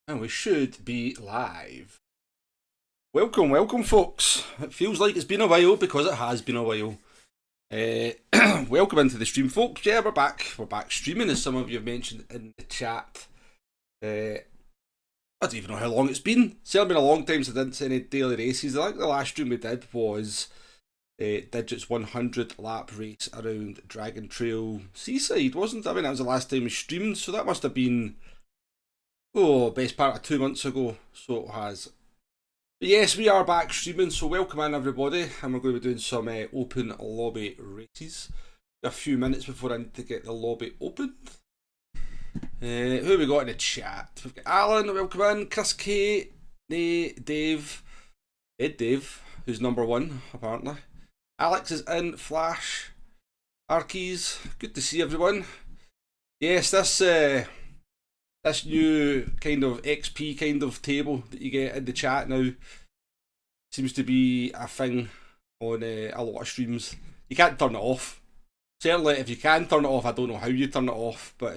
And we should be live. Welcome, welcome, folks. It feels like it's been a while because it has been a while. Welcome into the stream, folks. Yeah, we're back. We're back streaming, as some of you have mentioned in the chat. I don't even know how long it's been. It's certainly been a long time since I didn't see any daily races. I think the last stream we did was Digits 100 lap race around Dragon Trail Seaside, wasn't it? I mean, that was the last time we streamed, so that must have been best part of 2 months ago, so it has. But yes, we are back streaming, so welcome in everybody, and we're going to be doing some open lobby races. A few minutes before I need to get the lobby opened. Who have we got in the chat? We've got Alan, welcome in, Chris K, Dave, Ed Dave, who's number one, apparently. Alex is in, Flash, Arkeys, good to see everyone. Yes, this new kind of XP kind of table that you get in the chat now seems to be a thing on a lot of streams. You can't turn it off. Certainly, if you can turn it off, I don't know how you turn it off, but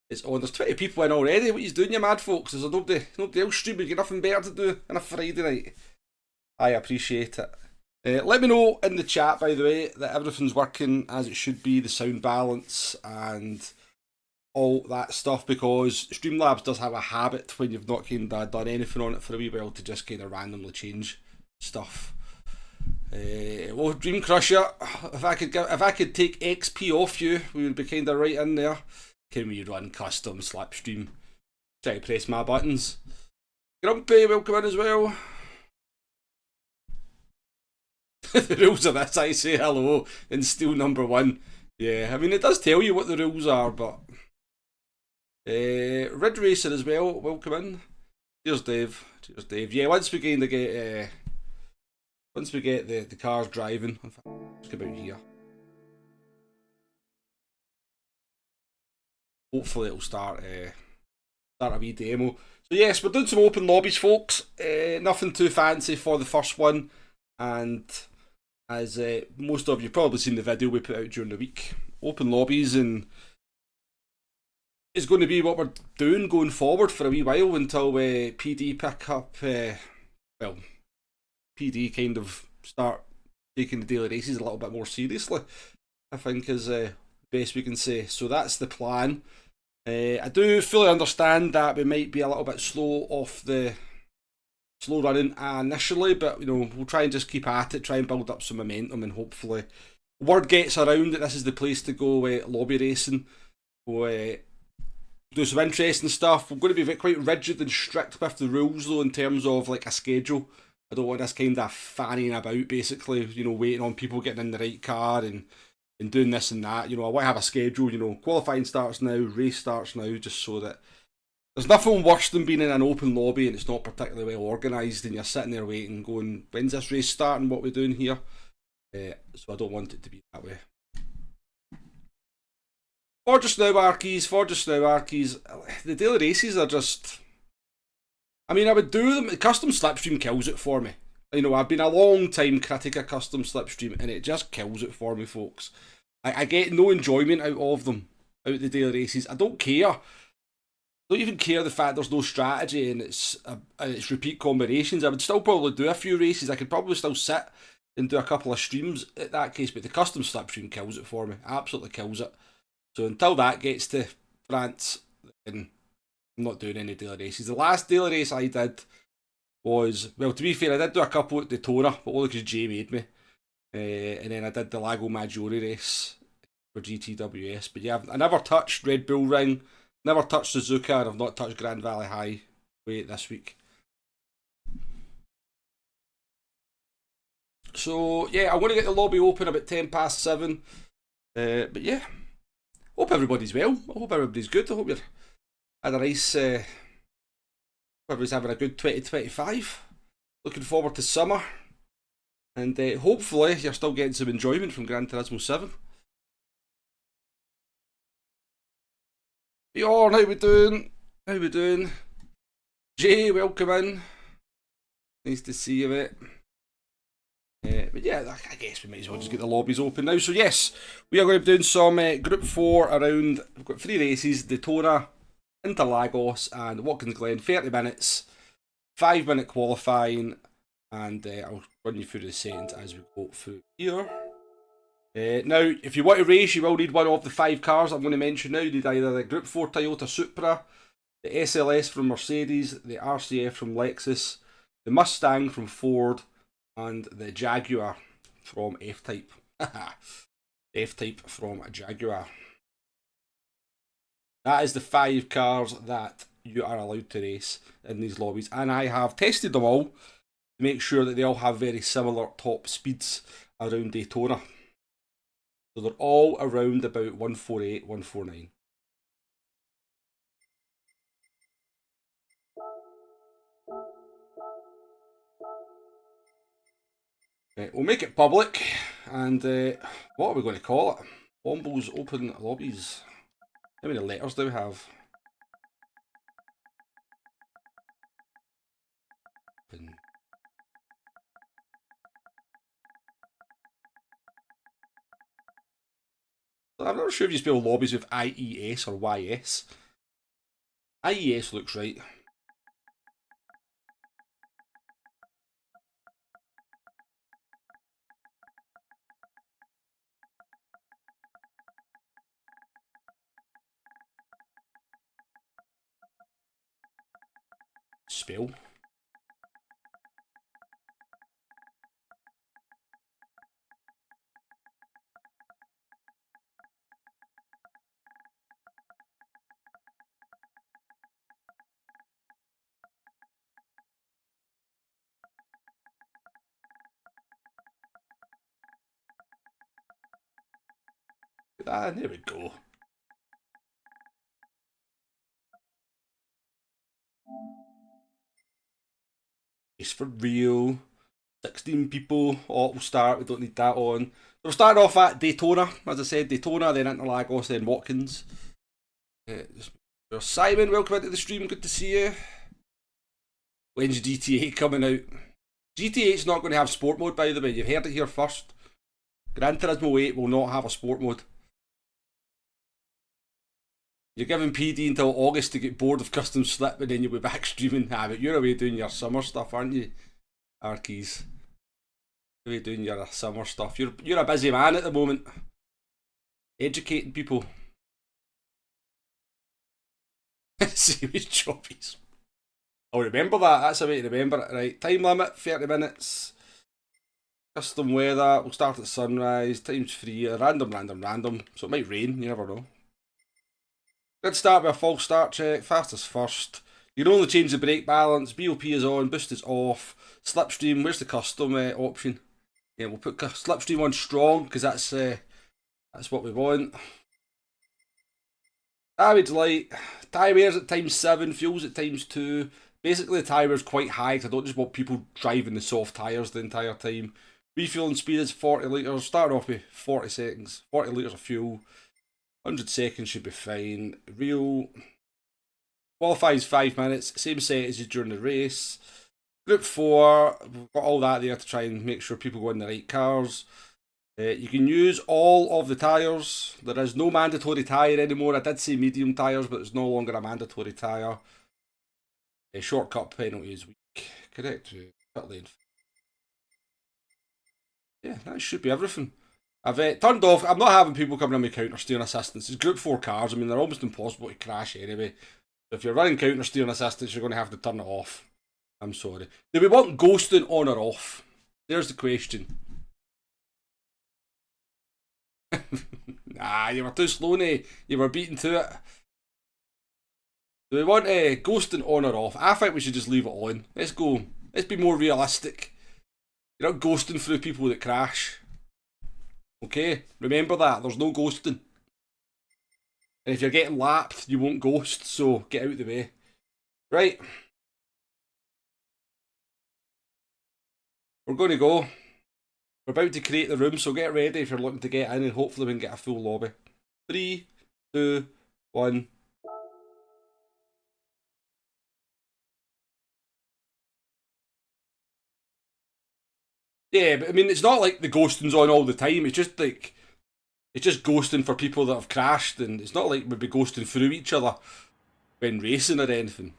it's on. There's 20 people in already. What are you doing, you mad folks? There's nobody else streaming. You've got nothing better to do on a Friday night. I appreciate it. Let me know in the chat, by the way, that everything's working as it should be, the sound balance and all that stuff, because Streamlabs does have a habit when you've not kind of done anything on it for a wee while to just kind of randomly change stuff. Well, Dream Crusher, if I could take XP off you, we would be kind of right in there. Can we run custom Slipstream? Try to press my buttons. Grumpy, welcome in as well. The rules of this, I say hello and steal number one. Yeah, I mean, it does tell you what the rules are, but Rid Racer as well, welcome in. Cheers Dave. Cheers Dave. Yeah, once we kind of get the cars driving, let's go about here. Hopefully it'll start a wee demo. So yes, we're doing some open lobbies, folks. Nothing too fancy for the first one, and as most of you probably seen the video we put out during the week, open lobbies and is going to be what we're doing going forward for a wee while until PD pick up, PD kind of start taking the daily races a little bit more seriously, I think is the best we can say. So that's the plan. I do fully understand that we might be a little bit slow running initially, but you know, we'll try and just keep at it, try and build up some momentum, and hopefully word gets around that this is the place to go lobby racing. We'll do some interesting stuff. We're going to be quite rigid and strict with the rules though, in terms of like a schedule. I don't want this kind of fanning about, basically, you know, waiting on people getting in the right car and doing this and that. You know, I want to have a schedule, you know, qualifying starts now, race starts now, just so that there's nothing worse than being in an open lobby and it's not particularly well organised and you're sitting there waiting, going, when's this race starting, what are we doing here? So I don't want it to be that way. For just now, Arkeys. The daily races are just, I mean, I would do them. Custom Slipstream kills it for me. You know, I've been a long time critic of Custom Slipstream and it just kills it for me, folks. I get no enjoyment out of them, out of the daily races. I don't care. I don't even care the fact there's no strategy and it's repeat combinations. I would still probably do a few races. I could probably still sit and do a couple of streams at that case, but the Custom Slipstream kills it for me. Absolutely kills it. So until that gets to France, then I'm not doing any daily races. The last daily race I did was, well, to be fair, I did do a couple at Daytona, but only because Jay made me. And then I did the Lago Maggiore race for GTWS. But yeah, I never touched Red Bull Ring, never touched Suzuka, and I've not touched Grand Valley High this week. So yeah, I want to get the lobby open about 7:10. But yeah, hope everybody's well. I hope everybody's good. I hope you're had a nice, everybody's having a good 2025. Looking forward to summer. And hopefully you're still getting some enjoyment from Gran Turismo 7. Bjorn, how we doing? How we doing? Jay, welcome in. Nice to see you, mate. But yeah, I guess we might as well just get the lobbies open now. So yes, we are going to be doing some Group 4 around, we've got 3 races, Daytona, Interlagos and Watkins Glenn, 30 minutes, 5-minute qualifying, and I'll run you through the settings as we go through here. Now, if you want to race, you will need one of the 5 cars I'm going to mention now. You need either the Group 4 Toyota Supra, the SLS from Mercedes, the RCF from Lexus, the Mustang from Ford, and the Jaguar from F-Type. F-Type from a Jaguar. That is the 5 cars that you are allowed to race in these lobbies, and I have tested them all to make sure that they all have very similar top speeds around Daytona. So they're all around about 148, 149. Right, we'll make it public, and what are we going to call it? Womble's Open Lobbies. How many letters do we have? Open. I'm not sure if you spell lobbies with IES or YS. IES looks right. Spell. Ah, there we go. It's for real. 16 people. Oh, we'll start. We don't need that on. We'll start off at Daytona. As I said, Daytona, then Interlagos, then Watkins. Simon, welcome into the stream. Good to see you. When's GTA coming out? GTA's not going to have sport mode, by the way. You've heard it here first. Gran Turismo 8 will not have a sport mode. You're giving PD until August to get bored of custom slip, and then you'll be back streaming. Ah, but you're away doing your summer stuff, aren't you, Arkeys? You're away doing your summer stuff. You're a busy man at the moment. Educating people. Series choppies. I'll remember that. That's a way to remember it. Right, time limit, 30 minutes. Custom weather, we'll start at sunrise. Time's free. Random. So it might rain, you never know. Good start with a false start check, fastest first. You can only change the brake balance, BOP is on, boost is off. Slipstream, where's the custom option? Yeah, we'll put Slipstream on strong, because that's what we want. Damage light, Tyres at times 7, fuels at times 2. Basically the Tyres quite high, because I don't just want people driving the soft tyres the entire time. Refueling speed is 40 litres, starting off with 40 seconds, 40 litres of fuel. 100 seconds should be fine. Real qualifies 5 minutes. Same set as during the race. Group 4, we've got all that there to try and make sure people go in the right cars. You can use all of the tyres. There is no mandatory tyre anymore. I did say medium tyres, but it's no longer a mandatory tyre. Shortcut penalty is weak. Correct. Cut lane. Yeah, that should be everything. I've turned off. I'm not having people coming in with counter steering assistance. It's Group 4 cars. I mean, they're almost impossible to crash anyway. So if you're running counter steering assistance, you're going to have to turn it off. I'm sorry. Do we want ghosting on or off? There's the question. Nah, you were too slow, you were beaten to it. Do we want ghosting on or off? I think we should just leave it on. Let's go. Let's be more realistic. You're not ghosting through people that crash. Okay, remember that, there's no ghosting. And if you're getting lapped, you won't ghost, so get out of the way. Right. We're going to go. We're about to create the room, so get ready if you're looking to get in, and hopefully we can get a full lobby. 3, 2, 1. Yeah, but I mean, it's not like the ghosting's on all the time. It's just like, it's just ghosting for people that have crashed, and it's not like we'd be ghosting through each other. when racing or anything.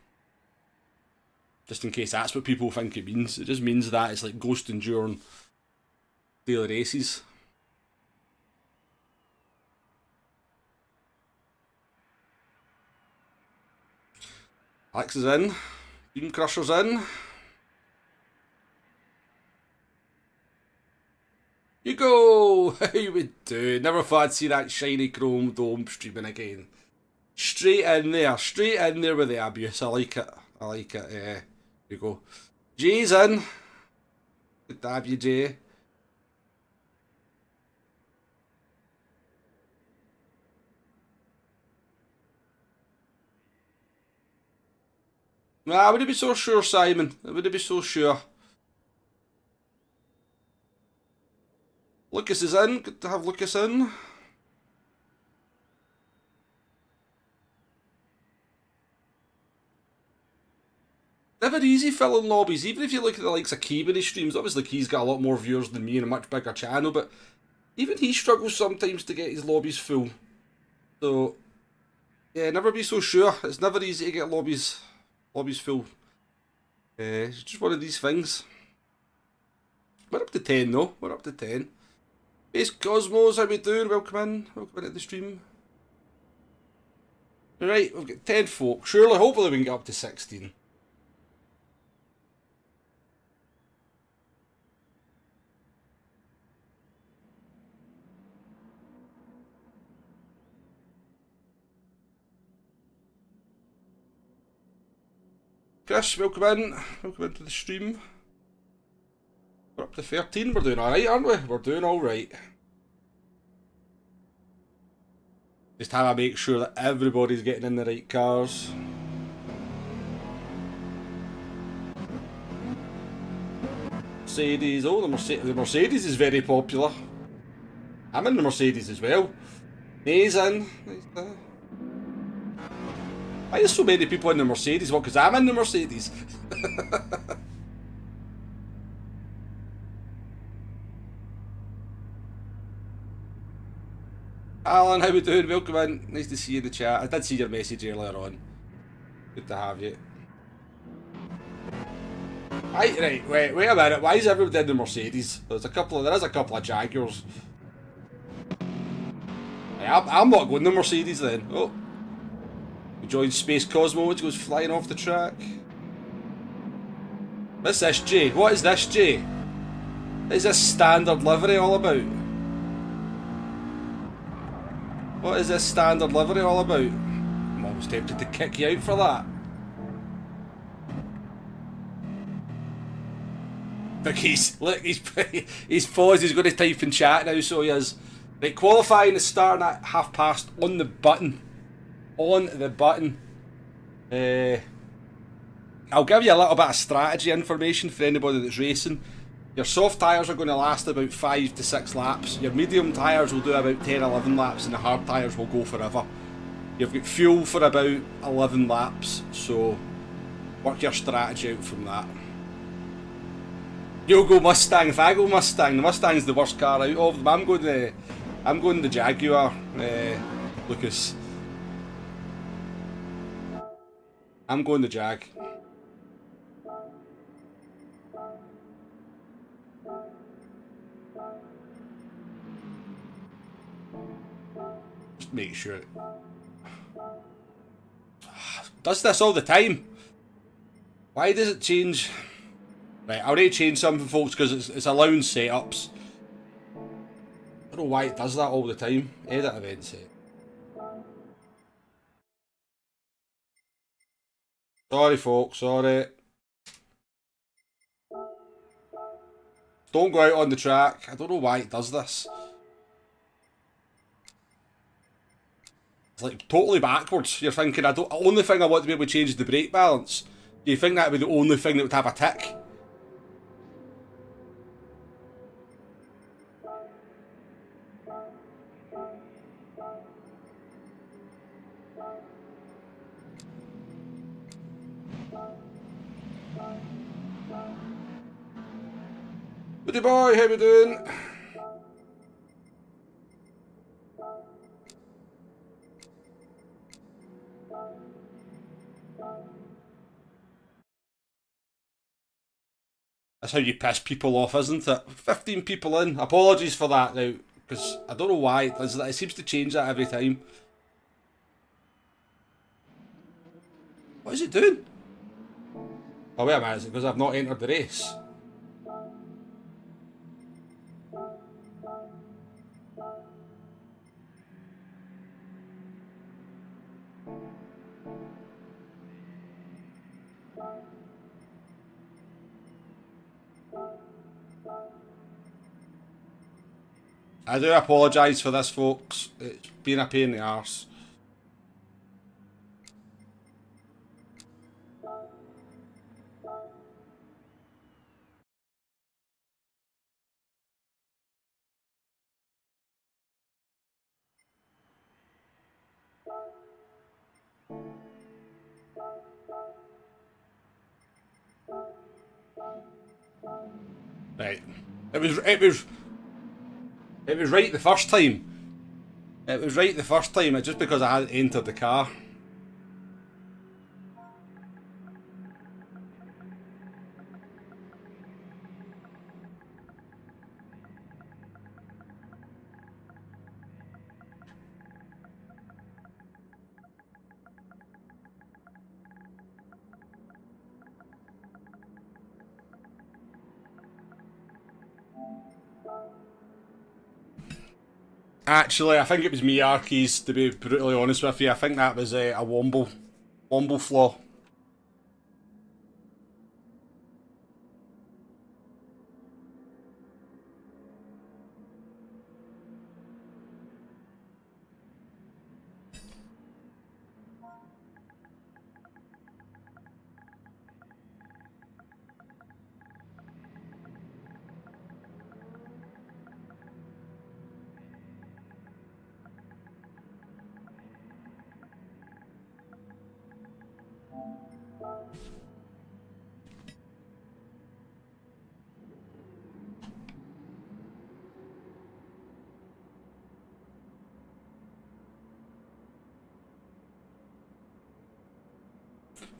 Just in case that's what people think it means. It just means that it's like ghosting during daily races. Alex is in. Beam Crusher's in. You go! How we do? Never thought I'd see that shiny chrome dome streaming again. Straight in there with the abuse. I like it. I like it. Here you go. Jay's in. Good to have you, Jay. Nah, I wouldn't be so sure, Simon. I wouldn't be so sure. Lucas is in. Good to have Lucas in. Never easy filling lobbies, even if you look at the likes of Key when he streams. Obviously, Key's got a lot more viewers than me and a much bigger channel, but even he struggles sometimes to get his lobbies full. So, yeah, never be so sure. It's never easy to get lobbies full. It's just one of these things. We're up to 10 though. We're up to 10. Base Cosmos, how we doing? Welcome in. Welcome into the stream. Right, we've got 10 folk. Surely, hopefully we can get up to 16. Chris, welcome in. Welcome into the stream. We're up to 13. We're doing alright, aren't we? We're doing alright. Just have to make sure that everybody's getting in the right cars. Mercedes. Oh, the Mercedes is very popular. I'm in the Mercedes as well. May's in. Why is so many people in the Mercedes? Well, because I'm in the Mercedes. Alan, how we doing? Welcome in. Nice to see you in the chat. I did see your message earlier on. Good to have you. Right, wait a minute. Why is everybody in the Mercedes? There is a couple of Jaguars. I'm not going to the Mercedes then. Oh. We joined Space Cosmo, which goes flying off the track. What's this, Jay? What is this, Jay? What is this standard livery all about? What is this standard livery all about? I'm almost tempted to kick you out for that. Look, he's paused, he's going to type in chat now, so he is. Right, qualifying is starting at past on the button. On the button. I'll give you a little bit of strategy information for anybody that's racing. Your soft tyres are going to last about 5 to 6 laps. Your medium tyres will do about 10-11 laps, and the hard tyres will go forever. You've got fuel for about 11 laps, so work your strategy out from that. You'll go Mustang. If I go Mustang, the Mustang's the worst car out of them. I'm going the Jaguar, Lucas. I'm going the Jag. Just make sure. Does this all the time? Why does it change? Right, I already changed something, folks, because it's allowing setups. I don't know why it does that all the time. Edit event set. Sorry, folks, sorry. Don't go out on the track. I don't know why it does this. It's like totally backwards. You're thinking, the only thing I want to be able to change is the brake balance. Do you think that would be the only thing that would have a tick? Buddy boy, how we doing? That's how you piss people off, isn't it? 15 people in. Apologies for that now, because I don't know why. It seems to change that every time. What is it doing? Oh, wait a minute, is it because I've not entered the race? I do apologise for this, folks. It's been a pain in the arse. Right. It was right the first time. It was right the first time, it's just because I hadn't entered the car. Actually, I think it was me, Arkeys, to be brutally honest with you. I think that was a womble flaw.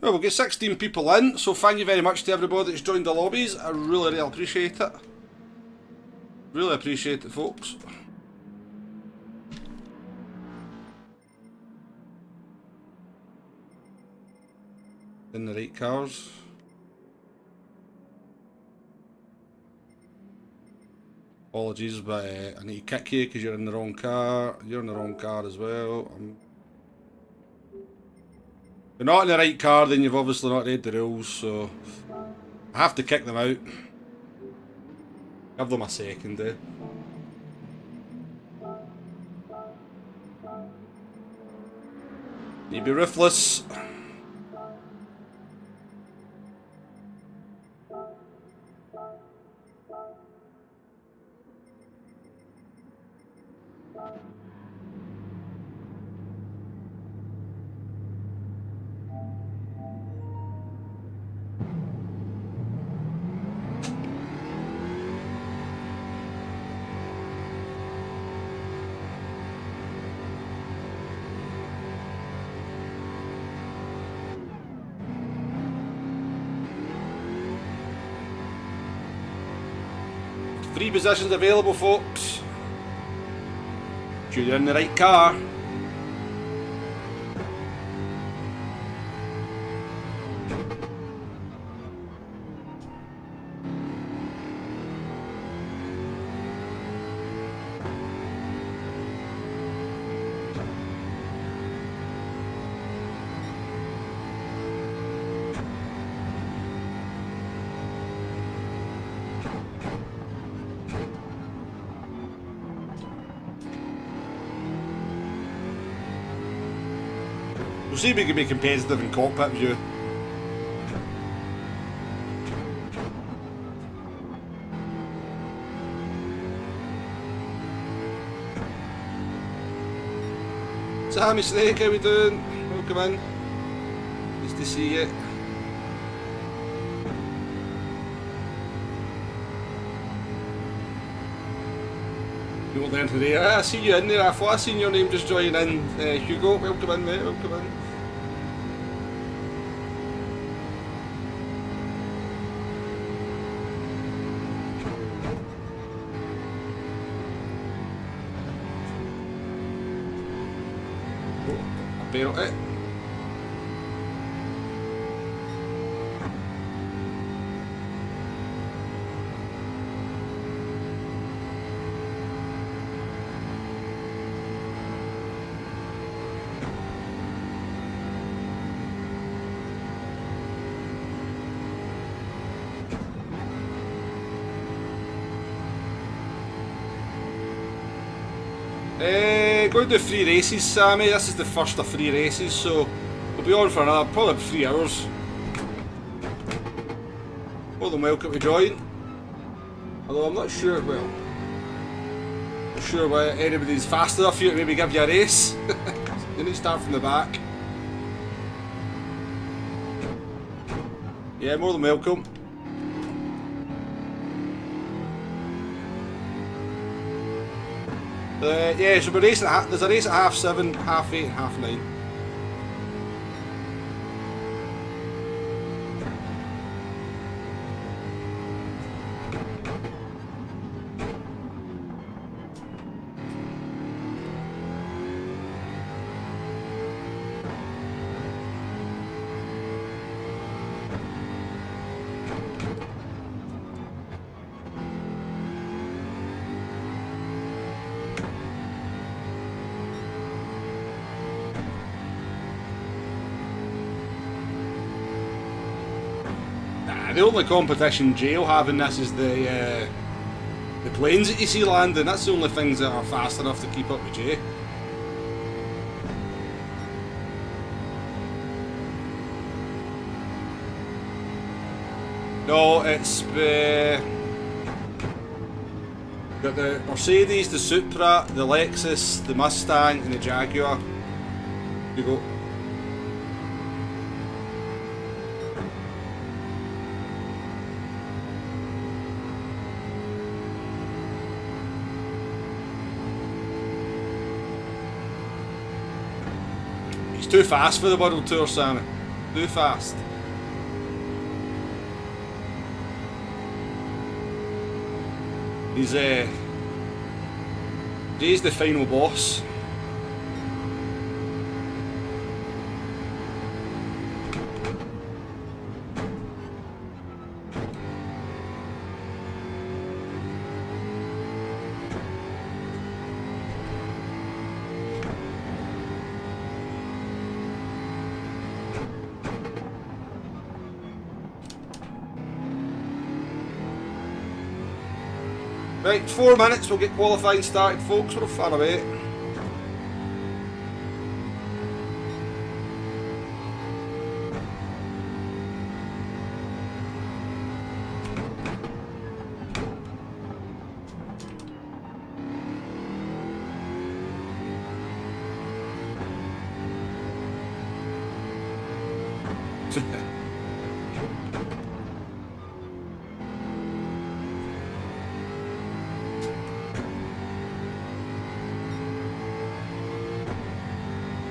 Well, we'll get 16 people in, so thank you very much to everybody that's joined the lobbies. I really appreciate it. Really appreciate it, folks. In the right cars. Apologies, but I need to kick you because you're in the wrong car. You're in the wrong car as well. If you're not in the right car, then you've obviously not read the rules, so I have to kick them out. Give them a second, eh? You'd be ruthless. Three positions available, folks. You're in the right car. We'll see if we can be competitive in cockpit view. Sammy Snake, how we doing? Welcome in. Nice to see you. You're there today. I see you in there. I thought I seen your name just join in. Hugo, welcome in, mate. Welcome in. penalty. Going to do 3 races, Sammy. This is the first of 3 races, so we'll be on for another probably 3 hours. More than welcome to join. Although I'm not sure, well, not sure why anybody's fast enough here to maybe give you a race. You need to start from the back. Yeah, more than welcome. Yeah, so there's a race at 7:30, 8:30 and 9:30. The only competition Jay will have in this is the planes that you see landing. That's the only things that are fast enough to keep up with Jay. No, it's got the Mercedes, the Supra, the Lexus, the Mustang and the Jaguar. There you go. Too fast for the World Tour, Sammy. Too fast. Jay's the final boss. Right, 4 minutes, we'll get qualifying started, folks. We're far away.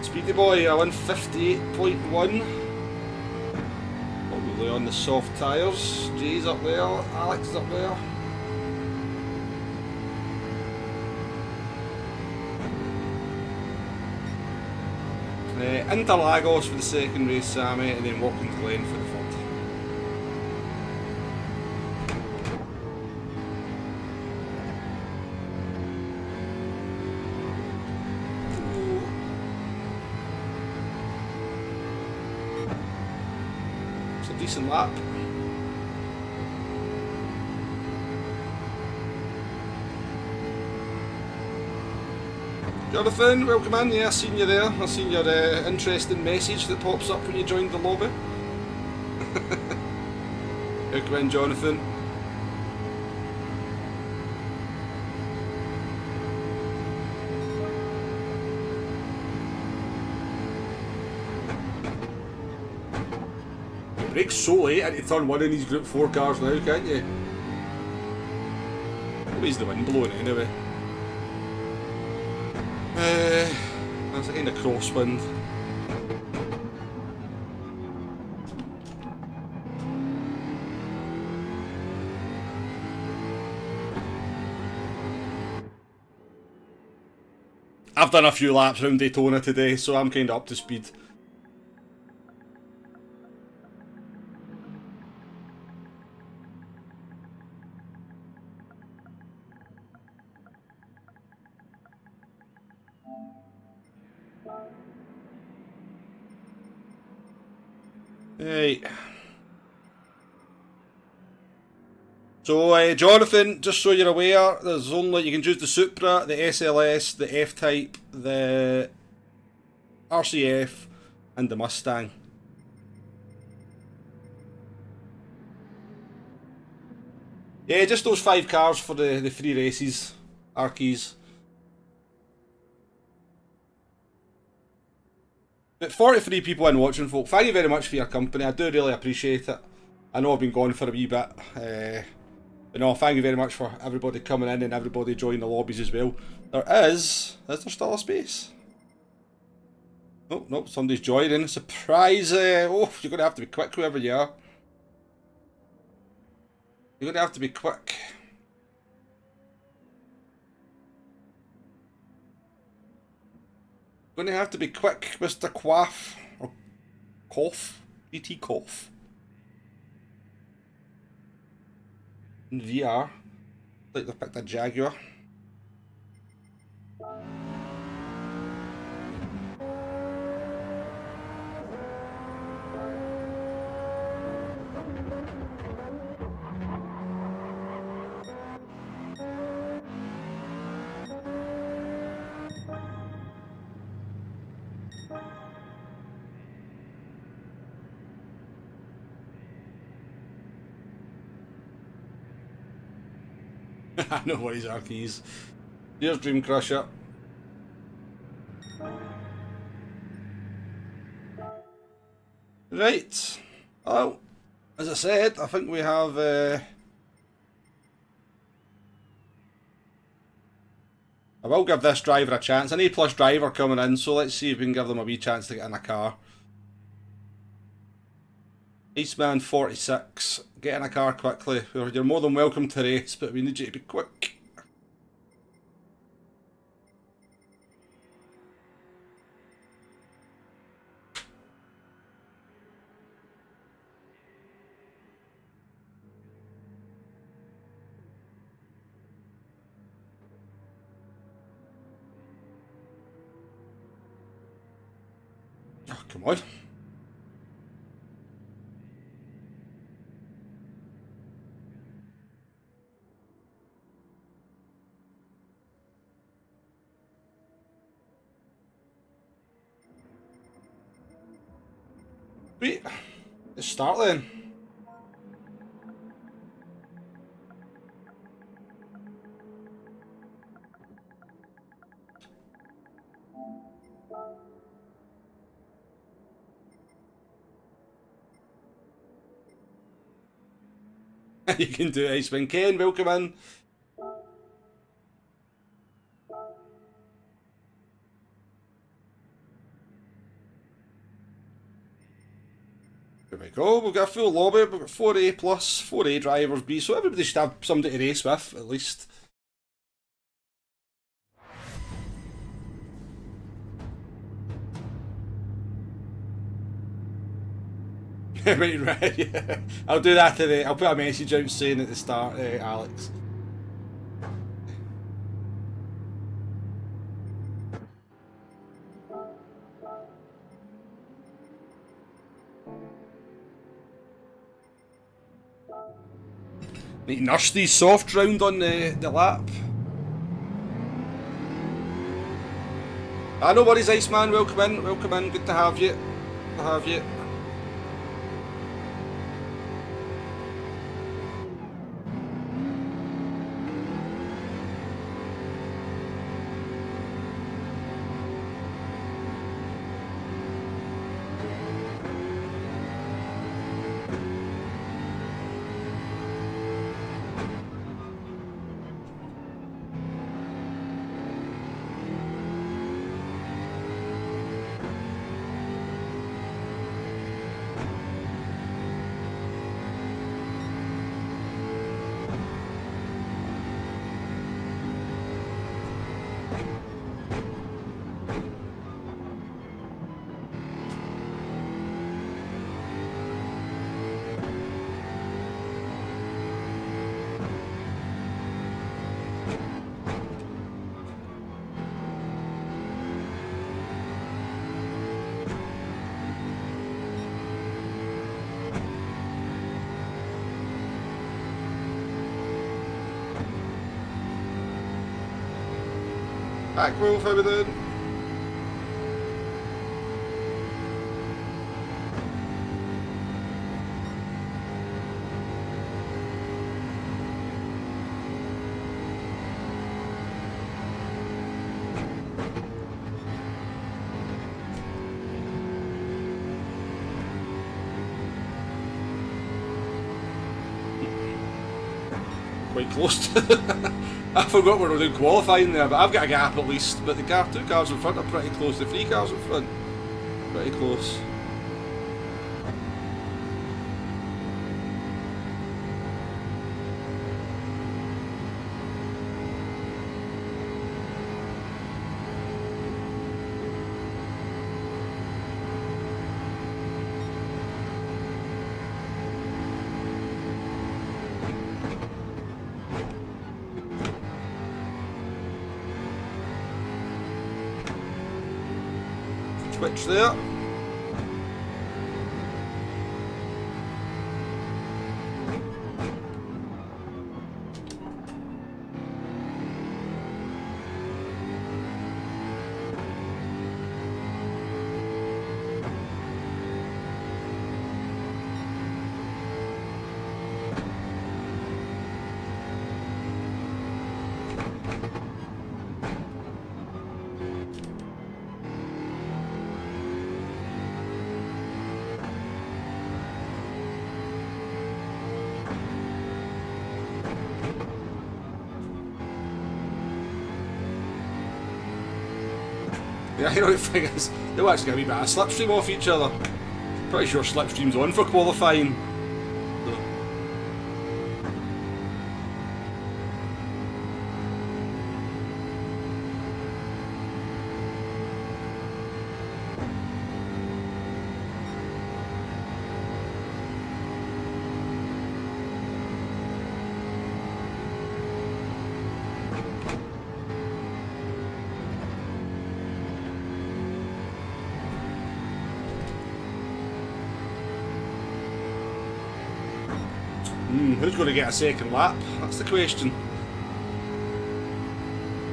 Speedy boy, I won 58.1. Probably on the soft tyres. Jay's up there, Alex is up there. Interlagos for the second race, Sammy, and then Watkins Glenn for the third. Decent lap. Jonathan, welcome in. Yeah, I seen you there. I seen your interesting message that pops up when you joined the lobby. Welcome in, Jonathan. Brake so late into turn 1 in these Group 4 cars now, can't you? Always the wind blowing anyway. That's a kind of crosswind. I've done a few laps around Daytona today, so I'm kind of up to speed. Right. So, Jonathan, just so you're aware, there's only, you can choose the Supra, the SLS, the F-Type, the RCF, and the Mustang. Yeah, just those 5 cars for the free races, Arkeys. But 43 people in watching, folk. Thank you very much for your company. I do really appreciate it. I know I've been gone for a wee bit. But no, thank you very much for everybody coming in and everybody joining the lobbies as well. Is there still a space? Oh, no, somebody's joining. Surprise! Oh, you're going to have to be quick, whoever you are. You're going to have to be quick. Going to have to be quick, Mr. Quaff. Or Cough. GT Cough. In VR. Like they've picked a Jaguar. No worries, Arkeys. Here's Dream Crusher. Right. Well, as I said, I think we have I will give this driver a chance. An A+ driver coming in, so let's see if we can give them a wee chance to get in a car. Iceman 46, get in a car quickly. You're more than welcome to race, but we need you to be quick. Oh, come on. Wait, let's start then. You can do it, Iceman. Ken, welcome in. There we go, we've got a full lobby, we've got 4A+, 4A drivers B, so everybody should have somebody to race with, at least. right, yeah. I'll do that today. I'll put a message out saying at the start, Alex. Need to nurse these soft round on the lap. No worries, Iceman, welcome in, good to have you. Good to have you. Back Wolf, how we doing? Quite close to I forgot we were doing qualifying there, but I've got a gap at least. But the two cars in front are pretty close. The 3 cars in front, pretty close. Switch there. Yeah, you know the thing is, they'll actually get a wee bit of slipstream off each other. Pretty sure slipstream's on for qualifying. Who's going to get a second lap? That's the question.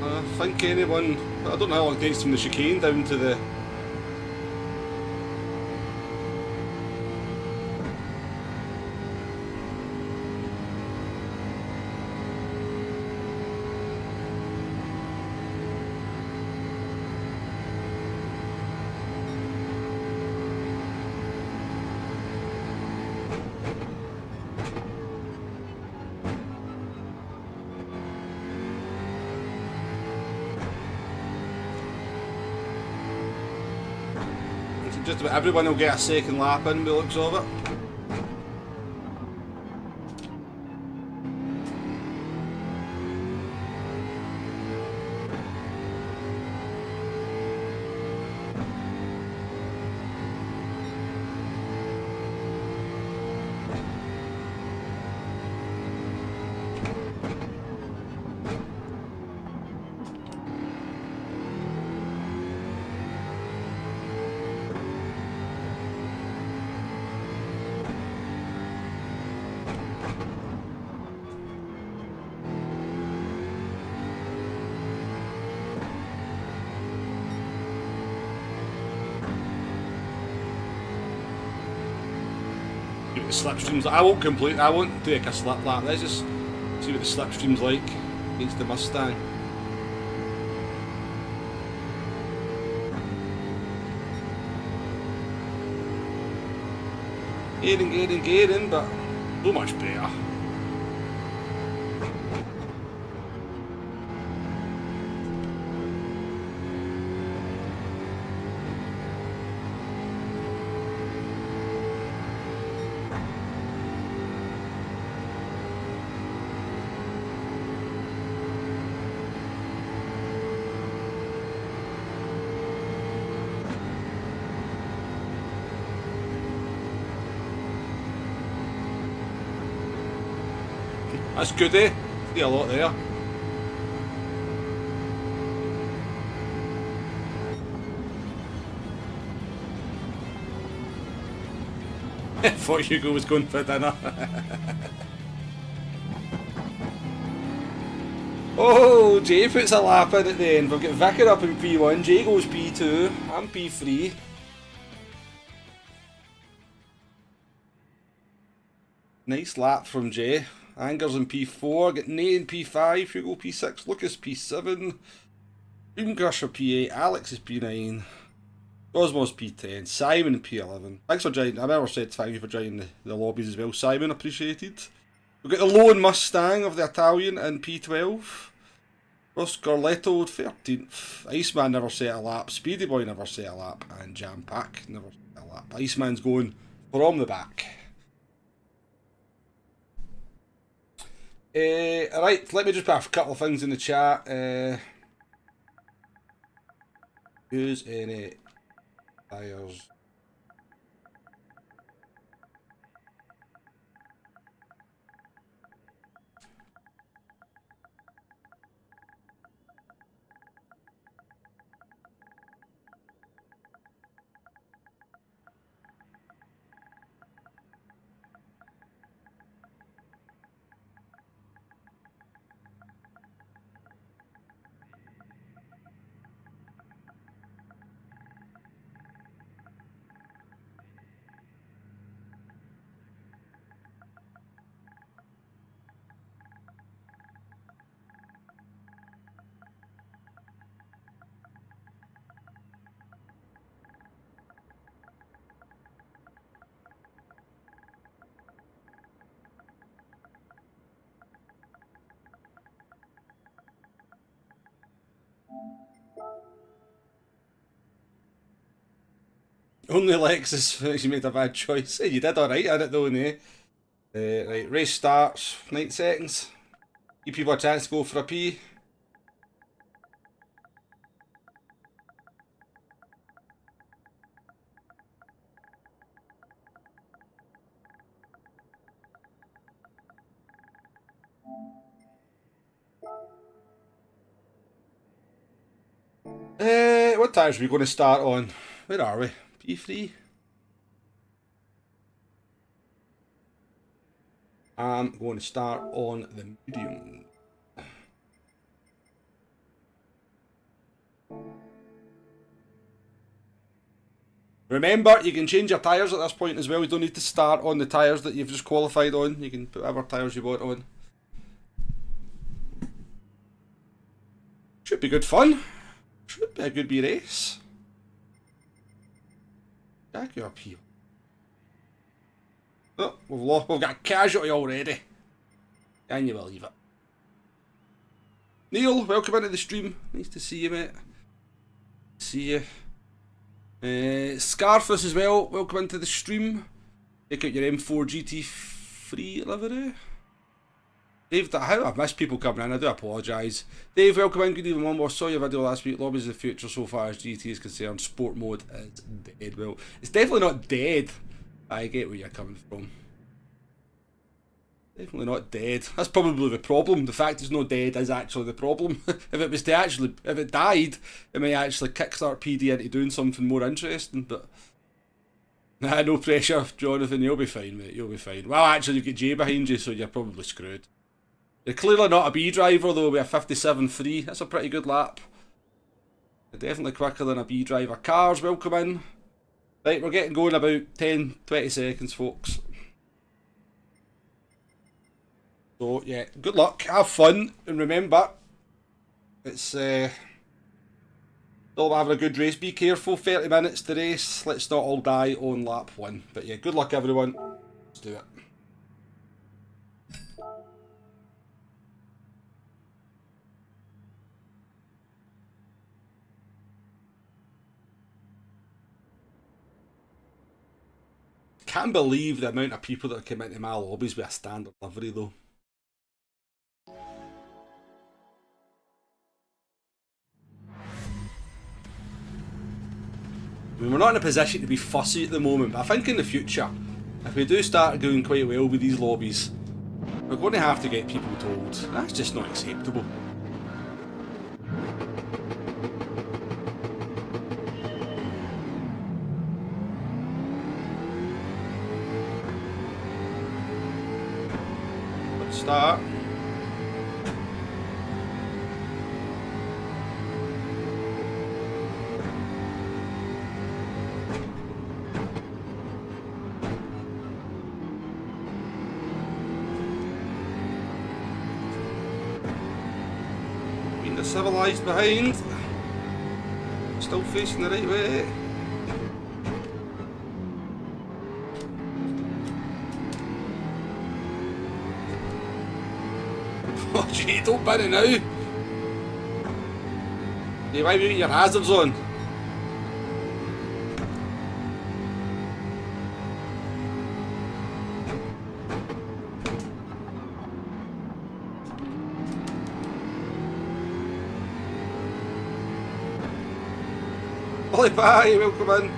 I think anyone... I don't know how long it takes from the chicane down to the... Just about everyone will get a second lap in by the looks of it. The slipstreams, I won't take a slip lap. Let's just see what the slipstream's like against the Mustang. Getting, but so much better. That's good, eh? See a lot there. I thought Hugo was going for dinner. Oh, Jay puts a lap in at the end. We've got Vicar up in P1, Jay goes P2, I'm P3. Nice lap from Jay. Angers in P4, get Nate in P5, Hugo P6, Lucas P7, Dreamcrusher P8, Alex is P9, Cosmos P10, Simon P11. Thanks for joining. I never said thank you for joining the lobbies as well, Simon, appreciated. We've got the lone Mustang of the Italian in P12. Oscar Leto 13th. Iceman never set a lap, Speedy Boy never set a lap, and Jam Pack never set a lap. Iceman's going from the back. Right, let me just put a couple of things in the chat. Use any tires? Only Lexus, you made a bad choice. Hey, you did alright at it though, eh? Right, race starts, 9 seconds. Give people a chance to go for a P. What tyres are we going to start on? Where are we? P3? I'm going to start on the medium. Remember, you can change your tyres at this point as well. You don't need to start on the tyres that you've just qualified on. You can put whatever tyres you want on. Should be good fun. Should be a good wee race. Jaguar P. Oh, we've got a casualty already. Can you believe it? Neil, welcome into the stream. Nice to see you, mate. See you. Scarfus as well, welcome into the stream. Take out your M4 GT3 livery. Dave, how I've missed people coming in, I do apologise. Dave, welcome in, good evening, one more. Saw your video last week, lobbies of the future so far as GT is concerned. Sport mode is dead. Well, it's definitely not dead. I get where you're coming from. Definitely not dead. That's probably the problem. The fact it's not dead is actually the problem. If it died, it may actually kickstart PD into doing something more interesting, but nah, no pressure, Jonathan, you'll be fine, mate, you'll be fine. Well, actually, you've got Jay behind you, so you're probably screwed. You're clearly not a B driver, though, with a 57.3. That's a pretty good lap. You're definitely quicker than a B driver. Cars, welcome in. Right, we're getting going about 10-20 seconds, folks. So, yeah, good luck, have fun, and remember, it's all about having a good race. Be careful, 30 minutes to race. Let's not all die on lap 1. But yeah, good luck, everyone. Let's do it. Can't believe the amount of people that come into my lobbies with a standard livery, though. I mean, we're not in a position to be fussy at the moment, but I think in the future, if we do start going quite well with these lobbies, we're going to have to get people told. That's just not acceptable. Let's start. Bit civilised behind. Still facing the right way. Oh gee, don't bin it now. You might be your hazards on. Ollie bye, welcome in.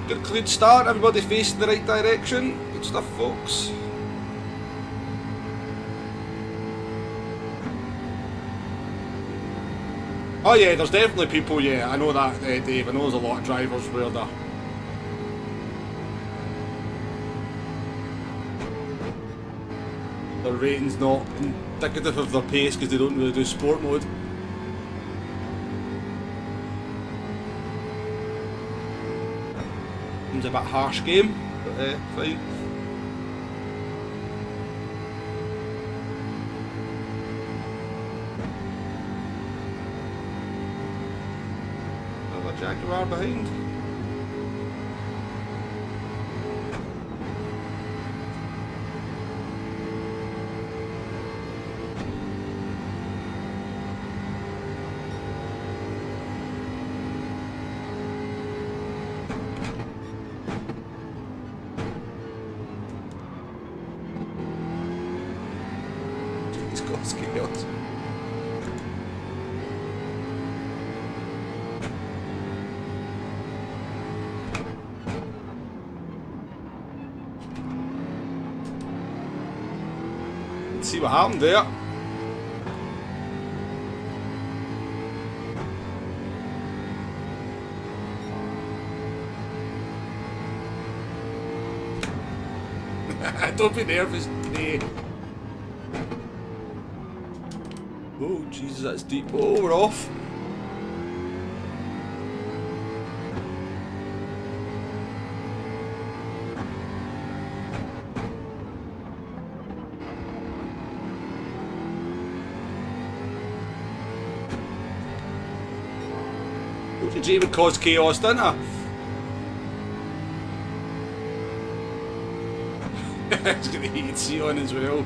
Good clean start, everybody facing the right direction. Good stuff, folks. Oh yeah, there's definitely people, yeah, I know that, Dave. I know there's a lot of drivers where their rating's not indicative of their pace because they don't really do sport mode. Seems a bit harsh game, but fine. Another Jaguar behind. Chaos. Let's see what happened there. Don't be nervous, Nay. Oh, Jesus, that's deep. Oh, we're off. What did you even cause chaos, didn't I? It's got the heated seat on as well.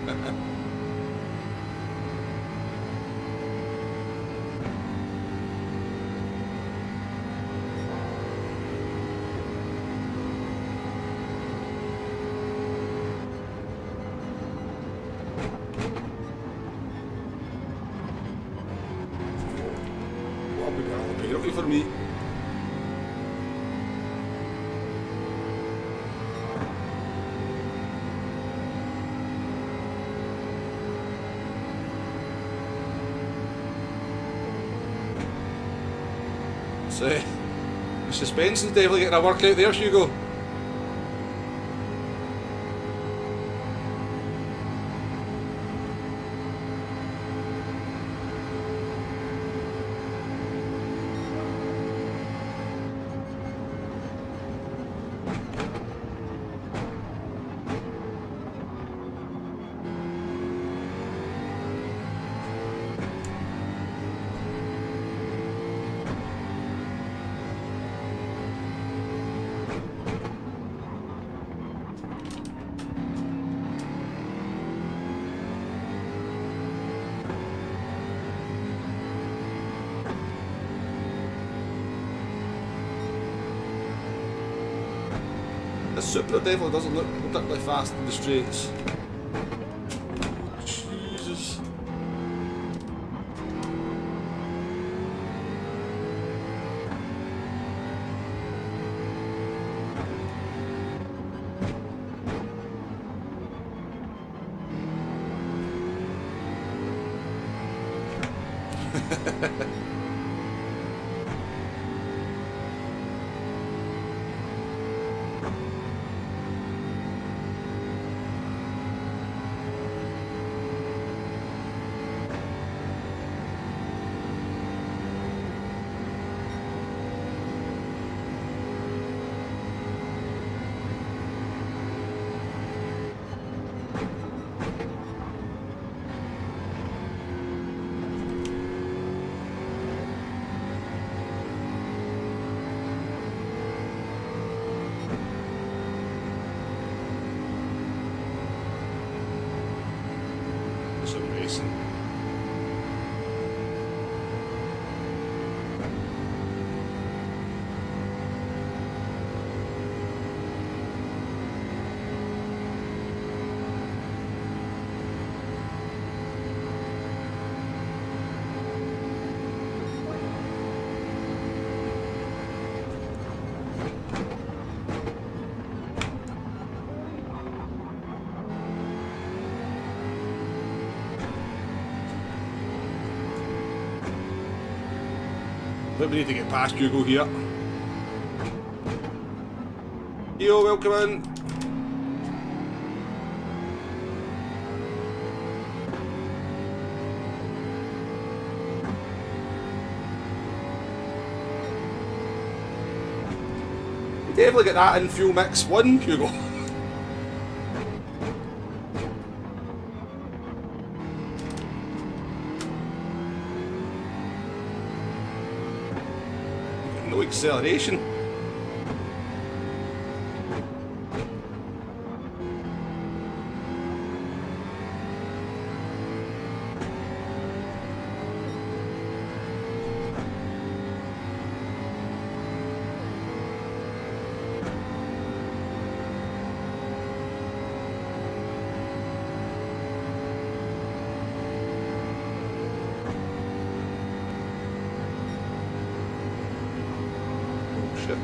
For me. So, the suspension's definitely getting a workout there, Hugo. The Supra definitely doesn't look particularly fast in the straights. Jesus. racing. But we need to get past Google here. Yo, welcome in. You definitely get that in fuel mix 1, Hugo. No acceleration. Shit.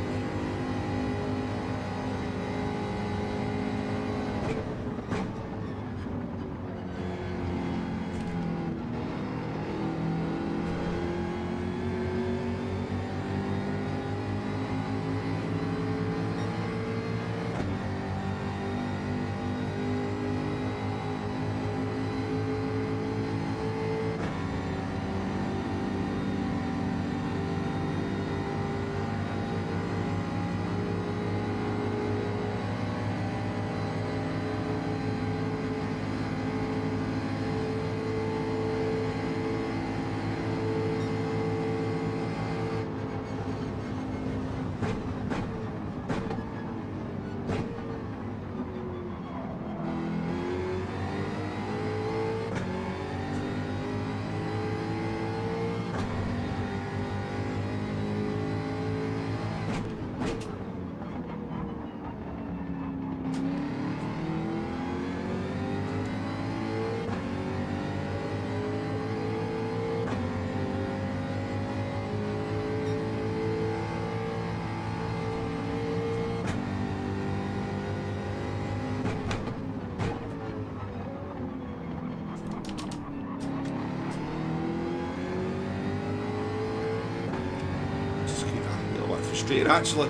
Frustrating, actually.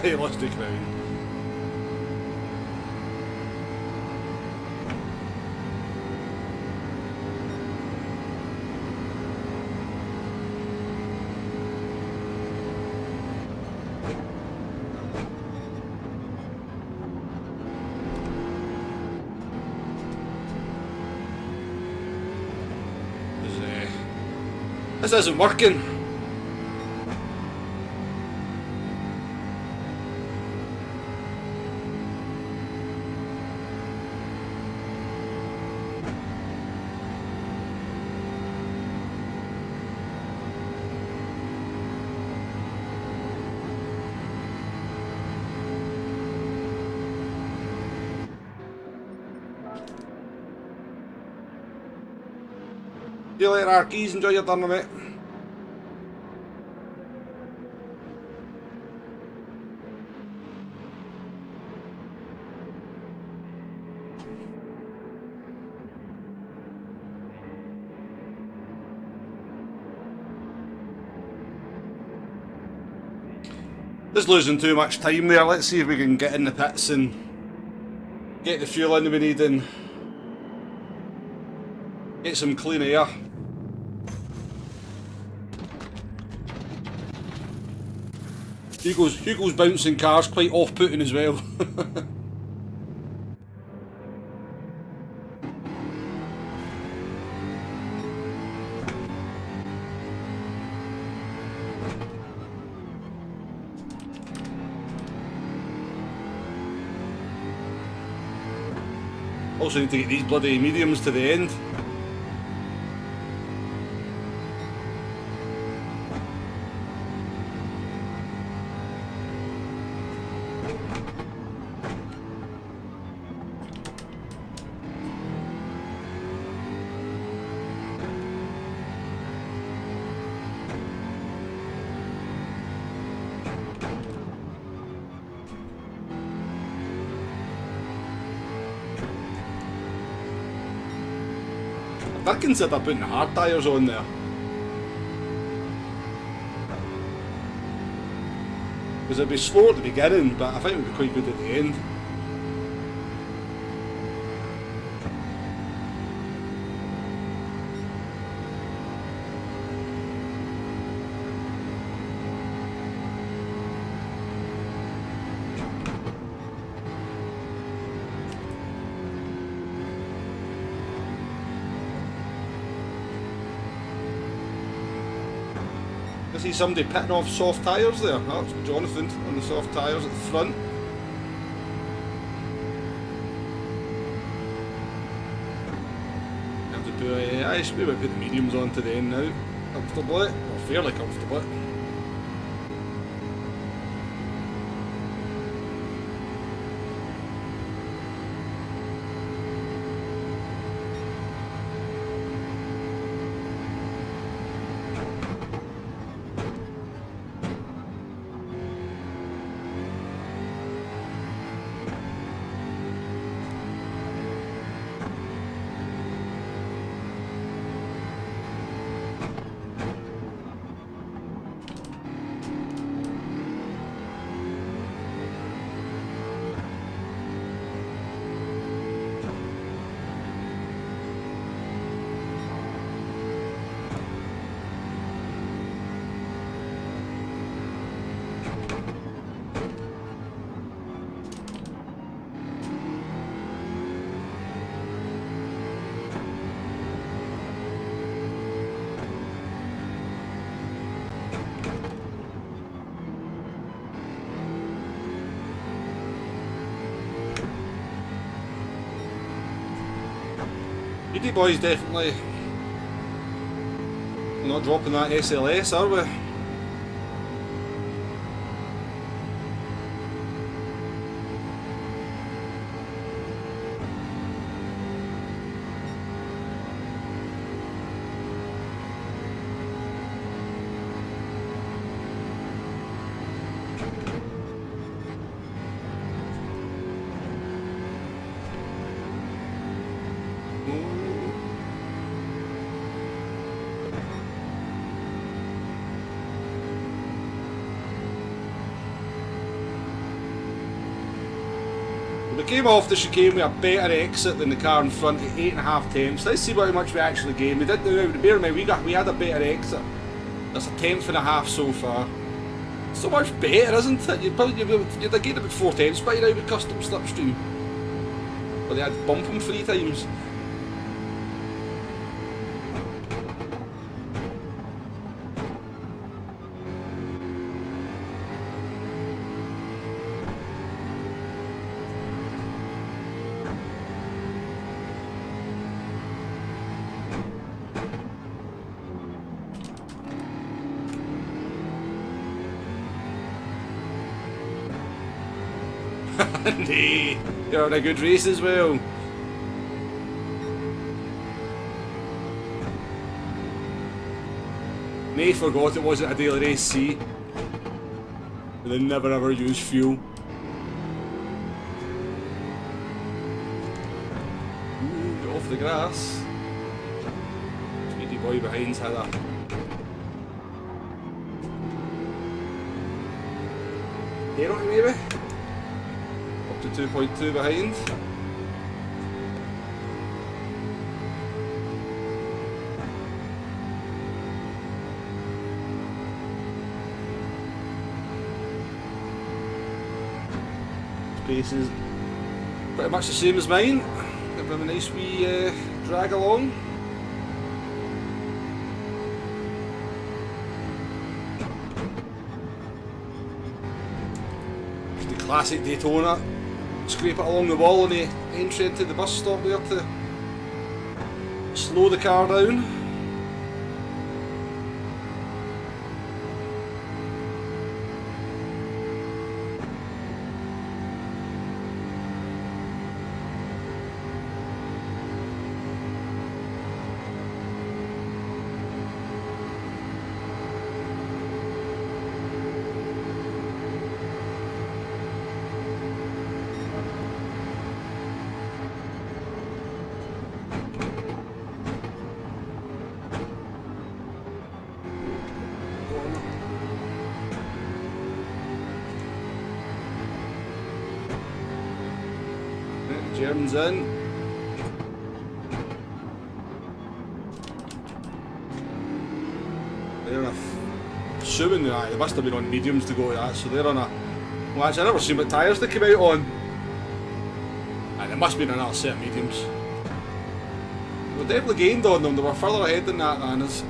He lost the crown. This isn't working. See you later, Arkies. Enjoy your dinner, mate. Just losing too much time there. Let's see if we can get in the pits and get the fuel in we need and get some clean air. Hugo's bouncing car's quite off-putting as well. Also need to get these bloody mediums to the end. I consider putting hard tyres on there. Because it'd be slow at the beginning, but I think it would be quite good at the end. I see somebody pitting off soft tyres there. That's Jonathan on the soft tyres at the front. I should be able to put the mediums on to the end now. Comfortably, or fairly comfortably. BD boys definitely not dropping that SLS, are we? We came off the chicane with a better exit than the car in front at 8.5 tenths. Let's see how much we actually gained. We did, bear in mind, we had a better exit. That's 1.5 so far. So much better, isn't it? You'd have gained about 4 tenths by now with custom slipstream. But they had to bump them 3 times. Andy, you're having a good race as well. May forgot it wasn't a daily race C. And they never ever use fuel. Ooh, get off the grass. Speedy boy behind's had a air on it maybe? To 2.2 behind. Pace is pretty much the same as mine. Give him a nice wee drag along. It's the classic Daytona. scrape it along the wall on the entry into the bus stop there to slow the car down. Germans in. They're on a assuming they must have been on mediums to go to that, so they're on a. Well, actually, I've never seen what tyres they came out on. And they must have been another set of mediums. We definitely gained on them, they were further ahead than that than us.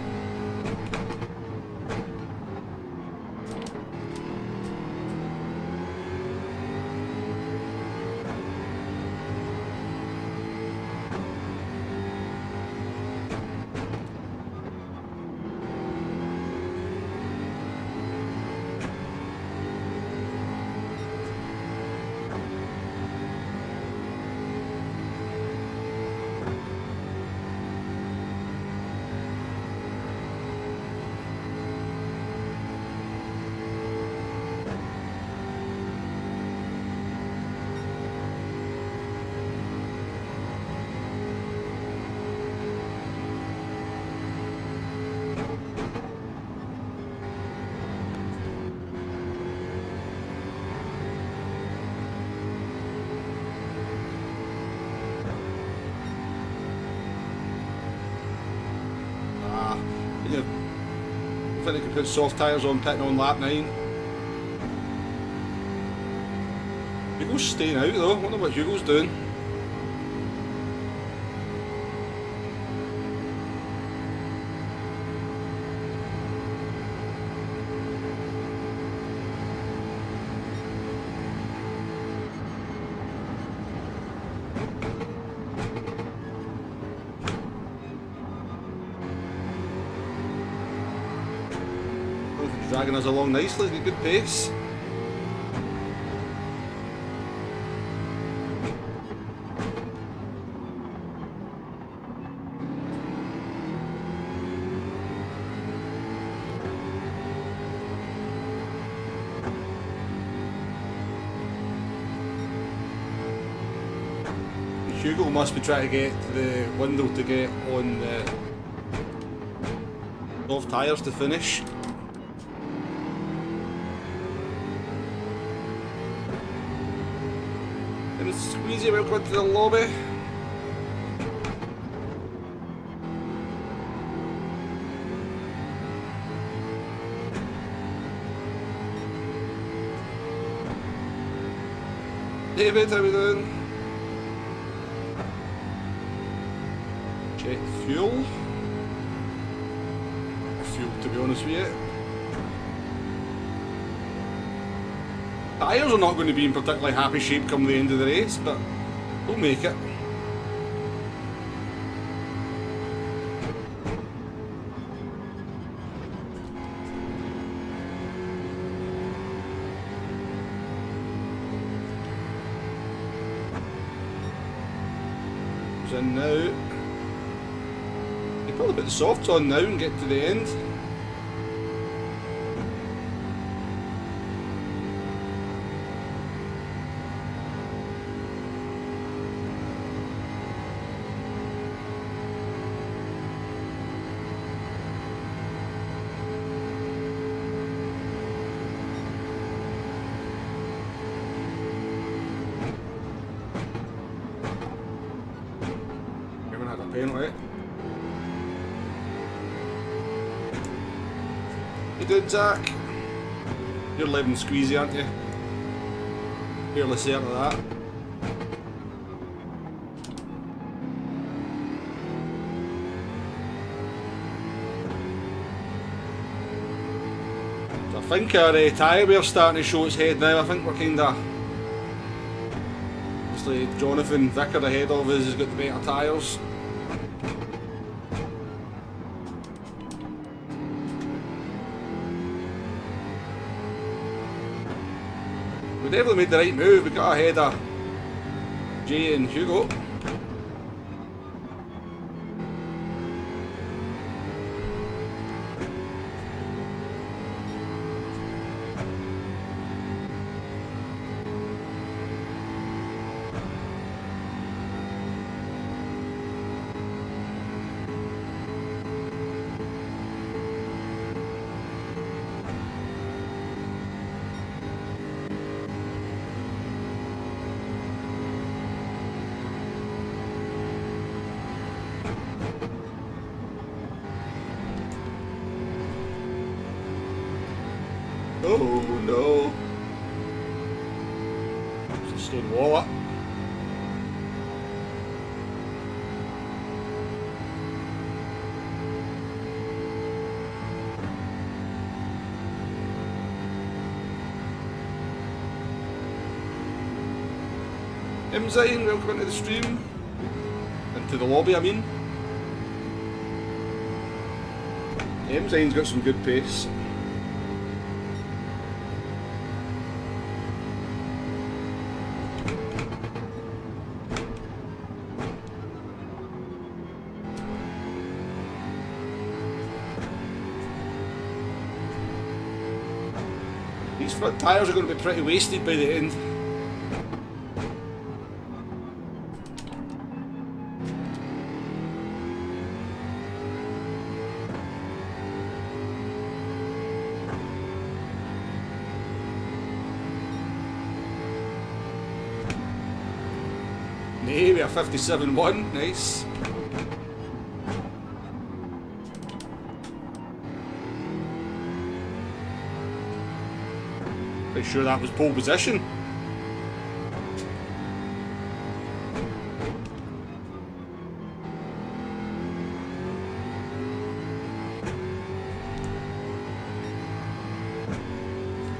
I think they could put soft tyres on pitting on lap 9. Hugo's staying out though, I wonder what Hugo's doing. Dragging us along nicely, he's got good pace. Hugo must be trying to get to the window to get on the soft tyres to finish. Squeezy, welcome to the lobby. David, how we doing? Check fuel. Fuel, to be honest with you. Tyres are not going to be in particularly happy shape come the end of the race, but we'll make it. Who's in now? You probably put the softs on now and get to the end. Penalty. You did, Zach? You're living squeezy, aren't you? Fairly certain of that. So I think our tyre wear's starting to show its head now. I think we're kind of Obviously, Jonathan Vickard ahead of us has got the better tyres. We definitely made the right move. We got ahead of Jay and Hugo. Oh no. It's a stone wall up. Imzine, welcome into the stream. Into the lobby, I mean. Imzine's got some good pace. These front tyres are going to be pretty wasted by the end. Nay, we are 57-1, nice. Pretty sure that was pole position.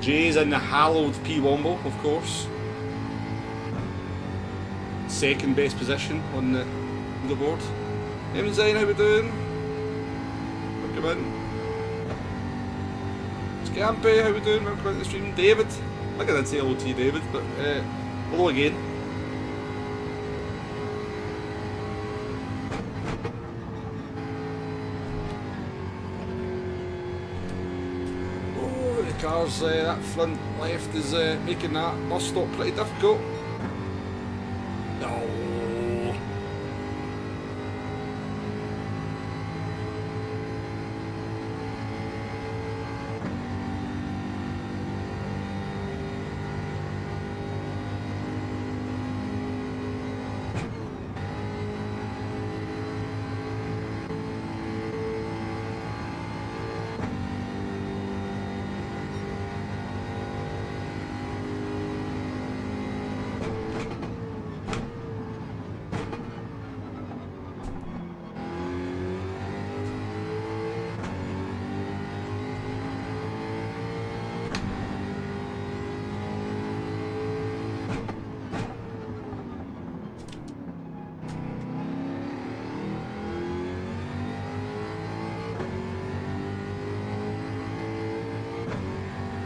Jay's in the hallowed P Womble, of course. Second best position on the board. Emzine, how we doing? Welcome in. Scampy, how we doing? Welcome into the stream. David, I didn't say hello to you, David, but hello again. Oh, the cars, that front left is making that bus stop pretty difficult. No.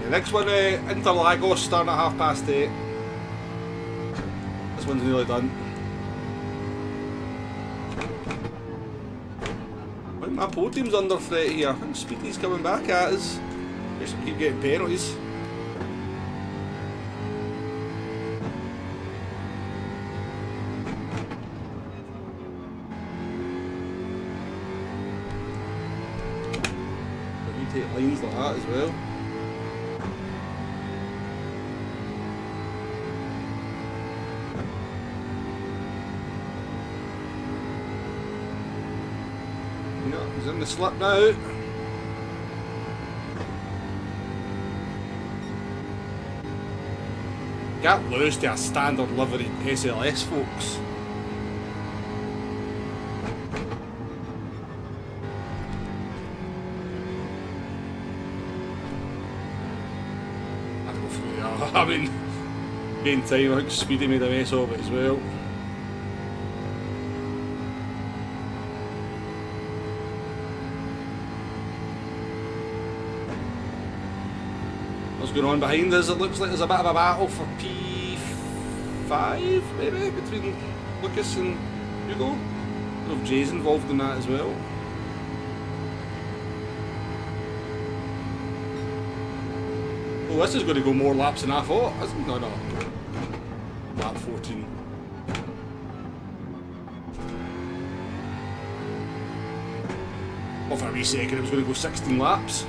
Next one, Interlagos, starting at 8:30. This one's nearly done. I think my podium's under threat here. I think Speedy's coming back at us. We should keep getting penalties. We take lines like that as well. He's in the slip now. Can't lose to a standard livery SLS, folks. I'll go through there. I mean, Same time, I think Speedy made a mess of it as well. What's going on behind us? It looks like there's a bit of a battle for P5, maybe, between Lucas and Hugo. I don't know if Jay's involved in that as well. Oh, this is going to go more laps than I thought. No. Lap 14. Well, for a wee second it was going to go 16 laps.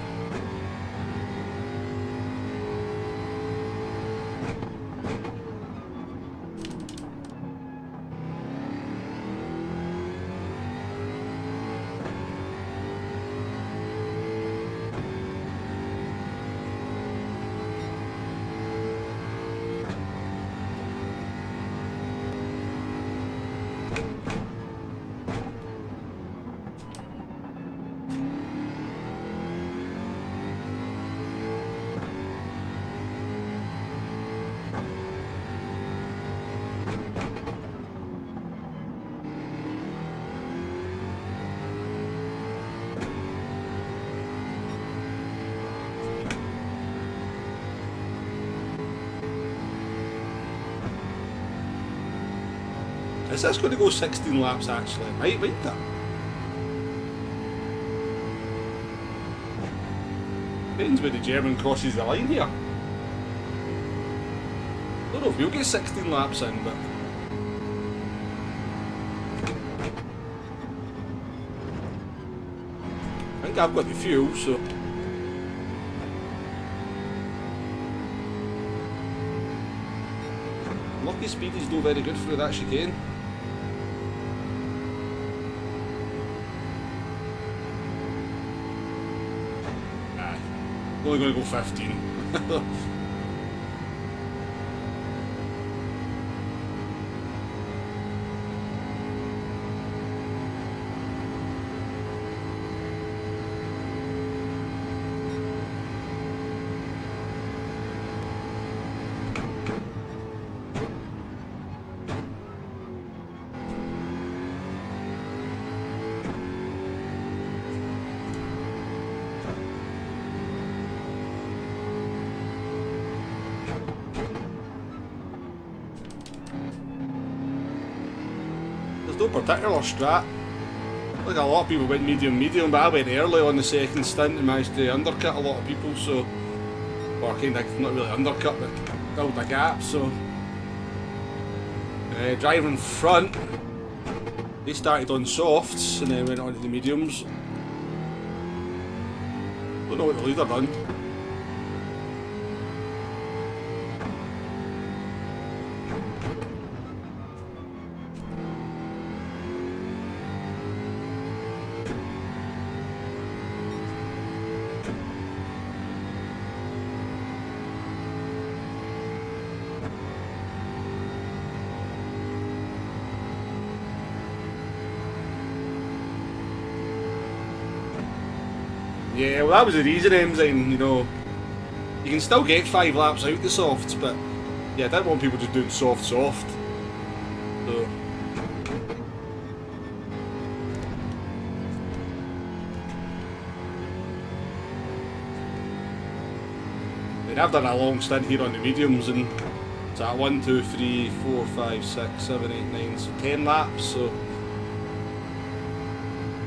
Is this going to go 16 laps actually? Might that. Depends where the German crosses the line here. I don't know if we'll get 16 laps in, but I think I've got the fuel, so lucky Speedy's not very good through that chicane. Only going to go 15. No particular strat. Like a lot of people went medium, but I went early on the second stint and managed to undercut a lot of people, so, or kind of not really undercut, but build a gap. So driving front, they started on softs and then went on to the mediums. Don't know what the leader done. Yeah, well that was the reason, Enzyme, you know, you can still get 5 laps out the softs, but yeah, I didn't want people just doing soft. So then I've done a long stint here on the mediums, and it's at 1, 2, 3, 4, 5, 6, 7, 8, 9, so 10 laps, so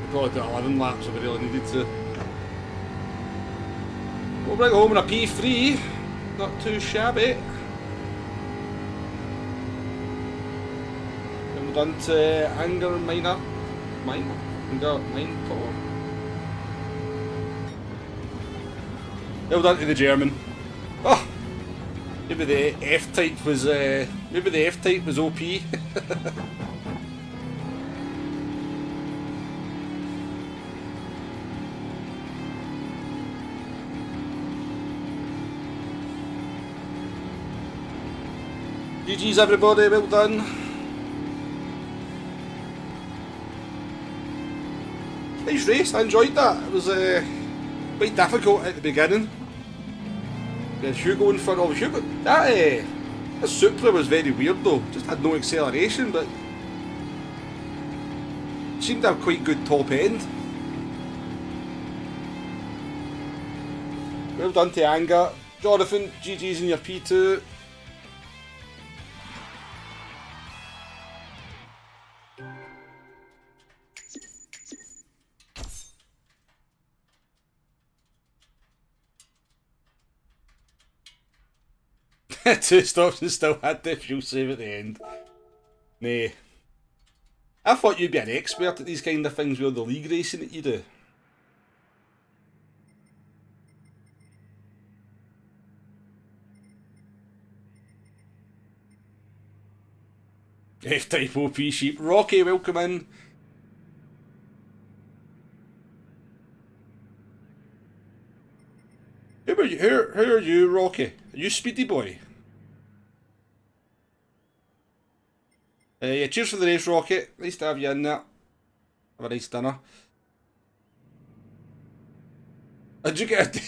I'd probably do 11 laps if I really needed to. We'll bring home in a P3, not too shabby. And we're done to Anger Miner. Well done to the German. Oh, maybe the F-type was OP. GG's everybody, well done. Nice race, I enjoyed that. It was quite difficult at the beginning. We had Hugo in front of Hugo. The Supra was very weird though, just had no acceleration, but seemed to have quite good top end. Well done to Anga. Jonathan, GG's in your P2. Two stops and still had the fuel save at the end. Nay. I thought you'd be an expert at these kind of things with the league racing that you do. F-Type OP Sheep. Rocky, welcome in. Who are you, Rocky? Are you Speedy Boy? Yeah, cheers for the race, Rocky. Nice to have you in there. Have a nice dinner. Did you get a...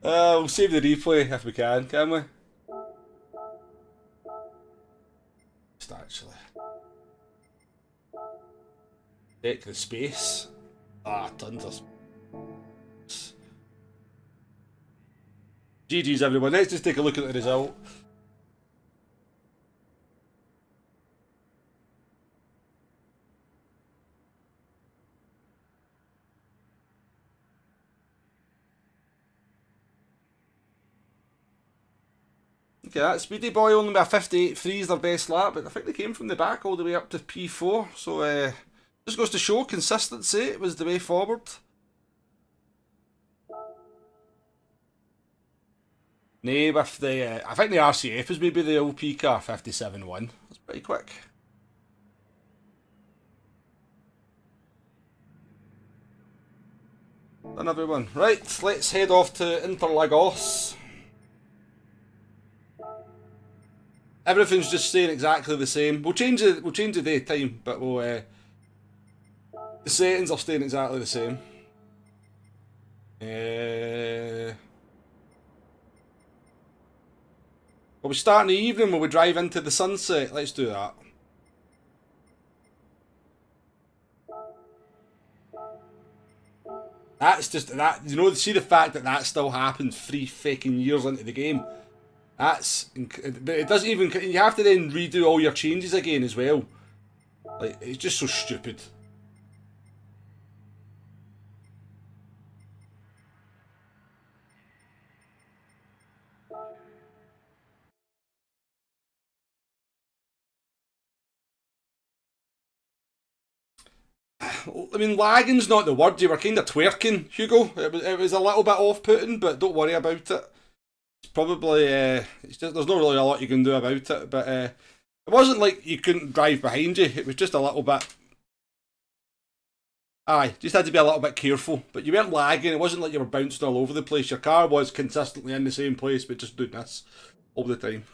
we'll save the replay if we can we? Just actually. Check the space. Ah, tons of space. GG's everyone. Let's just take a look at the result. Okay, that Speedy Boy only by 58.3 is their best lap, but I think they came from the back all the way up to P4, so just goes to show consistency was the way forward. Nay, with the, I think the RCF is maybe the LP car, 57.1. That's pretty quick. Done everyone. Right, let's head off to Interlagos. Everything's just staying exactly the same. We'll change the daytime, but we'll the settings are staying exactly the same. Will we start in the evening? Will we drive into the sunset? Let's do that. That's just that, you know, see the fact that that still happened 3 fucking years into the game. That's, but it doesn't even, you have to then redo all your changes again as well. Like, it's just so stupid. I mean, lagging's not the word. You were kind of twerking, Hugo. It was a little bit off-putting, but don't worry about it. It's probably, it's just, there's not really a lot you can do about it, but it wasn't like you couldn't drive behind you. It was just a little bit... Aye, just had to be a little bit careful. But you weren't lagging. It wasn't like you were bouncing all over the place. Your car was consistently in the same place, but just doing this all the time.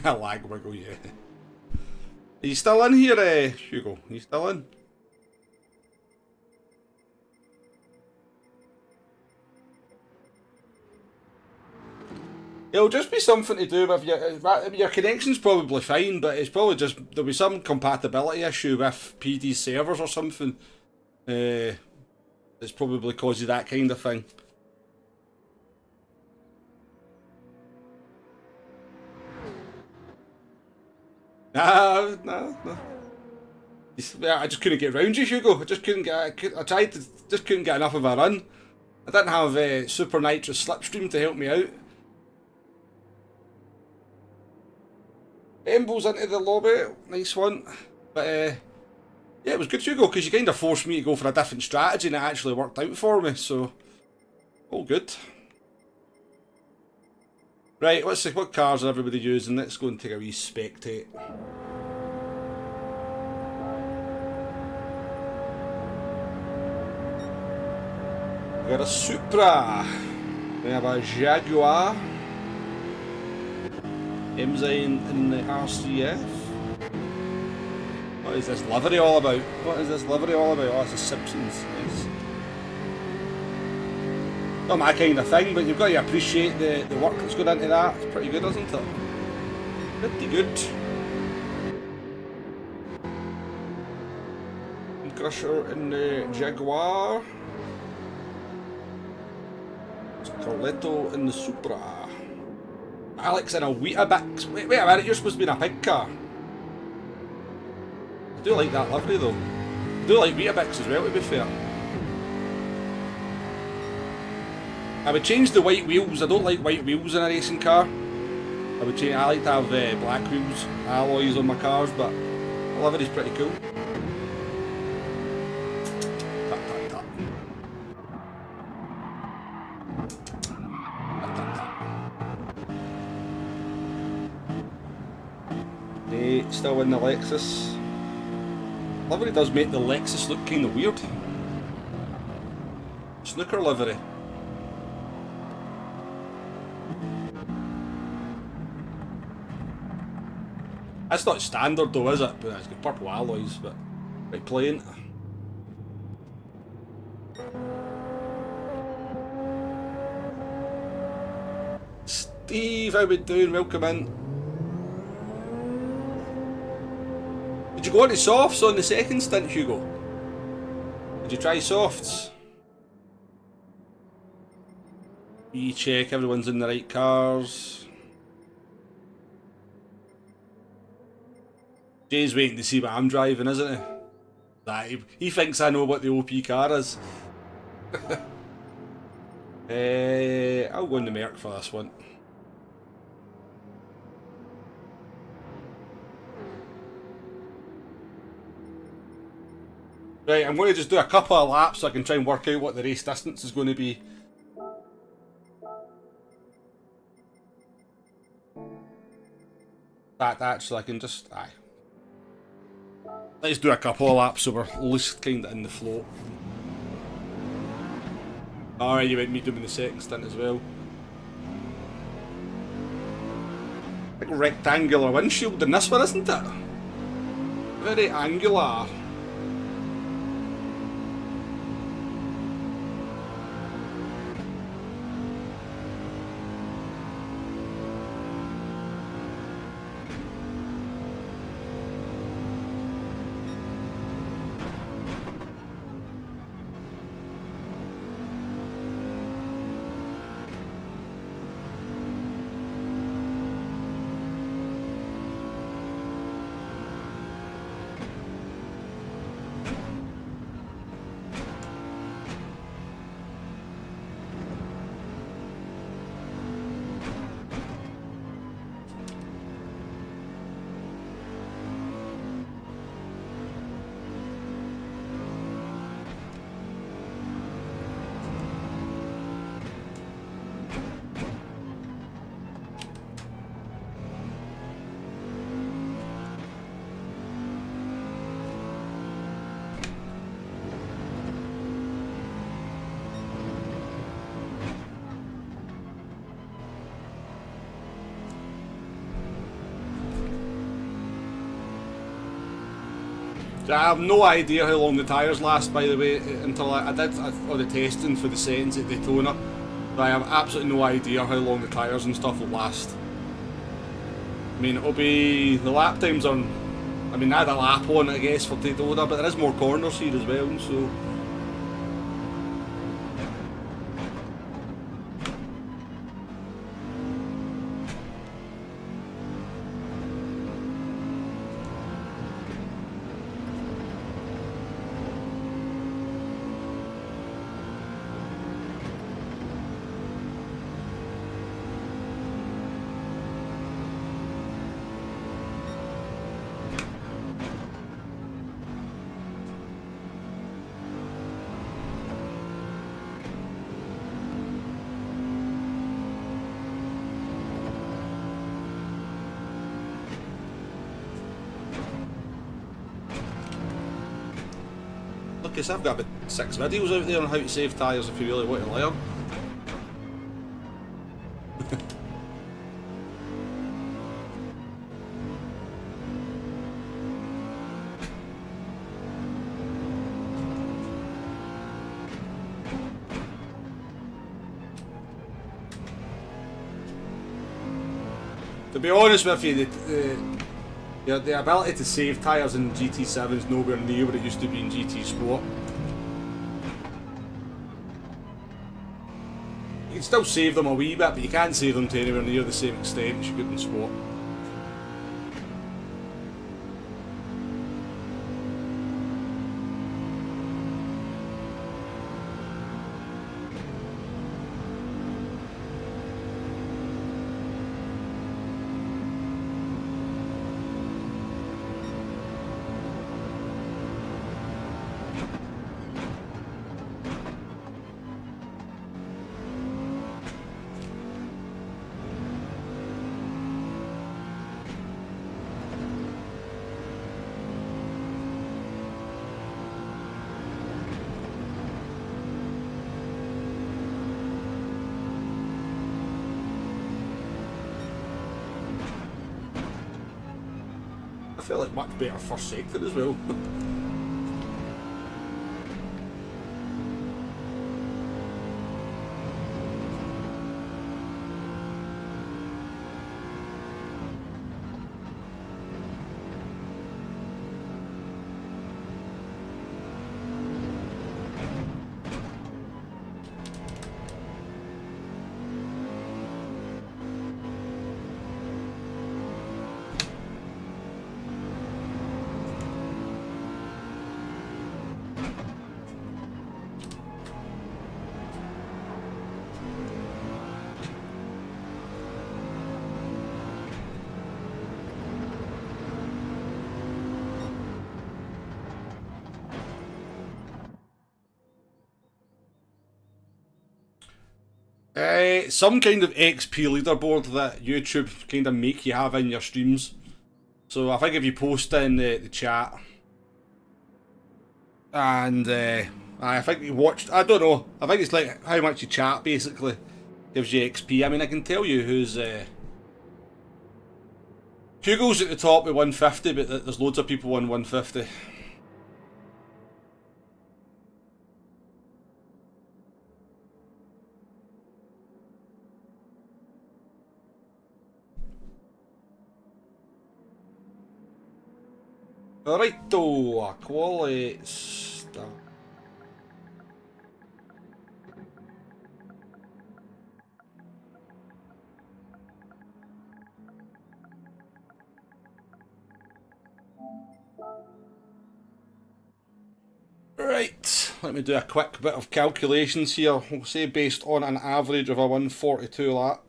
Lag wiggle, yeah. Are you still in here, Hugo? Are you still in? It'll just be something to do with your connection's probably fine, but it's probably just there'll be some compatibility issue with PD servers or something. It's probably causes that kind of thing. Nah. I just couldn't get round you, Hugo. I just couldn't get. I tried to, just couldn't get enough of a run. I didn't have super nitrous slipstream to help me out. Embo's into the lobby, nice one. But yeah, it was good, Hugo, because you kind of forced me to go for a different strategy, and it actually worked out for me. So all good. Right, let's see what cars are everybody using. Let's go and take a wee spectate. We got a Supra. We have a Jaguar. Ensign in the RCF. What is this livery all about? What is this livery all about? Oh, it's the Simpsons. Nice. Not my kind of thing, but you've got to appreciate the work that's gone into that. It's pretty good, isn't it? Pretty good. Crusher in the Jaguar. Carletto in the Supra. Alex in a Weetabix. Wait a minute, you're supposed to be in a pig car. I do like that livery though. I do like Weetabix as well, to be fair. I would change the white wheels. I don't like white wheels in a racing car. I would change. I like to have black wheels, alloys on my cars, but the livery's pretty cool. Still in the Lexus. Livery does make the Lexus look kind of weird. Snooker livery. That's not standard though, is it? But it's got purple alloys, but quite plain. Steve, how we doing? Welcome in. Did you go on to softs on the second stint, Hugo? Did you try softs? You check everyone's in the right cars. Jay's waiting to see what I'm driving, isn't he? He thinks I know what the OP car is. I'll go in the Merc for this one. Right, I'm going to just do a couple of laps so I can try and work out what the race distance is going to be. That so I can just... Aye. Let's do a couple of laps so we're loose kind of in the flow. Alright, you went me doing the second stint as well. Big rectangular windshield in this one, isn't it? Very angular. I have no idea how long the tyres last, by the way, until I did all the testing for the settings at Daytona. But I have absolutely no idea how long the tyres and stuff will last. I mean, it'll be... the lap times on... I mean, I had a lap on it, I guess, for Daytona, but there is more corners here as well, so... Look, I've got about 6 videos out there on how to save tyres if you really want to learn. To be honest with you, the ability to save tyres in GT7 is nowhere near what it used to be in GT Sport. You can still save them a wee bit, but you can't save them to anywhere near the same extent as you could in Sport. I feel like much better first sector as well. Some kind of XP leaderboard that YouTube kind of make you have in your streams. So I think if you post in the chat, and I think you watched, I don't know, I think it's like how much you chat basically gives you XP. I mean, I can tell you who's Hugo's at the top with 150, but there's loads of people on 150. Righto, quali start. Right, let me do a quick bit of calculations here. We'll say based on an average of a 142 lap.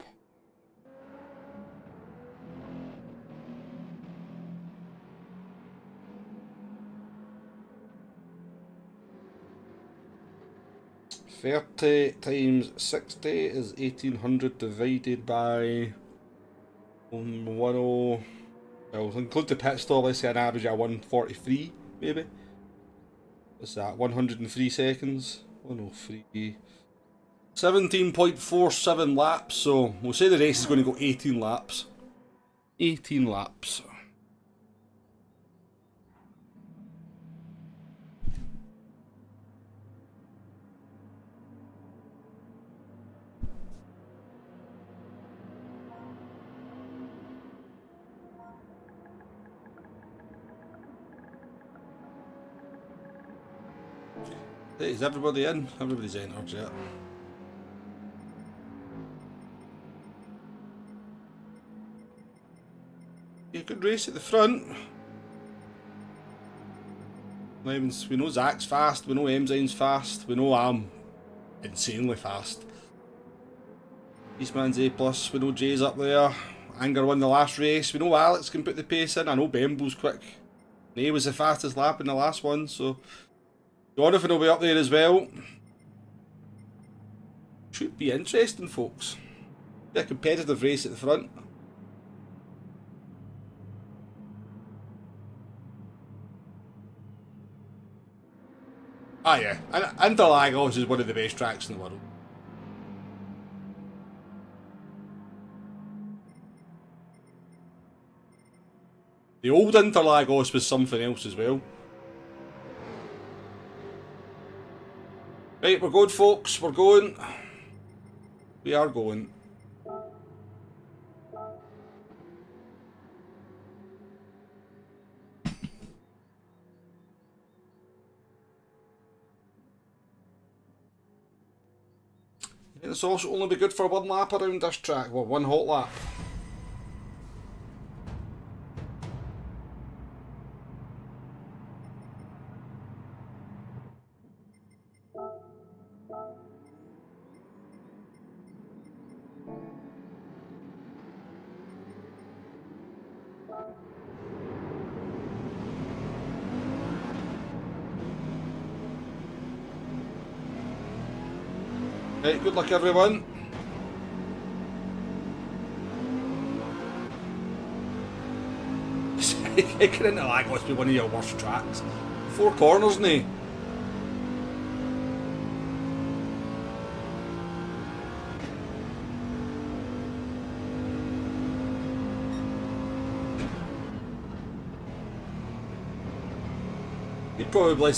$30 times 60 is 1800 divided by 10. Well, include the pit stop, let's say an average of 143, maybe. What's that? 103 seconds. 103. 17.47 laps, so we'll say the race is going to go 18 laps. 18 laps. Hey, is everybody in? Everybody's entered yet. Yeah, good race at the front. We know Zach's fast, we know Emzine's fast, we know I'm insanely fast. Eastman's A+, we know Jay's up there. Anger won the last race, we know Alex can put the pace in, I know Bemble's quick. Nay was the fastest lap in the last one, so Jonathan will be up there as well. Should be interesting, folks. Be a competitive race at the front. Ah, yeah. Interlagos is one of the best tracks in the world. The old Interlagos was something else as well. Right, we're going, folks. We're going. We are going. It's also only be good for one lap around this track. Well, one hot lap. Right, good luck everyone. Getting into Lagos be one of your worst tracks. 4 corners, nae. You'd probably...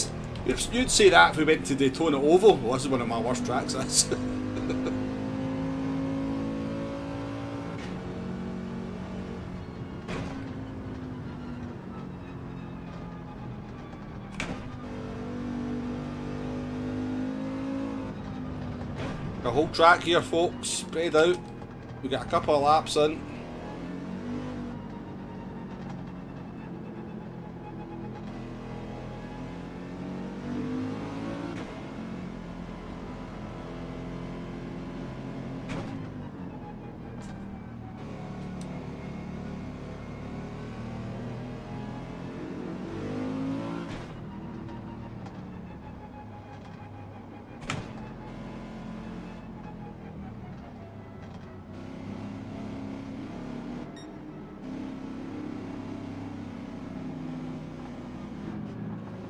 You'd say that if we went to Daytona Oval. Well, this is one of my worst tracks, this. The whole track here, folks, spread out. We got a couple of laps in.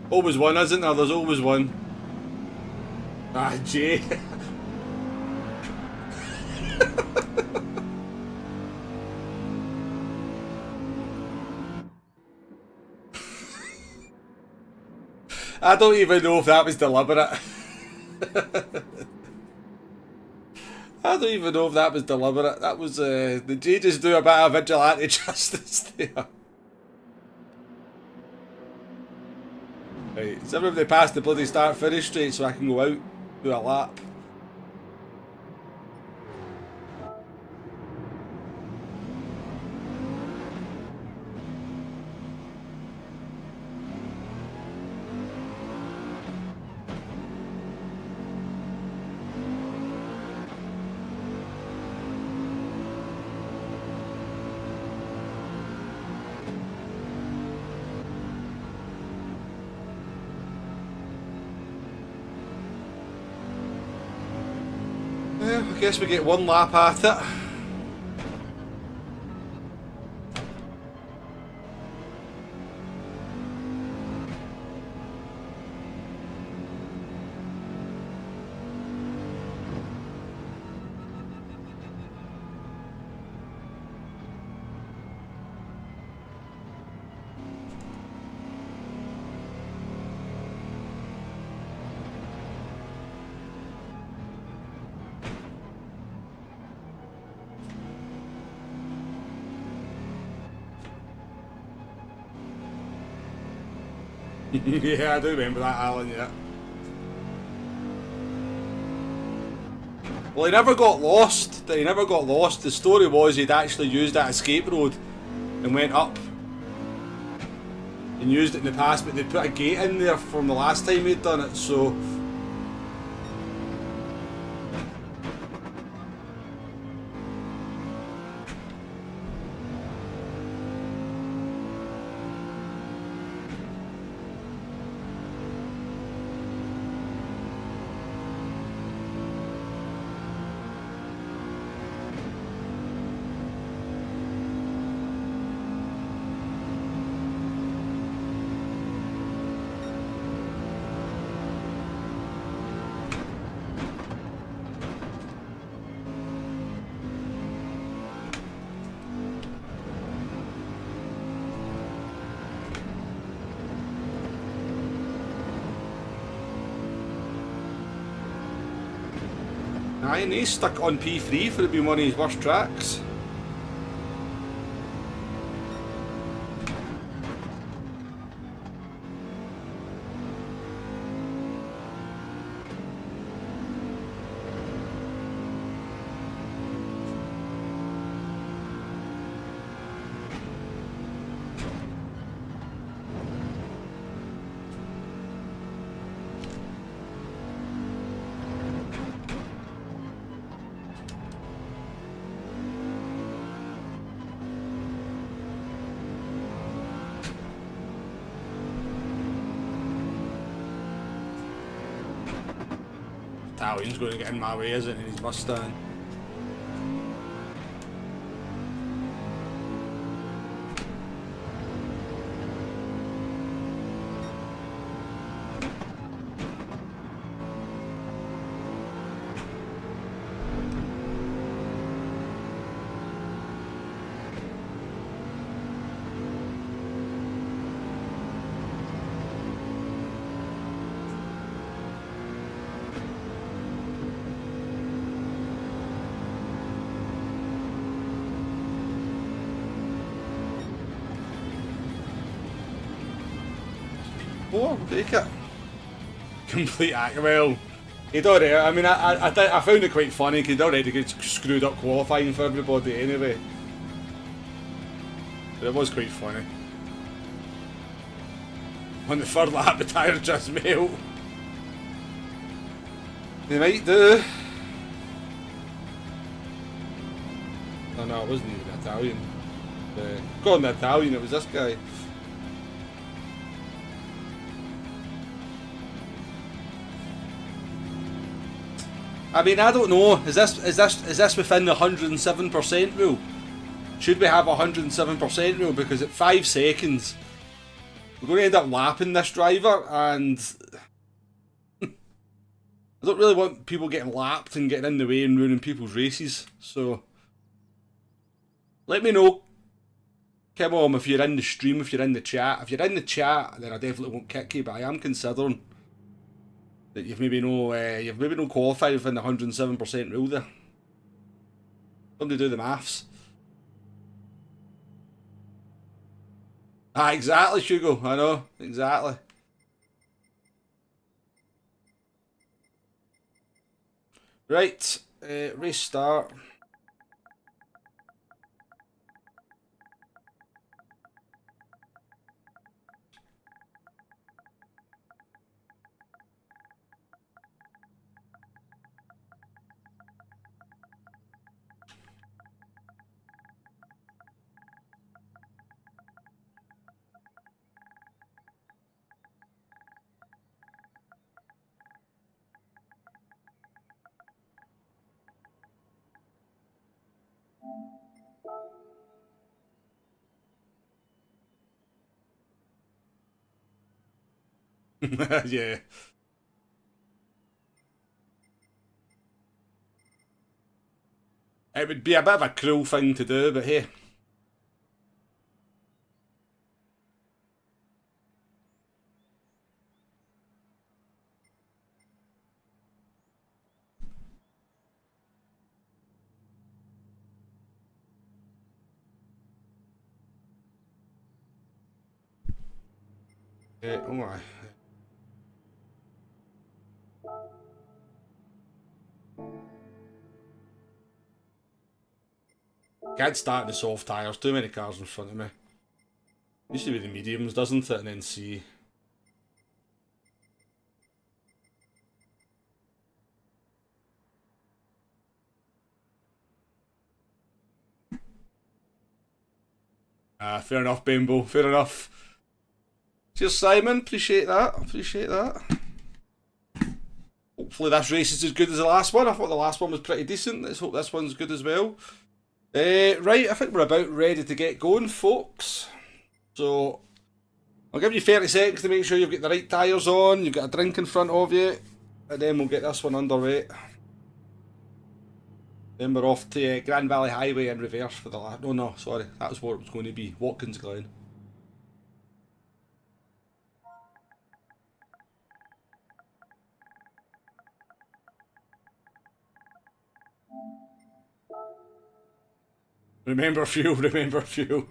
Always one, isn't there? There's always one. Ah, Jay. I don't even know if that was deliberate. I don't even know if that was deliberate. That was, did Jay just do a bit of vigilante justice there? Right, so everybody passed the bloody start-finish straight so I can go out, do a lap. I guess we get one lap at it. Yeah, I do remember that, Alan, yeah. Well, he never got lost. He never got lost. The story was he'd actually used that escape road and went up and used it in the past, but they put a gate in there from the last time he'd done it, so... Aye, and he's stuck on P3 for it being one of his worst tracks. Italian's going to get in my way, isn't he, in his Mustang? Oh, take it. Complete act. Well, he'd already. I mean, I found it quite funny because he'd already got screwed up qualifying for everybody anyway. But it was quite funny. On the third lap, the tyres just melt. They might do. Oh no, it wasn't even Italian. Calling the Italian, it was this guy. I mean, I don't know. Is this within the 107% rule? Should we have a 107% rule? Because at 5 seconds, we're going to end up lapping this driver, and I don't really want people getting lapped and getting in the way and ruining people's races. So, let me know, come on, if you're in the stream, if you're in the chat. If you're in the chat, then I definitely won't kick you, but I am considering that you've maybe no qualified within the 107% rule there. Somebody do the maths. Ah, exactly, Shugo. I know, exactly. Right, race start. Yeah. It would be a bit of a cruel thing to do, but hey. Oh my. Can't start the soft tyres, too many cars in front of me. Used to be the mediums, doesn't it? And then C. Fair enough, Bimbo, fair enough. Cheers, Simon, appreciate that, appreciate that. Hopefully this race is as good as the last one. I thought the last one was pretty decent. Let's hope this one's good as well. Right, I think we're about ready to get going, folks. So, I'll give you 30 seconds to make sure you've got the right tyres on, you've got a drink in front of you, and then we'll get this one underway. Then we're off to Grand Valley Highway in reverse for the last... No, sorry, that was what it was going to be. Watkins Glenn. Remember fuel, remember fuel.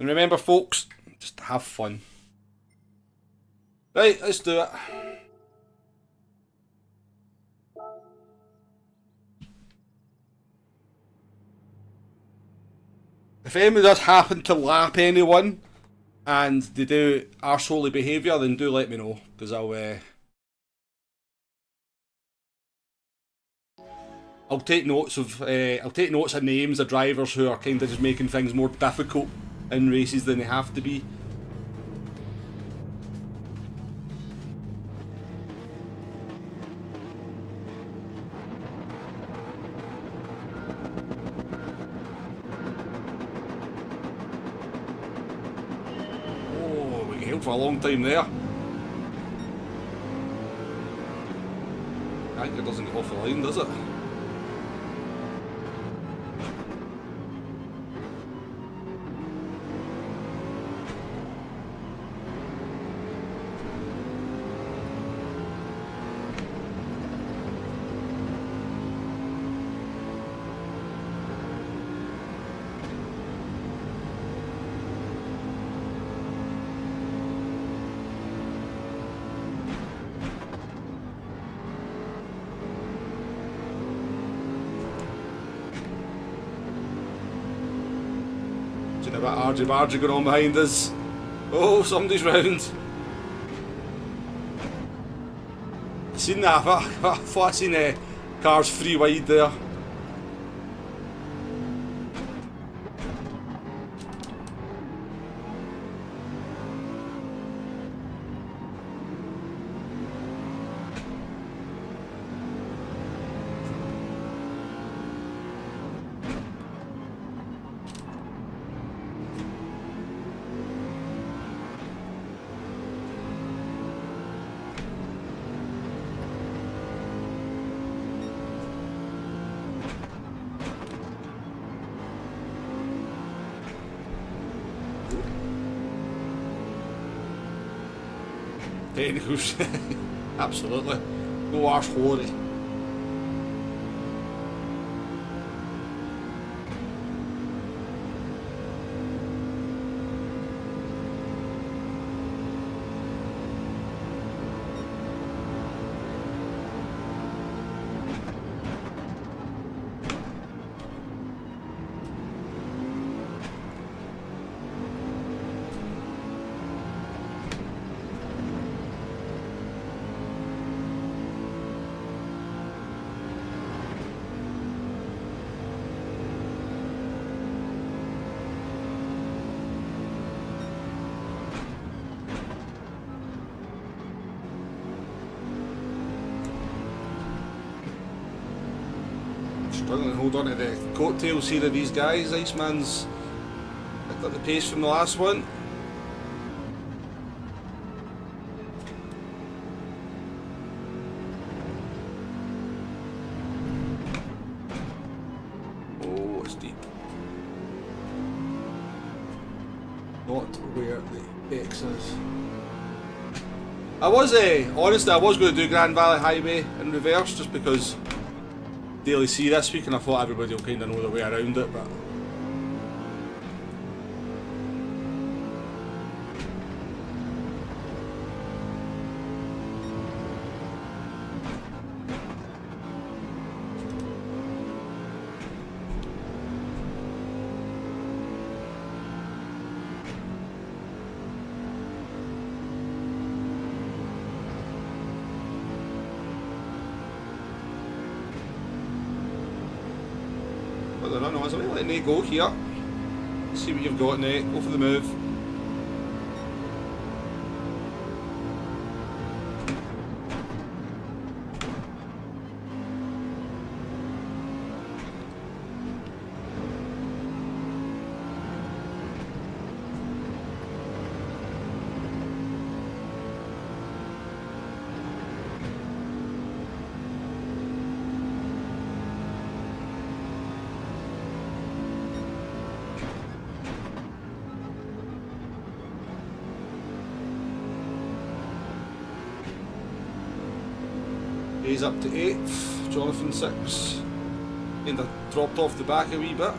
And remember, folks, just have fun. Right, let's do it. If anyone does happen to lap anyone and they do arseholey behaviour, then do let me know, because I'll take notes of names of drivers who are kind of just making things more difficult in races than they have to be. Oh, we held for a long time there. Anchor doesn't get off the line, does it? A bit argy-bargy going on behind us. Oh, somebody's round. Seen that? I thought I seen cars free wide there. Technicals, absolutely. No arseholery. Struggling to hold on to the coattails here of these guys. Iceman's picked up the pace from the last one. Oh, it's deep. Not where the X is. I was honestly I was going to do Grand Valley Highway in reverse just because daily see this week, and I thought everybody will kind of know their way around it, but no, I'm letting Nate go here. See what you've got, Nate. Go for the move. He's up to 8th, Jonathan 6th. And I dropped off the back a wee bit.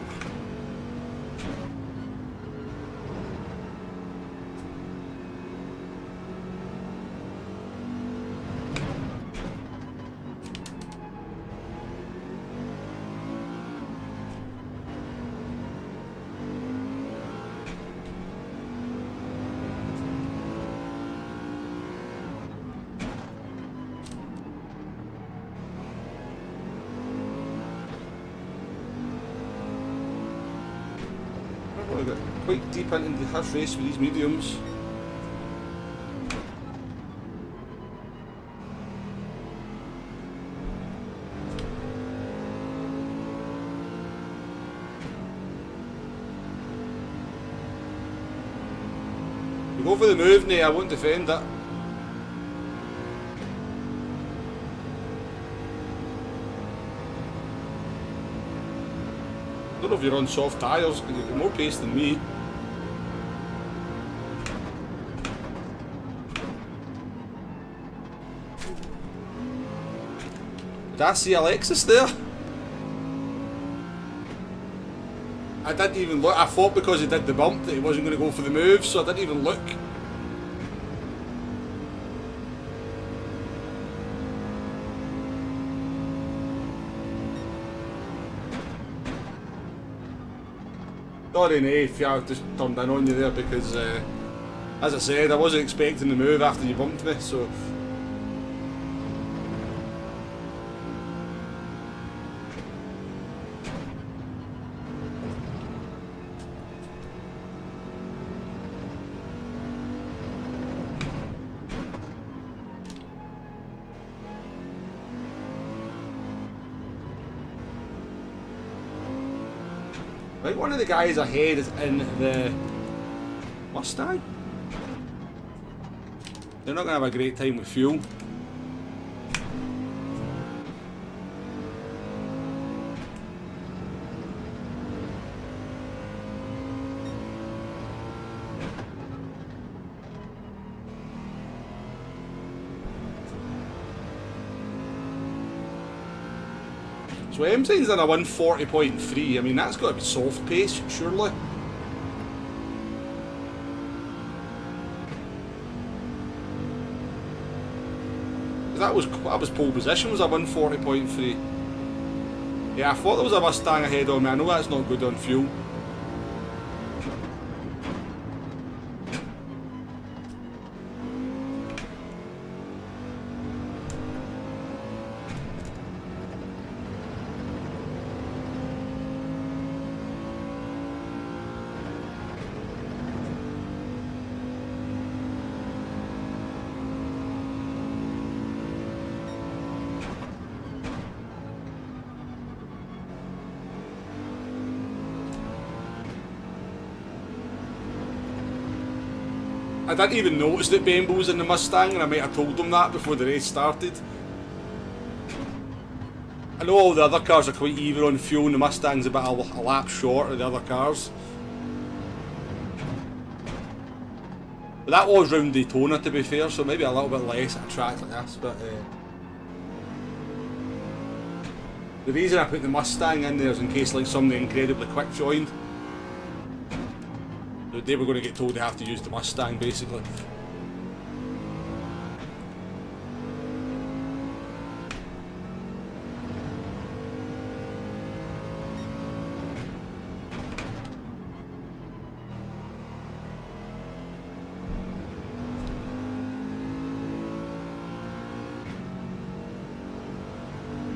I got quite deep into the first race with these mediums. You go for the move, nay, I won't defend it. I don't know if you're on soft tyres, because you've got more pace than me. Did I see a Lexus there? I didn't even look. I thought because he did the bump that he wasn't going to go for the move, so I didn't even look. Sorry, Nate, I just turned in on you there because, as I said, I wasn't expecting the move after you bumped me, so. Right, one of the guys ahead is in the Mustang. They're not going to have a great time with fuel. So Emsign's in a 140.3, I mean that's got to be soft pace, surely. That was pole position, was a 140.3. Yeah, I thought there was a Mustang ahead of me, I know that's not good on fuel. I didn't even notice that Bembo was in the Mustang, and I might have told them that before the race started. I know all the other cars are quite even on fuel, and the Mustang's about a lap short of the other cars. But that was round Daytona, to be fair, so maybe a little bit less at a track like this. But the reason I put the Mustang in there is in case like somebody incredibly quick joined. They were going to get told they have to use the Mustang, basically.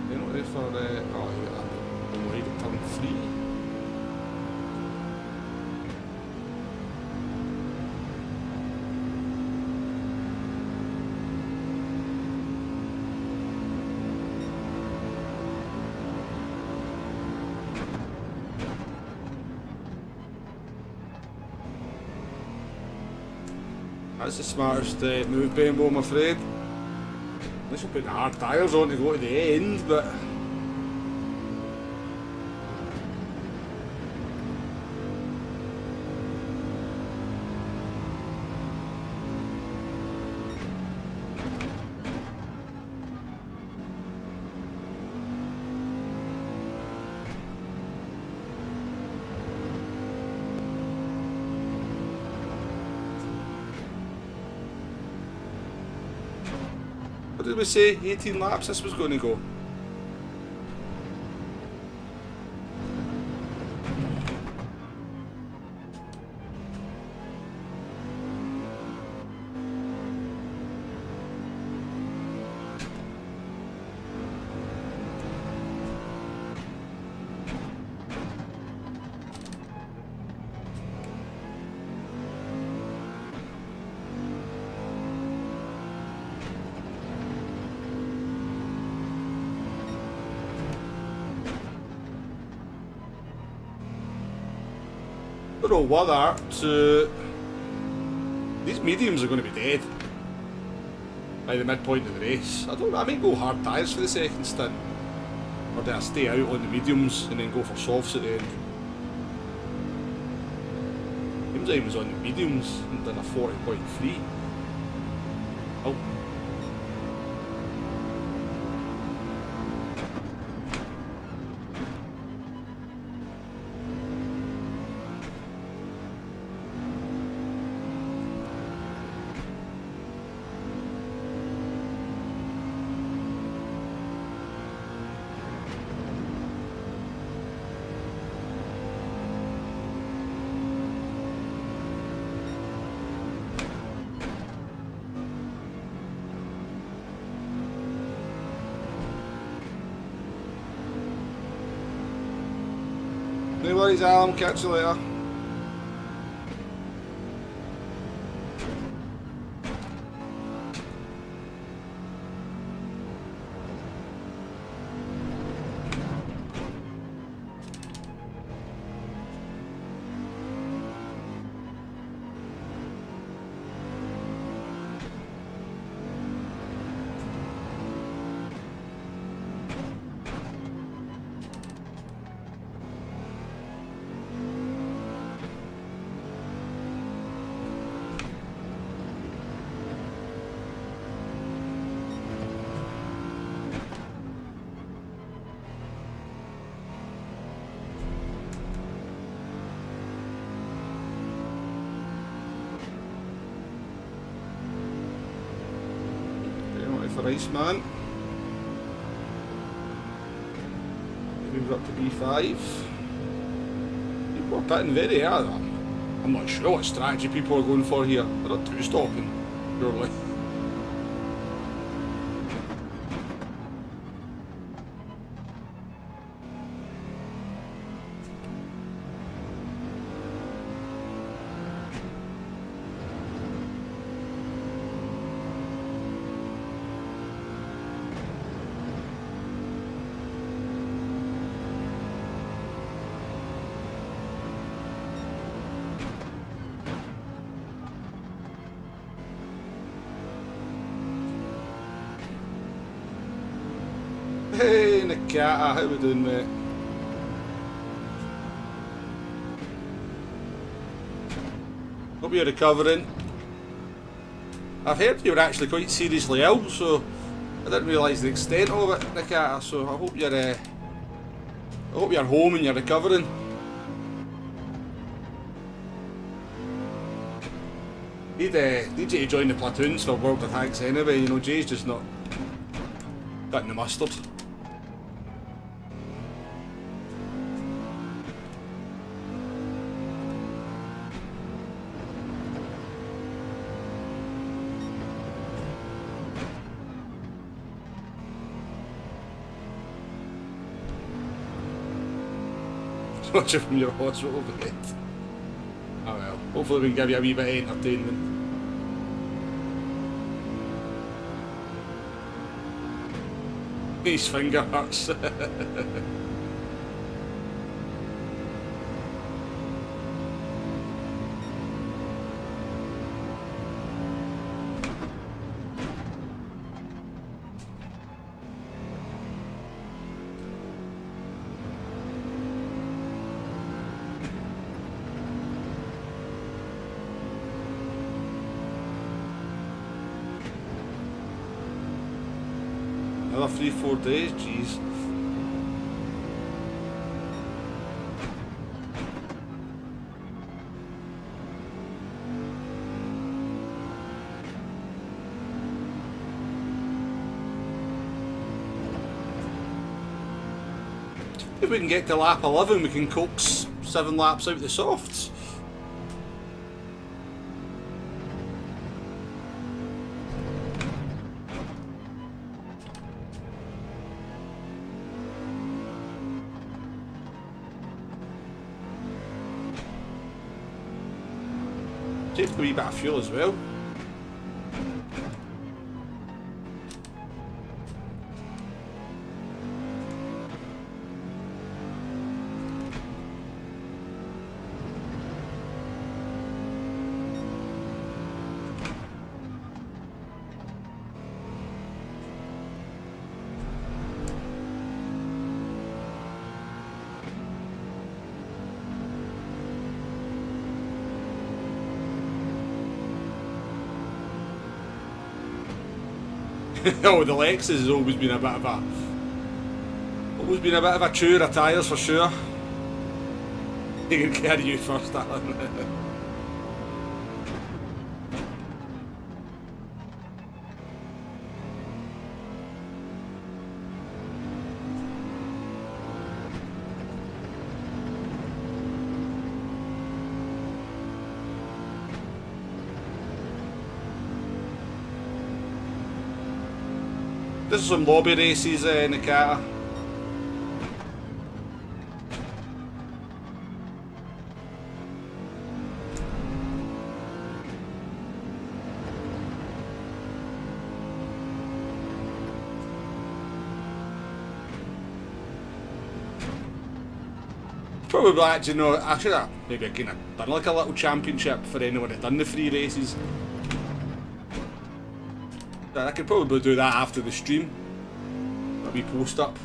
They're not ready for oh, I'm ready to turn 3. That's the smartest move, Bembo, I'm afraid. Unless you put the hard tyres on to go to the end, but... What did we say? 18 laps this was going to go. I don't know whether these mediums are going to be dead by the midpoint of the race. I might go hard tyres for the second stint, or do I stay out on the mediums and then go for softs at the end? Seems like I was on the mediums and done a 40.3. Oh. No worries, Alan, catch you later. For Iceman. Move up to B5. People are pitting very early. I'm not sure what strategy people are going for here. They're not two-stopping, surely. Hey, Nakata, how we doing, mate? Hope you're recovering. I've heard you were actually quite seriously ill, so I didn't realise the extent of it, Nakata. So I hope you're home and you're recovering. Need you to join the platoons for World of Tanks anyway. You know, Jay's just not cutting the mustard. Watch it from your hospital bed. Oh well, hopefully we can give you a wee bit of entertainment. His finger hurts. Another 3-4 days, jeez. If we can get to lap 11, we can coax 7 laps out the softs. Saved a wee bit of fuel as well. Oh, the Lexus has always been a bit of a chewer of tyres for sure. He can carry you first, Alan. This is some lobby races in the car. Probably actually no. Actually, maybe I kind of done like a little championship for anyone that done the free races. I could probably do that after the stream. That'll be post up.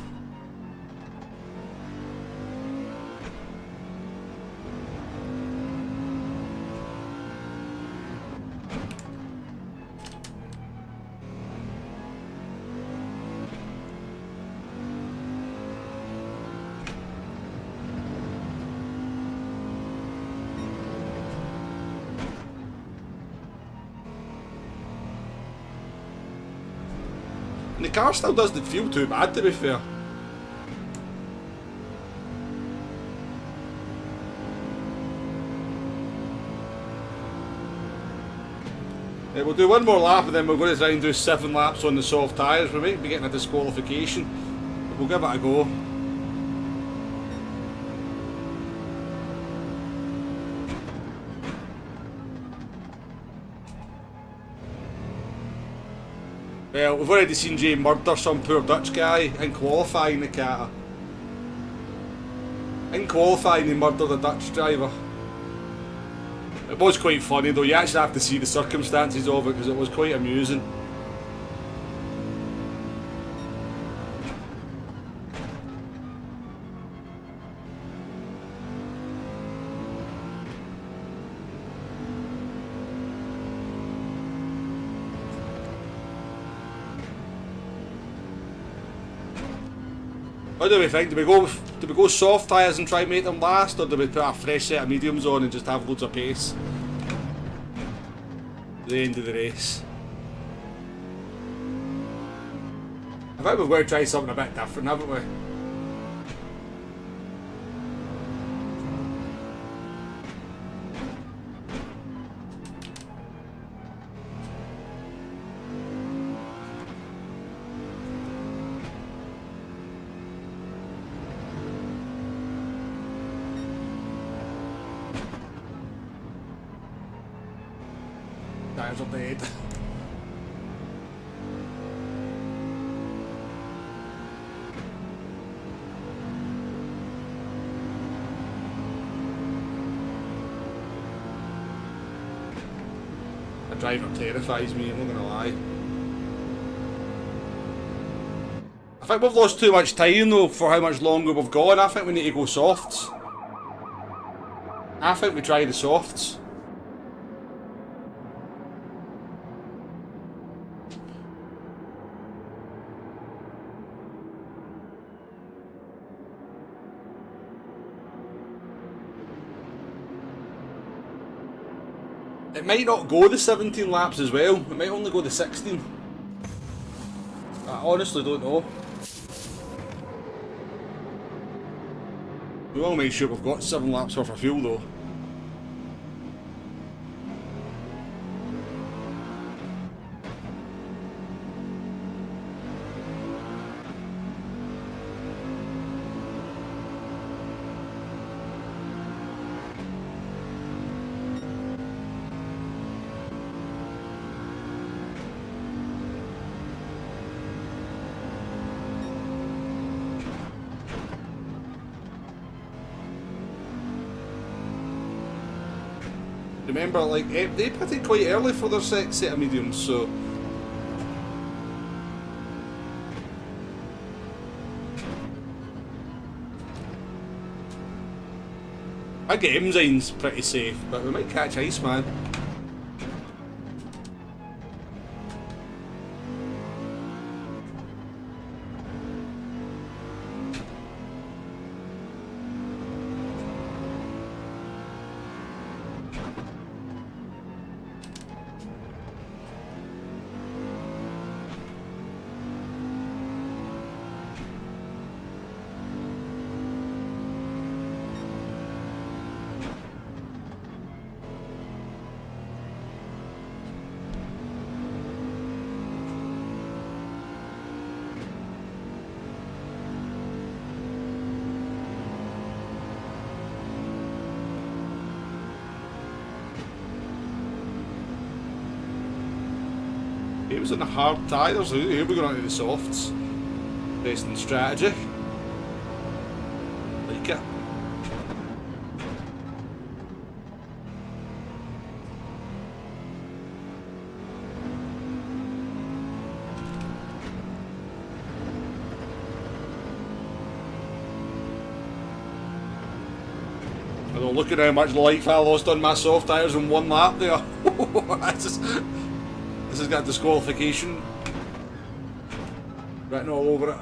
And the car still doesn't feel too bad, to be fair. Yeah, we'll do one more lap and then we're going to try and do 7 laps on the soft tyres. We might be getting a disqualification, but we'll give it a go. Well, we've already seen Jay murder some poor Dutch guy in qualifying the car. In qualifying he murdered a Dutch driver. It was quite funny though, you actually have to see the circumstances of it because it was quite amusing. What do we think? Do we go soft tyres and try and make them last, or do we put a fresh set of mediums on and just have loads of pace at the end of the race? I think we've got to try something a bit different, haven't we? Tyres are dead. The driver terrifies me, I'm not gonna lie. I think we've lost too much time though for how much longer we've gone. I think we need to go softs. I think we try the softs. It might not go the 17 laps as well, it might only go the 16. I honestly don't know. We will make sure we've got 7 laps worth of fuel though. Remember, like, they pitted quite early for their set of mediums, so... I get Enzine's pretty safe, but we might catch Iceman. It was on the hard tyres, here we're going on to the softs. Testing strategy. Like it. I don't look at how much life I lost on my soft tyres in 1 lap there. This has got disqualification written all over it.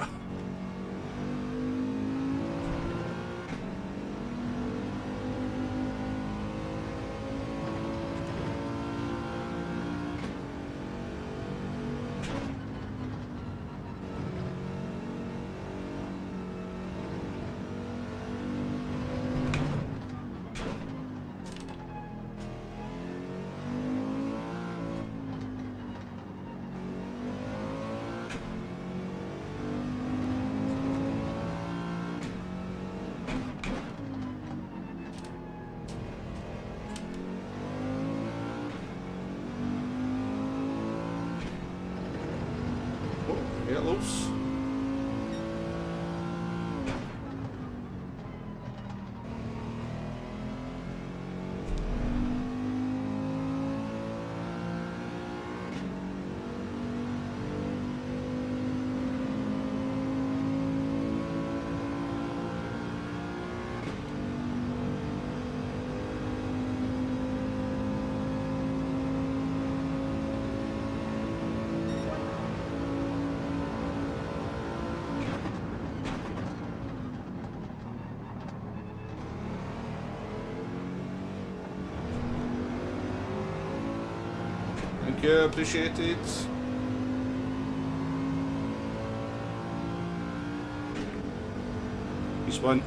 Get loose. Thank you, appreciate it. Peace one.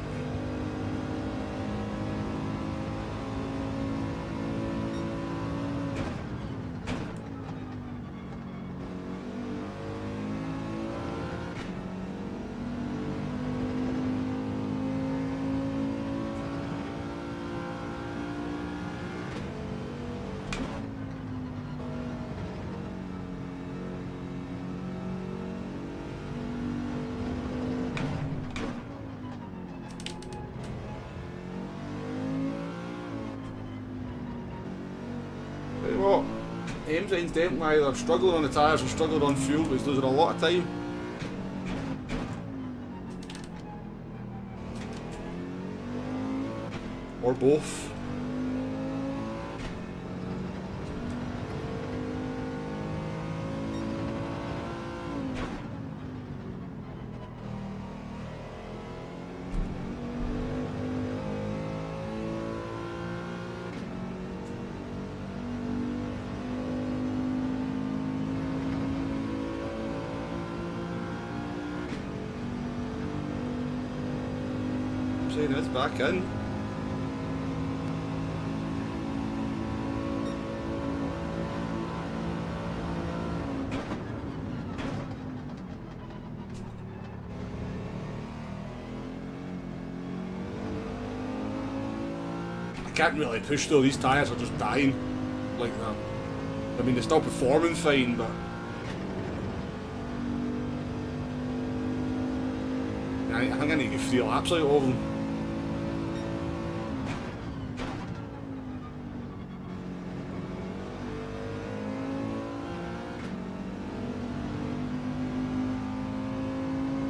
Engine's definitely either struggling on the tyres or struggling on fuel, but he's losing a lot of time. Or both. Shane is back in. I can't really push though, these tyres are just dying like that. I mean, they're still performing fine, but I think I need to get 3 laps out of them.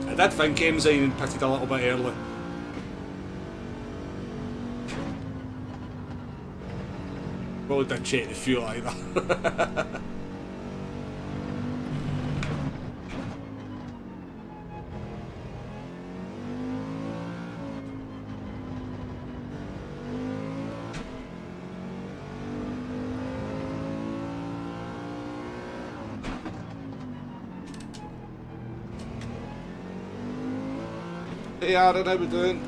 I did think Enzyme pitted a little bit early. Probably didn't check the fuel either. Hey Aaron, how we doing?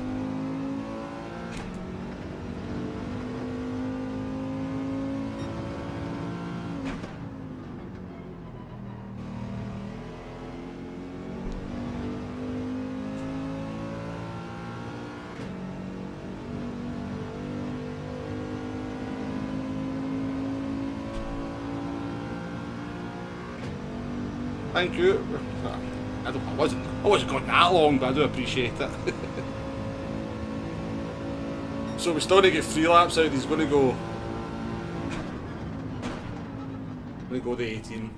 Thank you. I wasn't going that long, but I do appreciate it. So we still need to get 3 laps out. He's going to go. The 18.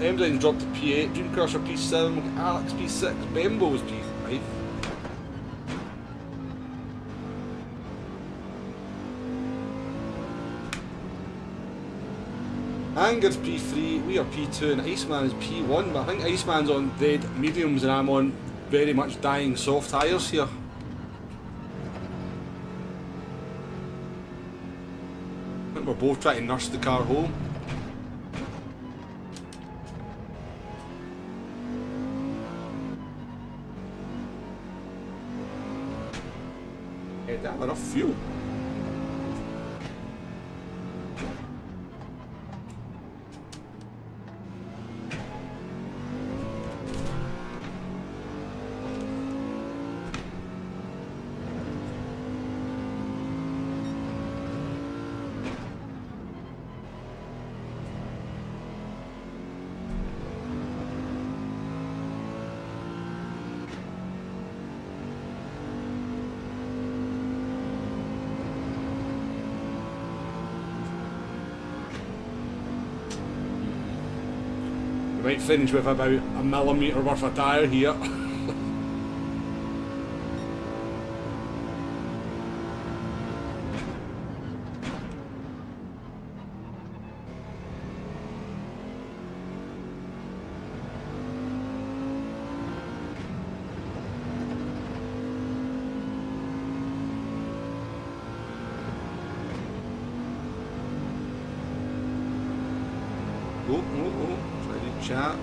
Emzine's dropped to P8, Dream Crusher P7, Alex P6, Bembo's P5. Anger's P3, we are P2 and Iceman is P1, but I think Iceman's on dead mediums and I'm on very much dying soft tyres here. I think we're both trying to nurse the car home. Damn, enough fuel. Might finish with about a millimetre worth of tyre here. Chat.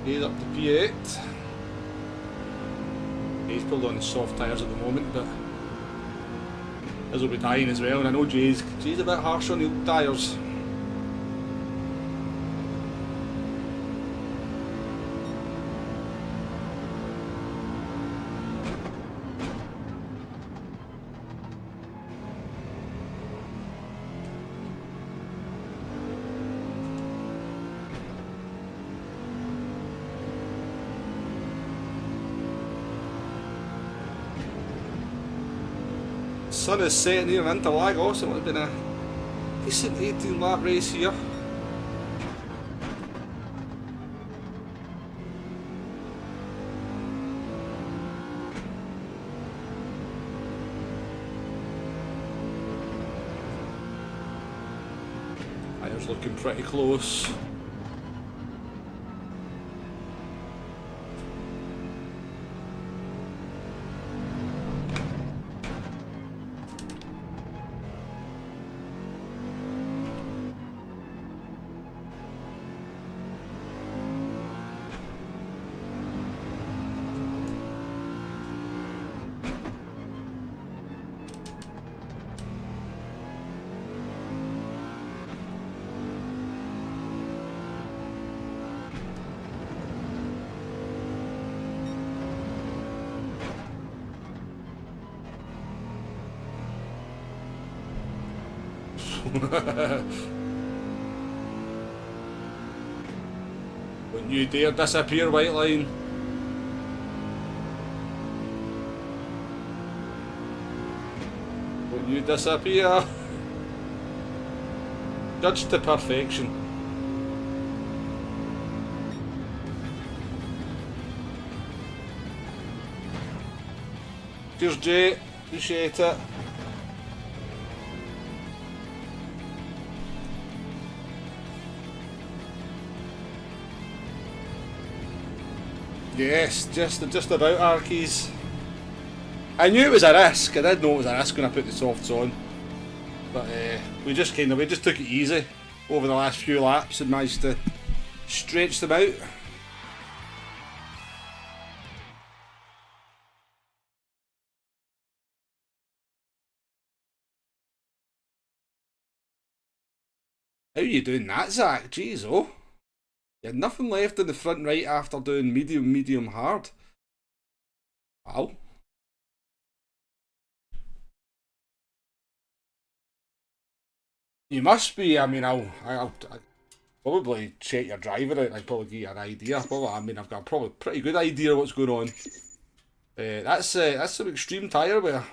He's up to P8. He's pulled on the soft tyres at the moment, but his will be dying as well, and I know Jay's a bit harsh on the old tyres. Sun is setting here in Interlagos. It would have been a decent 18 lap race here. Tyres looking pretty close. Don't you dare disappear, white line. Don't you disappear. Judged to perfection. Cheers, Jay. Appreciate it. Yes, just about Arkies. I knew it was a risk. I did know it was a risk when I put the softs on, but we just took it easy over the last few laps and managed to stretch them out. How are you doing that, Zach? Jeez, oh. You had nothing left in the front right after doing medium, hard. Wow. You must be. I mean, I'll probably check your driver out. I'd probably give you an idea. Well, I mean, I've got probably a pretty good idea of what's going on. That's some extreme tyre wear.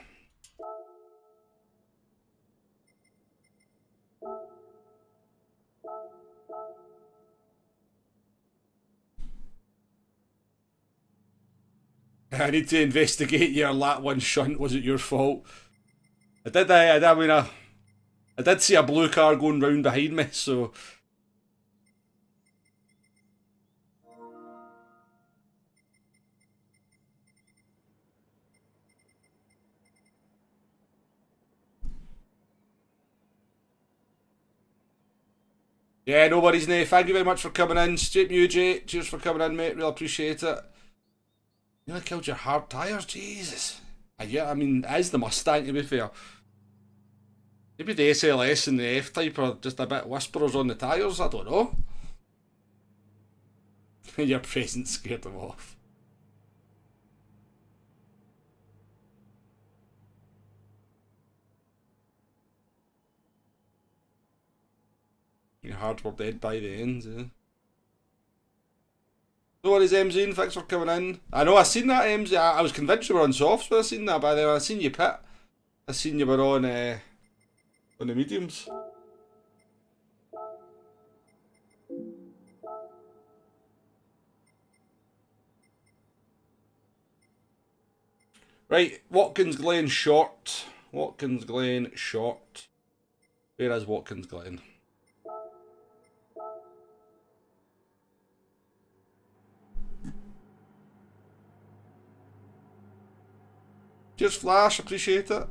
I need to investigate your lap 1 shunt. Was it your fault? I did see a blue car going round behind me, so. Yeah, no worries, Nate. Thank you very much for coming in. Straight you, Jay. Cheers for coming in, mate. Really appreciate it. You nearly killed your hard tyres, Jesus. Yeah, I mean, it is the Mustang, to be fair. Maybe the SLS and the F-Type are just a bit whisperers on the tyres, I don't know. Your presence scared them off. Your hard were dead by the end, eh? No worries, MZ, thanks for coming in. I know, I seen that, MZ. I was convinced you were on softs when I seen that, but then I seen you pit. I seen you were on the mediums. Right, Watkins Glenn short. Watkins Glenn short. Where is Watkins Glenn? Cheers, Flash, appreciate it.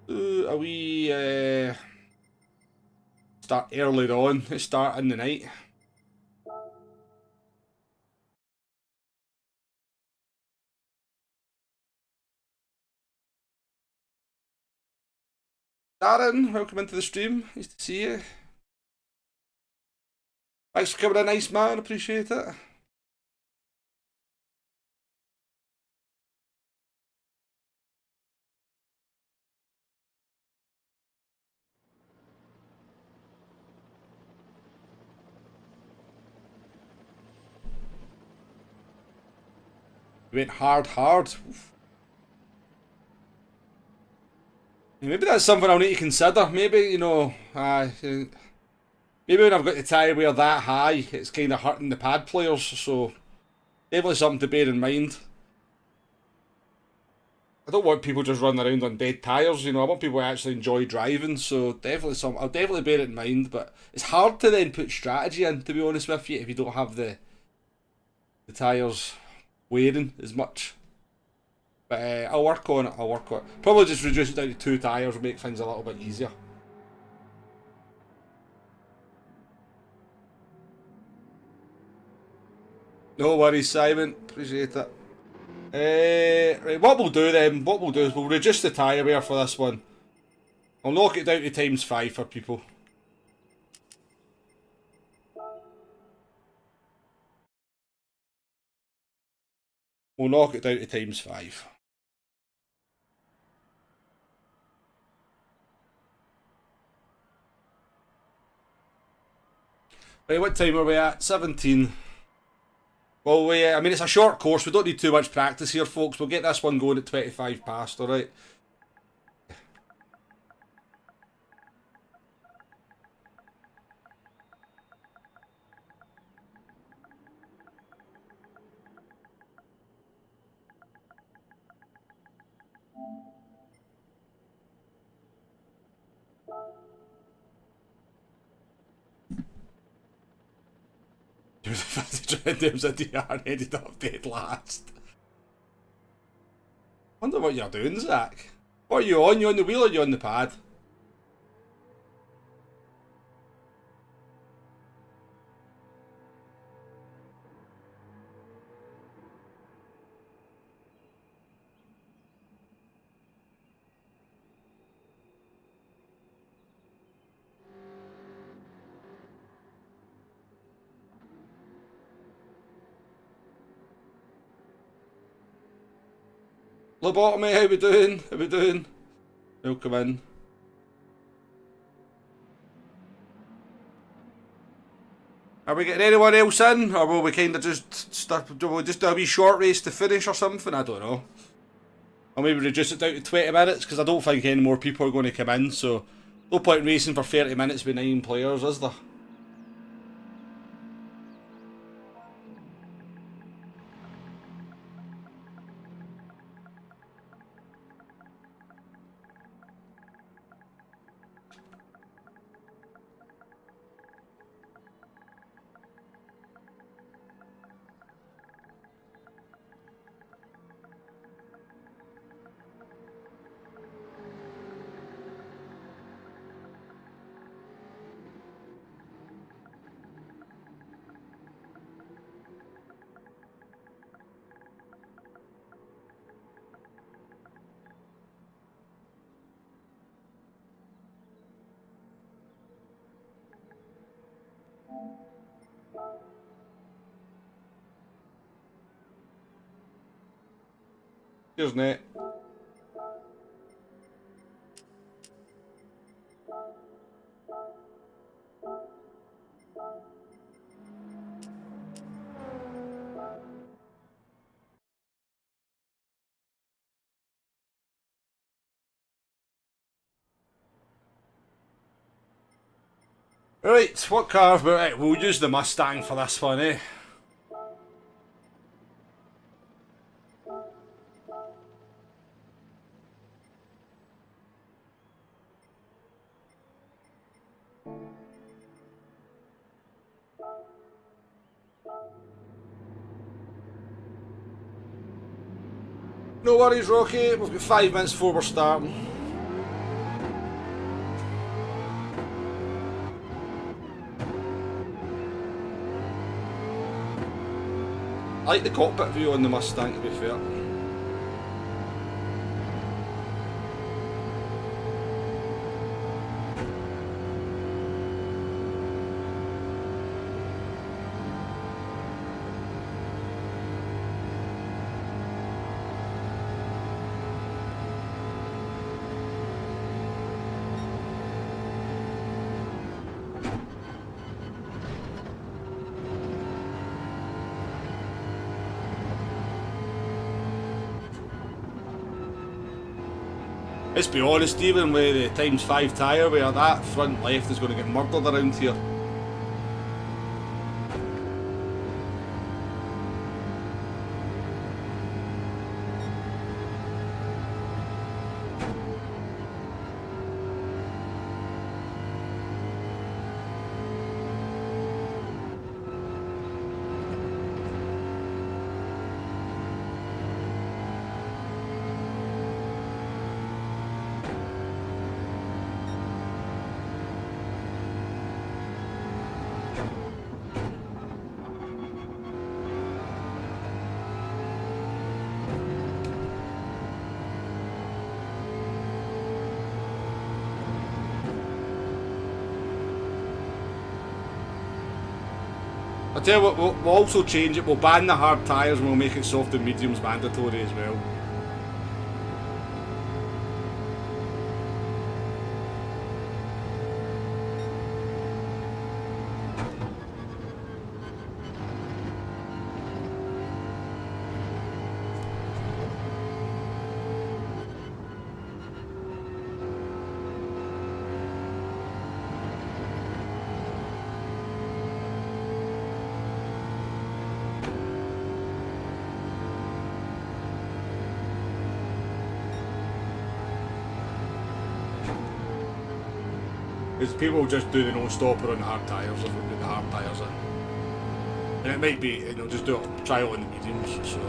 Are we start earlier on? Let's start in the night. Darren, welcome into the stream. Nice to see you. Thanks for coming in, nice man. Appreciate it. We went hard. Maybe that's something I'll need to consider. Maybe, you know, maybe when I've got the tyre wear that high, it's kind of hurting the pad players, so definitely something to bear in mind. I don't want people just running around on dead tyres, you know, I want people to actually enjoy driving, so definitely I'll definitely bear it in mind, but it's hard to then put strategy in, to be honest with you, if you don't have the tyres wearing as much. But I'll work on it, Probably just reduce it down to 2 tyres will make things a little bit easier. No worries, Simon. Appreciate it. Right, what we'll do is we'll reduce the tyre wear for this one. I'll knock it down to ×5 for people. We'll knock it down to ×5. Right, what time are we at? 17. Well, I mean, it's a short course. We don't need too much practice here, folks. We'll get this one going at 25 past, alright? James a DR and ended up dead last. Wonder what you're doing, Zach. What are you on? You on the wheel or you on the pad? Lobotomy, how we doing? How we doing? Welcome in. Are we getting anyone else in? Or will we kind of just start, will we just do a wee short race to finish or something? I don't know. Or maybe reduce it down to 20 minutes, because I don't think any more people are going to come in, so no point in racing for 30 minutes with 9 players, is there? Cheers, Nate. Right, what car? Right, we'll use the Mustang for this one, eh? No worries, Rocky. We've got 5 minutes before we're starting. I like the cockpit view on the Mustang, to be fair. Let's be honest, even with the ×5 tyre, where that front left is going to get murdered around here. I'll tell you what, we'll also change it. We'll ban the hard tyres and we'll make it soft and mediums mandatory as well. Because people just do the no-stopper on the hard tyres if we put the hard tyres in. And it might be, you know, just do it, try it on the mediums, so.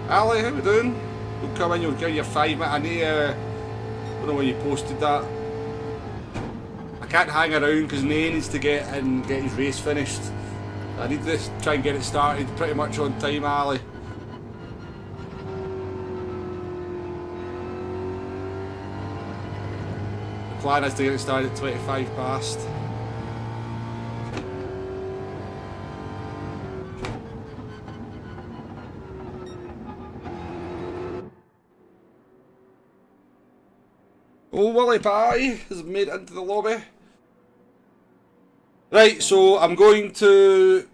Ali, how we doing? You'll come in, you'll give you 5 minutes. I don't know when you posted that. I can't hang around because Nay needs to get in and get his race finished. I need to try and get it started pretty much on time, Ali. The plan is to get it started at 25 past. Oh, Willie Pie has made it into the lobby. Right, so I'm going to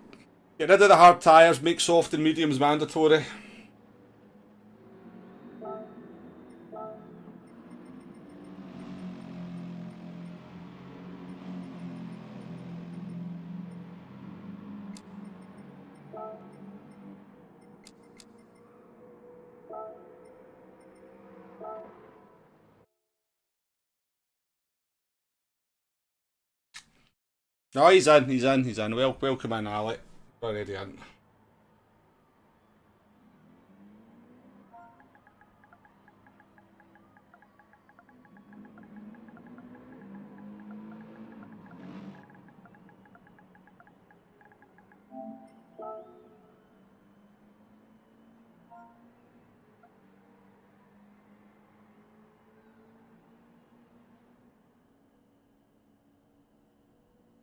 get rid of the hard tyres, make soft and mediums mandatory. No, he's in. Welcome in, Alec. Already in.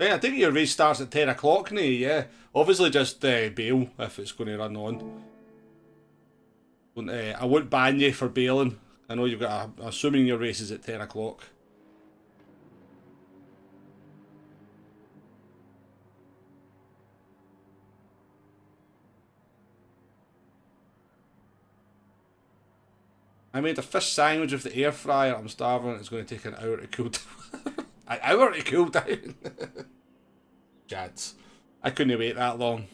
Yeah, I think your race starts at 10 o'clock, now, yeah. Obviously just bail if it's going to run on. I won't ban you for bailing. I know you've got I'm assuming your race is at 10 o'clock. I made a fish sandwich with the air fryer. I'm starving. It's going to take an hour to cool down. An hour to cool down? Jads. I couldn't wait that long.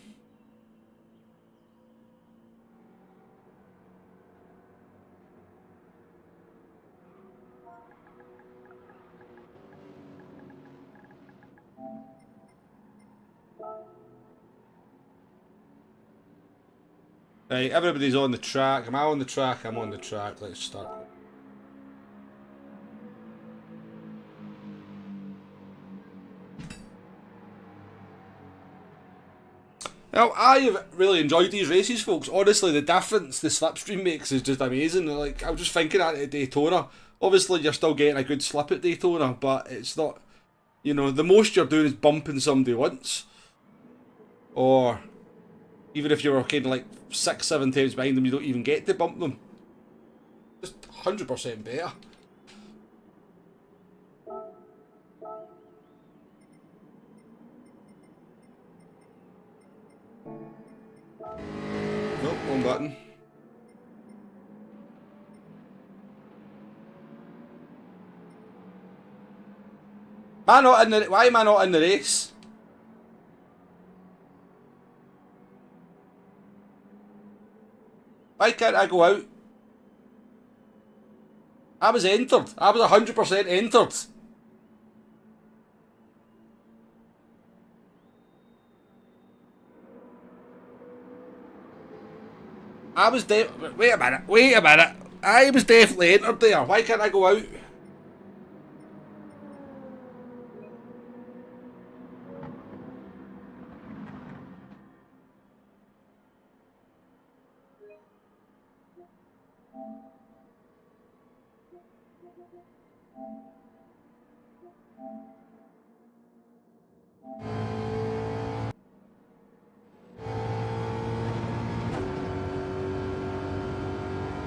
Right, everybody's on the track. Am I on the track? I'm on the track. Let's start. Well, I've really enjoyed these races, folks. Honestly, the difference the Slipstream makes is just amazing. Like, I was just thinking that at Daytona. Obviously, you're still getting a good slip at Daytona, but it's not, you know, the most you're doing is bumping somebody once. Or even if you're kind of like 6, 7 times behind them, you don't even get to bump them. Just 100% better. Nope, wrong button. Why am I not in the race? Why can't I go out? I was entered. I was 100% entered. I was wait a minute. Wait a minute. I was definitely entered there. Why can't I go out?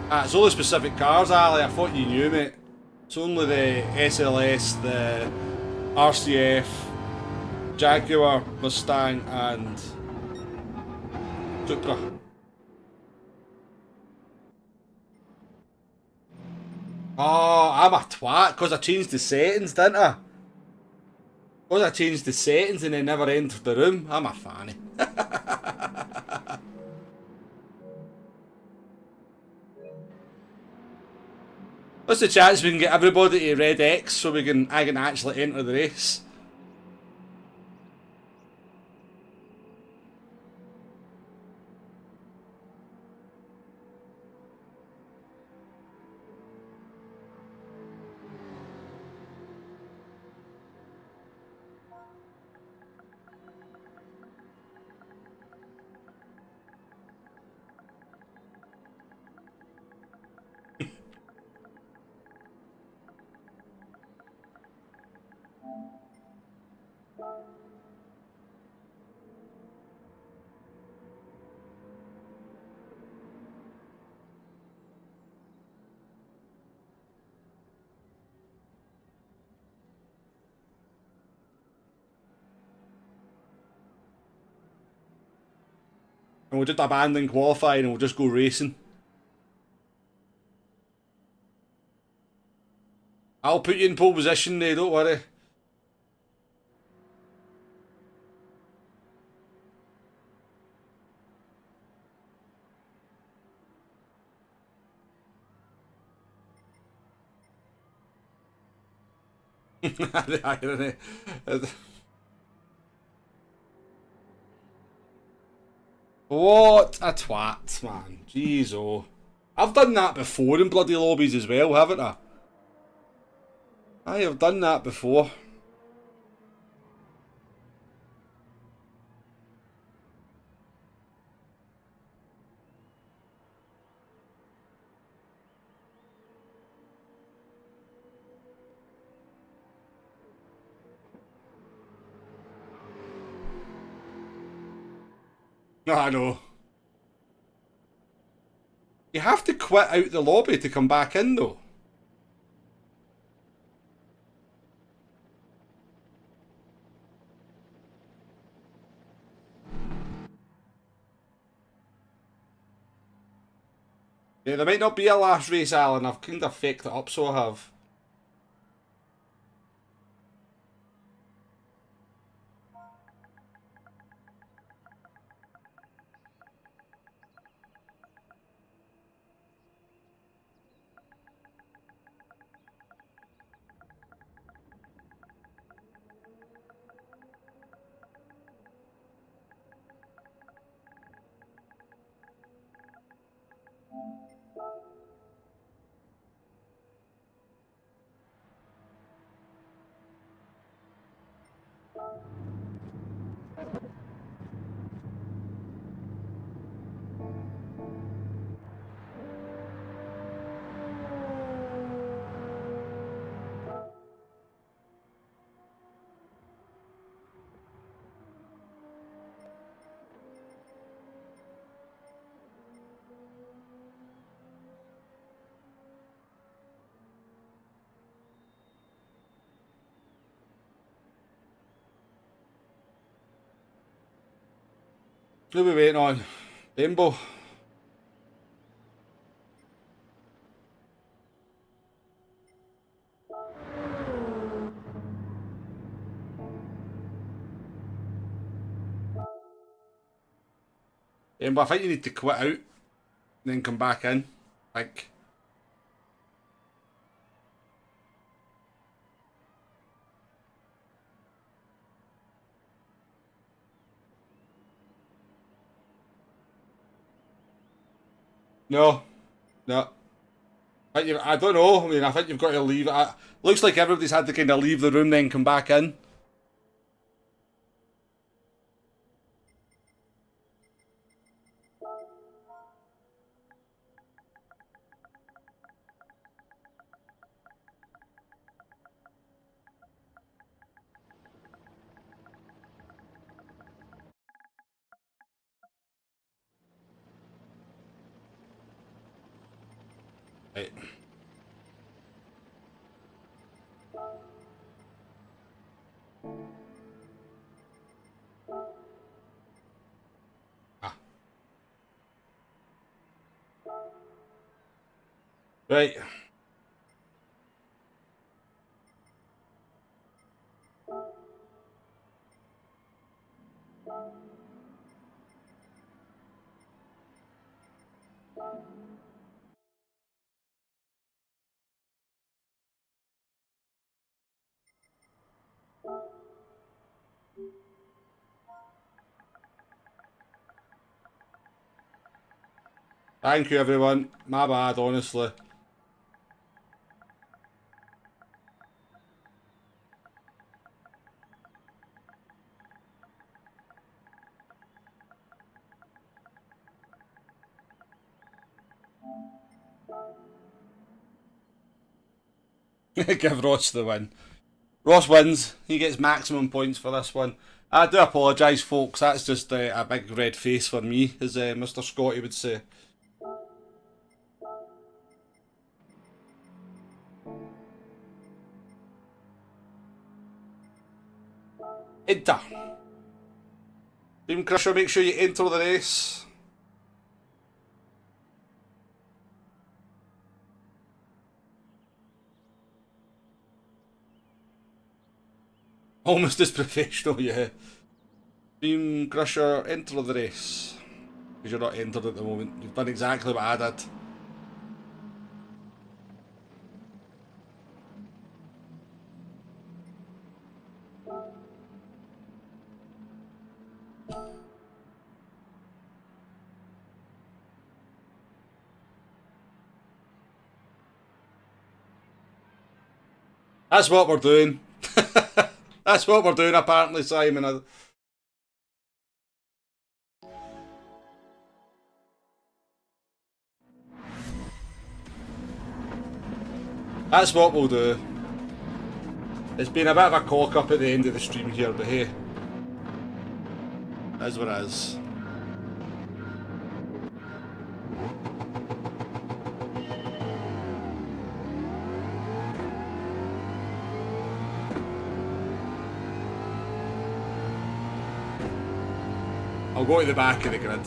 It's only specific cars, Ali. I thought you knew, mate. It's only the SLS, the RCF, Jaguar, Mustang, and Supra. Oh, I'm a twat because I changed the settings, didn't I? Because I changed the settings and then never entered the room. I'm a fanny. What's the chance we can get everybody to red X so I can actually enter the race? And we'll just abandon qualifying and we'll just go racing. I'll put you in pole position there, don't worry. The irony. What a twat, man. Jeez, oh. I've done that before in bloody lobbies as well, haven't I? I have done that before. I know. You have to quit out the lobby to come back in, though. Yeah, there might not be a last race, Alan. I've kind of faked it up, so I have. Who are we waiting on? Rainbow. Rainbow, I think you need to quit out and then come back in. I think. No. No. I don't know. I mean, I think you've got to leave it. Looks like everybody's had to kind of leave the room, then come back in. Right. Ah. Right. Thank you, everyone. My bad, honestly. Give Ross the win. Ross wins. He gets maximum points for this one. I do apologise, folks. That's just a big red face for me, as Mr. Scotty would say. Enter. Team Crusher, make sure you enter the race. Almost as professional, yeah. Team Crusher, enter the race. Because you're not entered at the moment. You've done exactly what I did. That's what we're doing. That's what we're doing, apparently, Simon. That's what we'll do. It's been a bit of a cock up at the end of the stream here, but hey. That's what it is. I'll go to the back of the grid.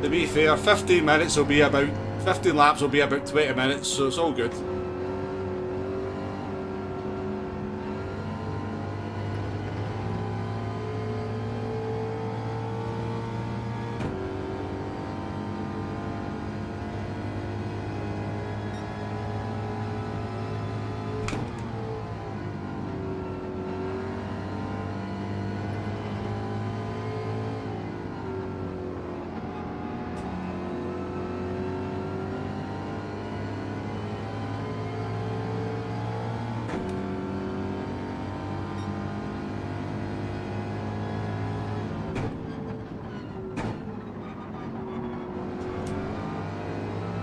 To be fair, 15 minutes will be about 15 laps will be about 20 minutes, so it's all good.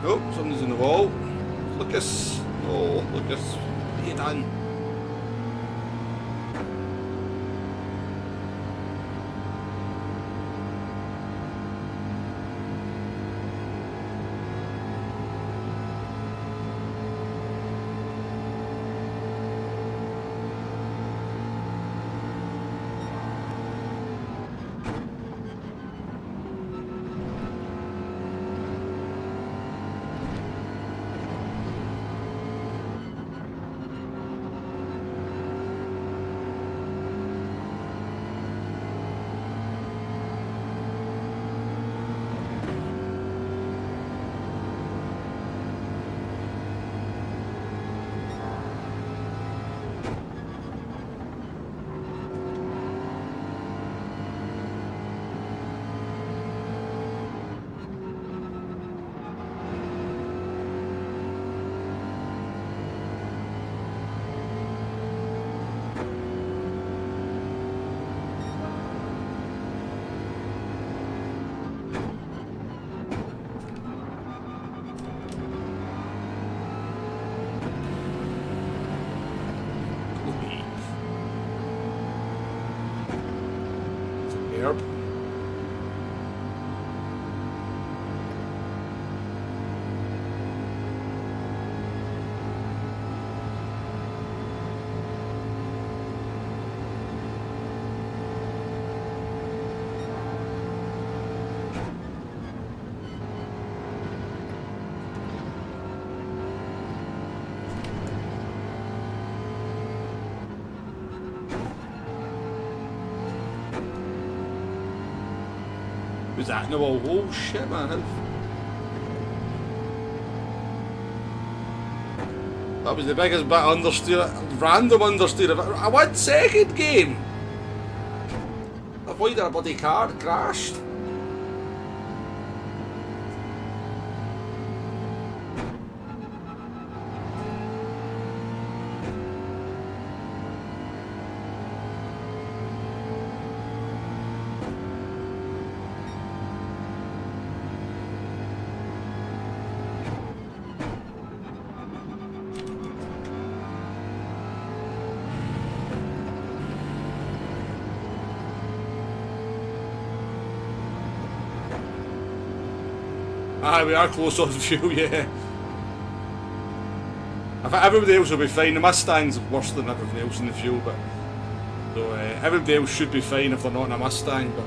Oh, something's in the wall. Lucas. Oh, Lucas. What have you done? Herb. Was that in the wall? Oh shit, man. That was the biggest bit of understeer, random understeer of a 1 second game. Avoided a bloody car that crashed. Aye, we are close on fuel, yeah. I think everybody else will be fine. The Mustang's worse than everything else in the fuel, but so everybody else should be fine if they're not in a Mustang. But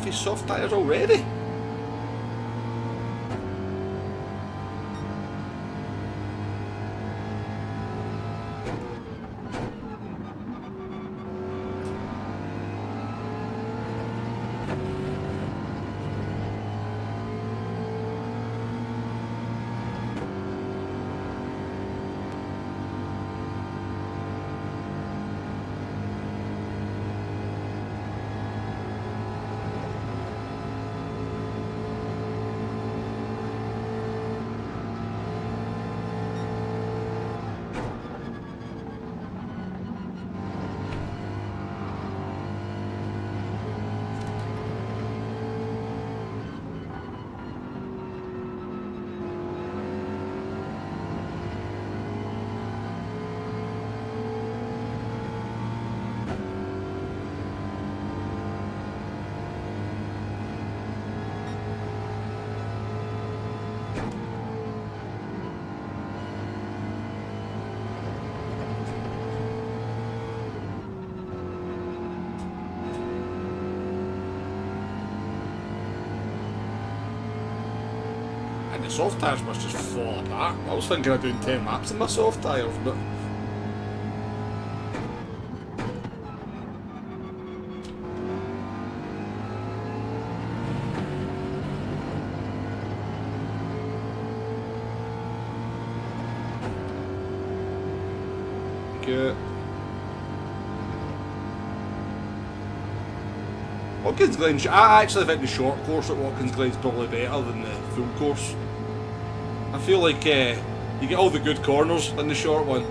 his soft tyres already. soft tyres must just fall apart. I was thinking of doing 10 laps in my soft tyres, but... Good. Watkins Glen, I actually think the short course at Watkins Glen is probably better than the full course. I feel like you get all the good corners in the short one.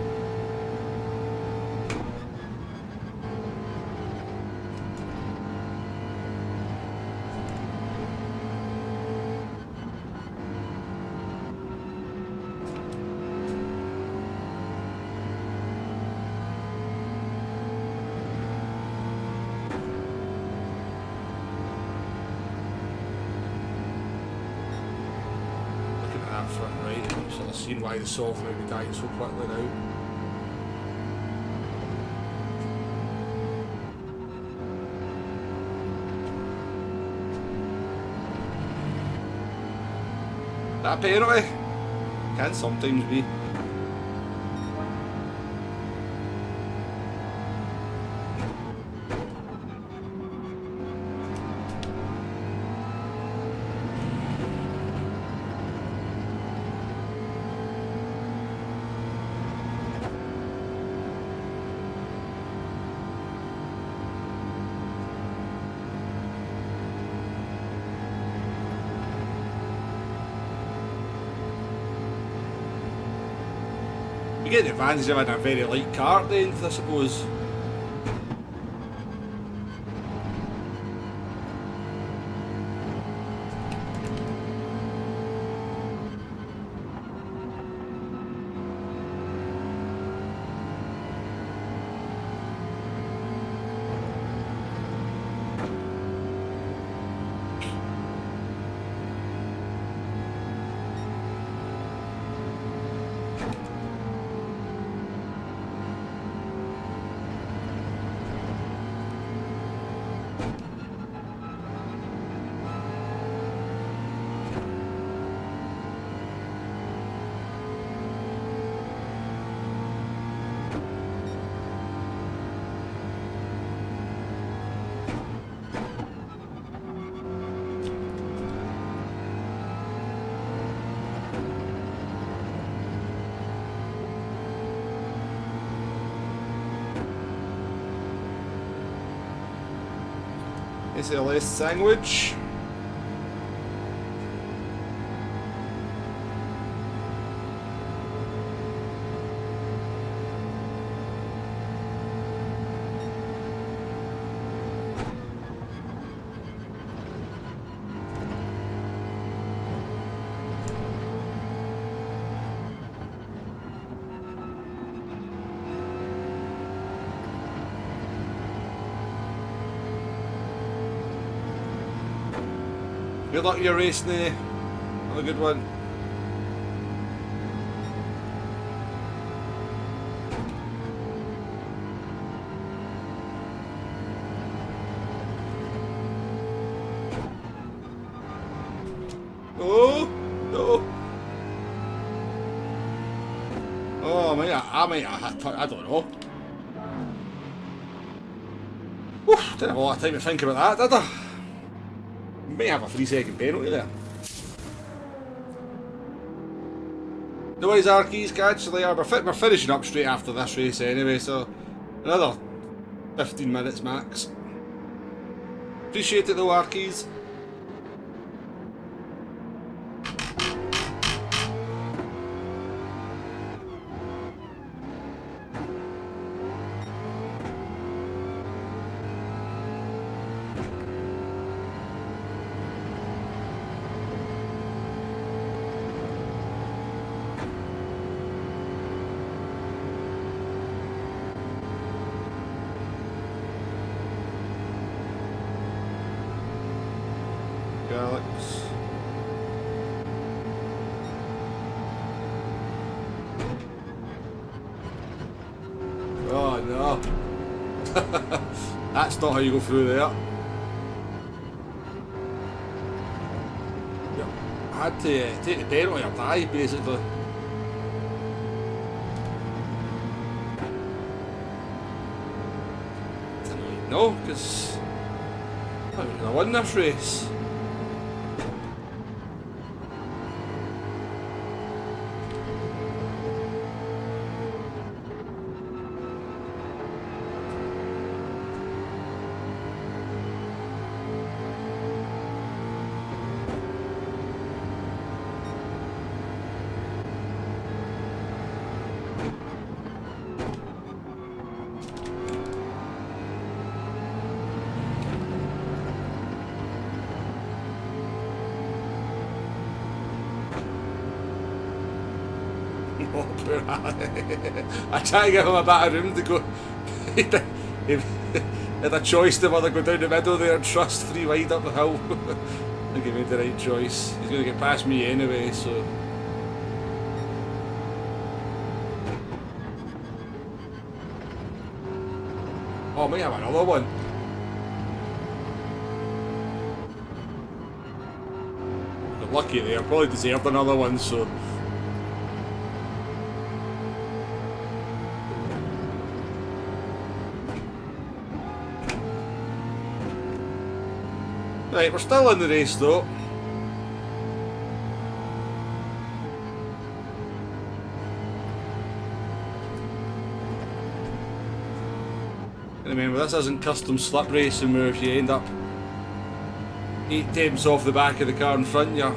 Front right, and sort of seeing why the soft maybe died so quickly now. That a penalty? Can sometimes be. You get the advantage of having a very light car at the end, I suppose. SLS sandwich. Good luck your race there. Have a good one. Oh no! Oh, I don't know. Oof, didn't have a lot of time to think about that, did I? May have a 3-second penalty there. No worries, Arkies, catch you later. We're finishing up straight after this race anyway, so another 15 minutes max. Appreciate it though, Arkies. Oh no. That's not how you go through there. Yep. had to take the penalty or die, basically. No, because I'm not going to win this race. I try to give him a bit of room to go. He had a choice to whether go down the middle there and trust 3 wide up the hill. I think he made the right choice. He's going to get past me anyway, so. Oh, I might have another one. Got lucky there, probably deserved another one, so. Right, we're still in the race though. And remember, this isn't custom slip racing where if you end up 8 temps off the back of the car in front, you're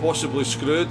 possibly screwed.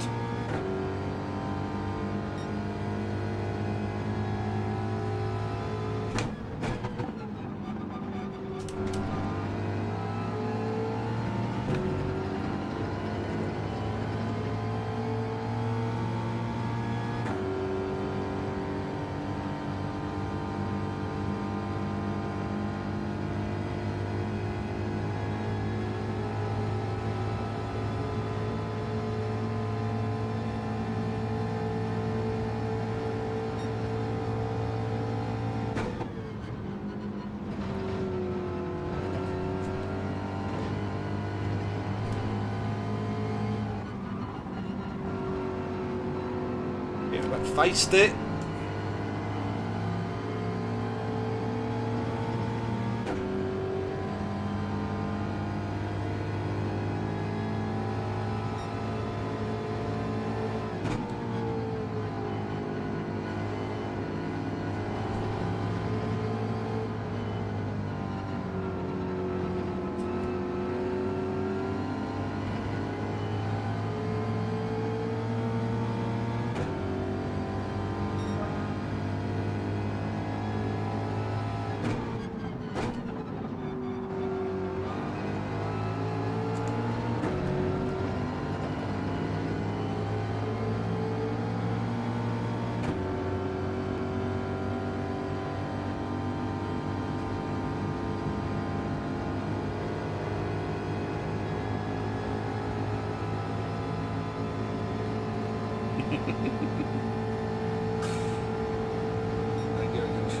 Feisty.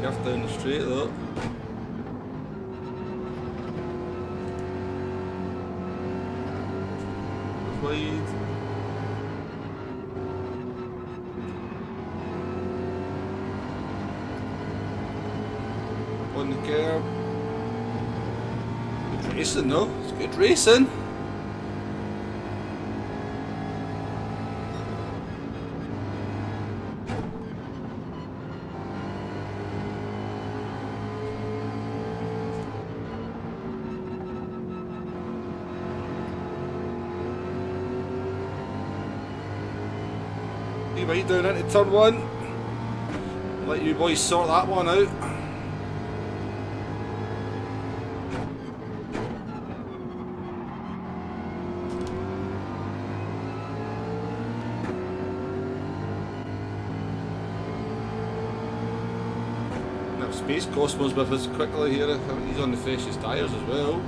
Shift down the straight though. Wide. On the curb. Good racing though, it's good racing. Right down into turn 1. Let you boys sort that one out. Now Space Cosmos with us quickly here. He's on the freshest tyres as well.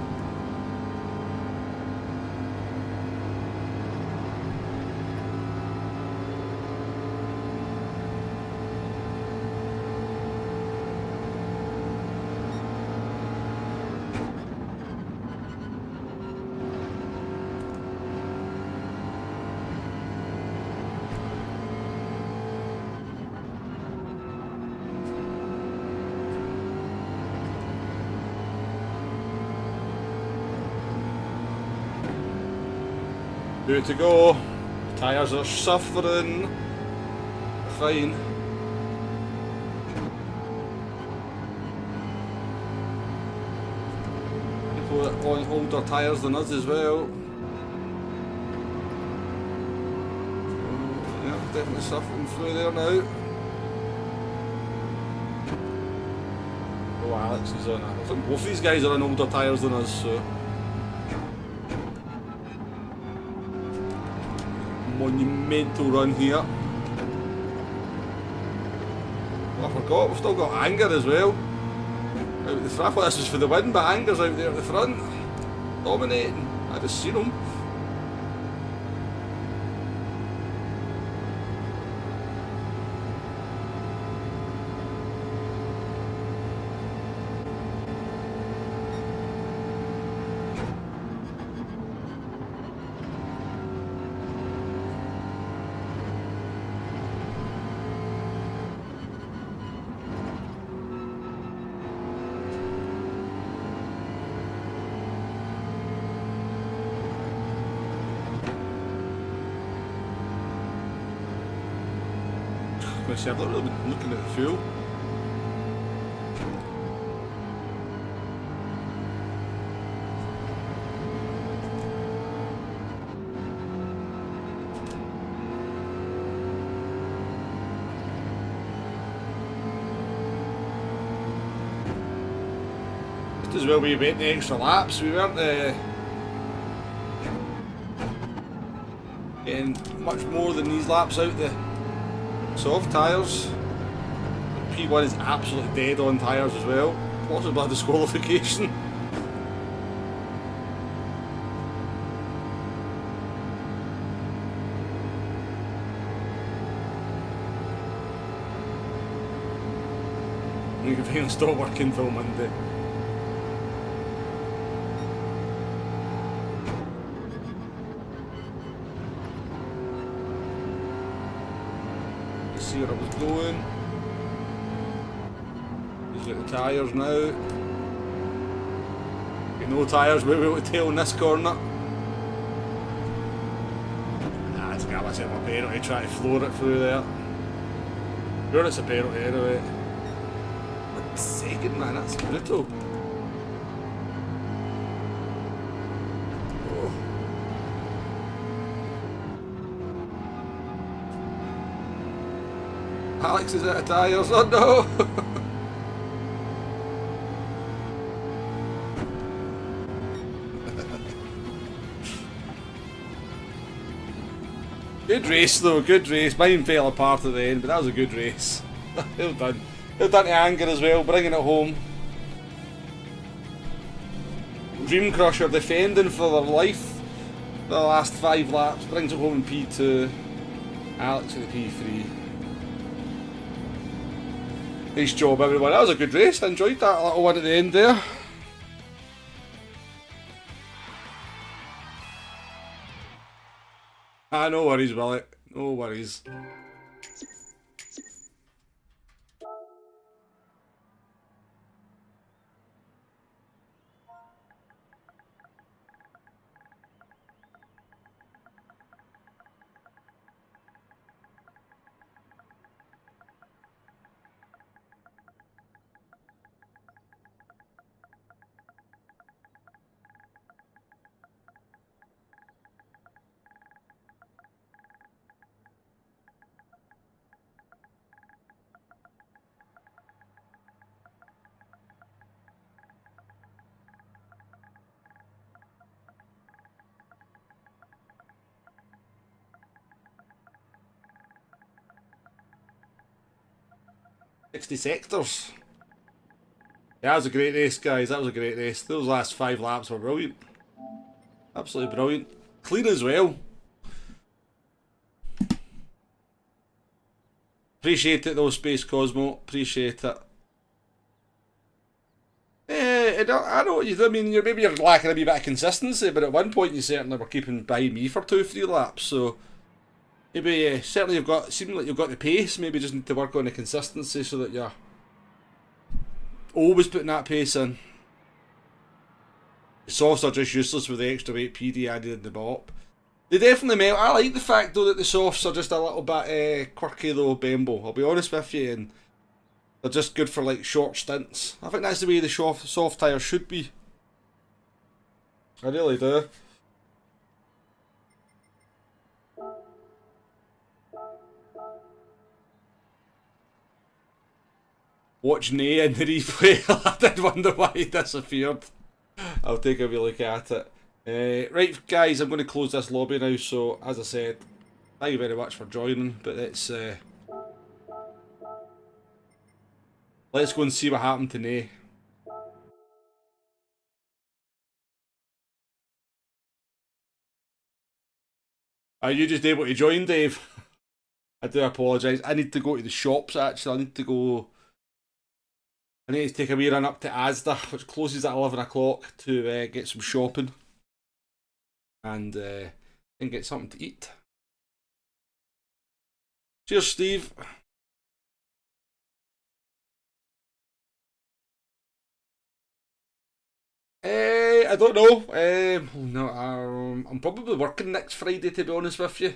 2 to go. Tyres are suffering. Fine. People on older tyres than us as well. Yeah, definitely suffering through there now. Oh, Alex is on. I think both these guys are on older tyres than us, so. Monumental run here. Oh, I forgot, we've still got Anger as well. Out the front. This was for the win, but Anger's out there at the front. Dominating. I just seen him. I've not really been looking at the fuel. Just as well we went the extra laps, we weren't getting much more than these laps out the soft tyres. P1 is absolutely dead on tyres as well. Possibly by disqualification. You can finally stop working till Monday. See where I was going. These are the tyres now. Got no tyres, we'll be able to tail in this corner. Nah, it's got myself a penalty, try to floor it through there. Sure, it's a penalty anyway. A second, man, that's brutal. Alex is out of tyres, oh no! Good race though, good race. Mine fell apart at the end, but that was a good race. Well done. Well done to Anger as well, bringing it home. Dream Crusher defending for their life for the last 5 laps, brings it home in P2. Alex in the P3. Nice job everyone, that was a good race, I enjoyed that little one at the end there. Ah, no worries Willie, no worries. "60 sectors. Yeah, that was a great race, guys. That was a great race. Those last 5 laps were brilliant. Absolutely brilliant. Clean as well. Appreciate it though, Space Cosmo. Appreciate it. I know what you do. I mean, maybe you're lacking a wee bit of consistency, but at one point you certainly were keeping by me for 2-3 laps. So maybe certainly seemed like you've got the pace. Maybe just need to work on the consistency so that you're always putting that pace in. The softs are just useless with the extra weight PD added in the bop. They definitely melt. I like the fact though that the softs are just a little bit quirky though, Bembo. I'll be honest with you, and they're just good for like short stints. I think that's the way the soft tyres should be. I really do. Watch Nay in the replay. I did wonder why he disappeared. I'll take a wee look at it. Right, guys, I'm going to close this lobby now. So, as I said, thank you very much for joining. But let's go and see what happened to Nay. Are you just able to join, Dave? I do apologise. I need to go to the shops, actually. I need to take a wee run up to Asda, which closes at 11 o'clock, to get some shopping. And get something to eat. Cheers, Steve. I don't know. No, I'm probably working next Friday, to be honest with you.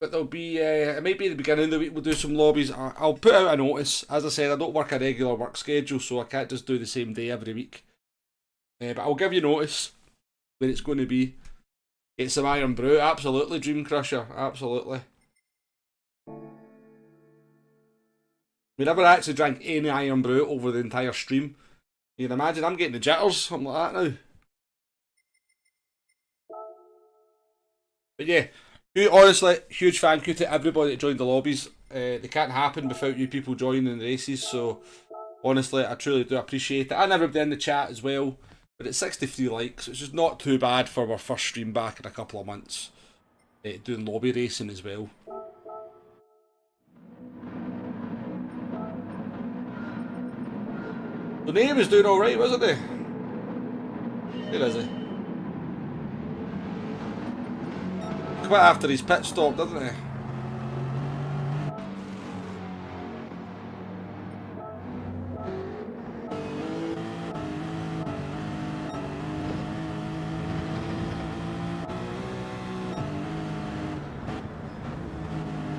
But there'll be, it might be the beginning of the week we'll do some lobbies. I'll put out a notice. As I said, I don't work a regular work schedule, so I can't just do the same day every week. But I'll give you notice when it's going to be. Get some Iron Brew, absolutely, Dream Crusher, absolutely. We never actually drank any Iron Brew over the entire stream. You can imagine I'm getting the jitters, something like that now. But yeah, honestly, huge thank you to everybody that joined the lobbies. They can't happen without you people joining the races, so honestly, I truly do appreciate it. And everybody in the chat as well. But it's 63 likes, which is not too bad for our first stream back in a couple of months. Doing lobby racing as well. The name was doing alright, wasn't he? Where is he? Quite after his pit stop, doesn't he?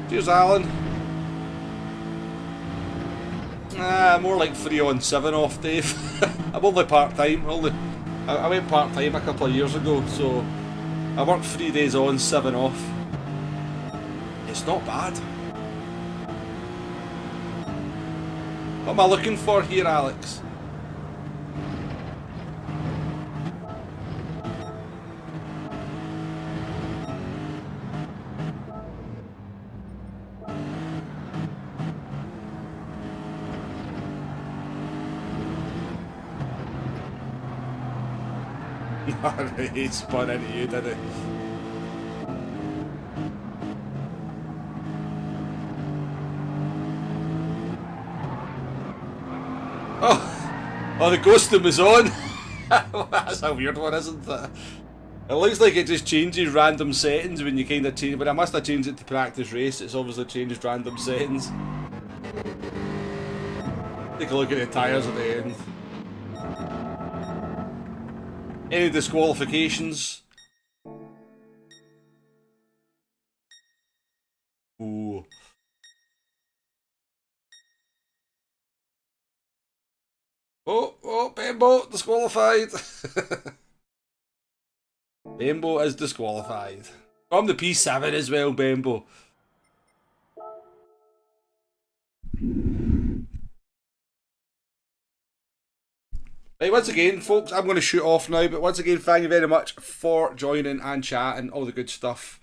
Cheers, Alan. More like 3 on 7 off, Dave. I'm only part-time. I went part-time a couple of years ago, so I worked 3 days on, 7 off. It's not bad. What am I looking for here, Alex? He spun into you, did he? Oh, the ghosting was on. That's a weird one, isn't it? It looks like it just changes random settings when you kind of change, but I must have changed it to practice race. It's obviously changed random settings. Take a look at the tyres at the end. Any disqualifications? Ooh. Oh, Bembo, disqualified. Bembo is disqualified. From the P7 as well, Bembo. Right, once again, folks, I'm going to shoot off now, but once again, thank you very much for joining and chatting, all the good stuff.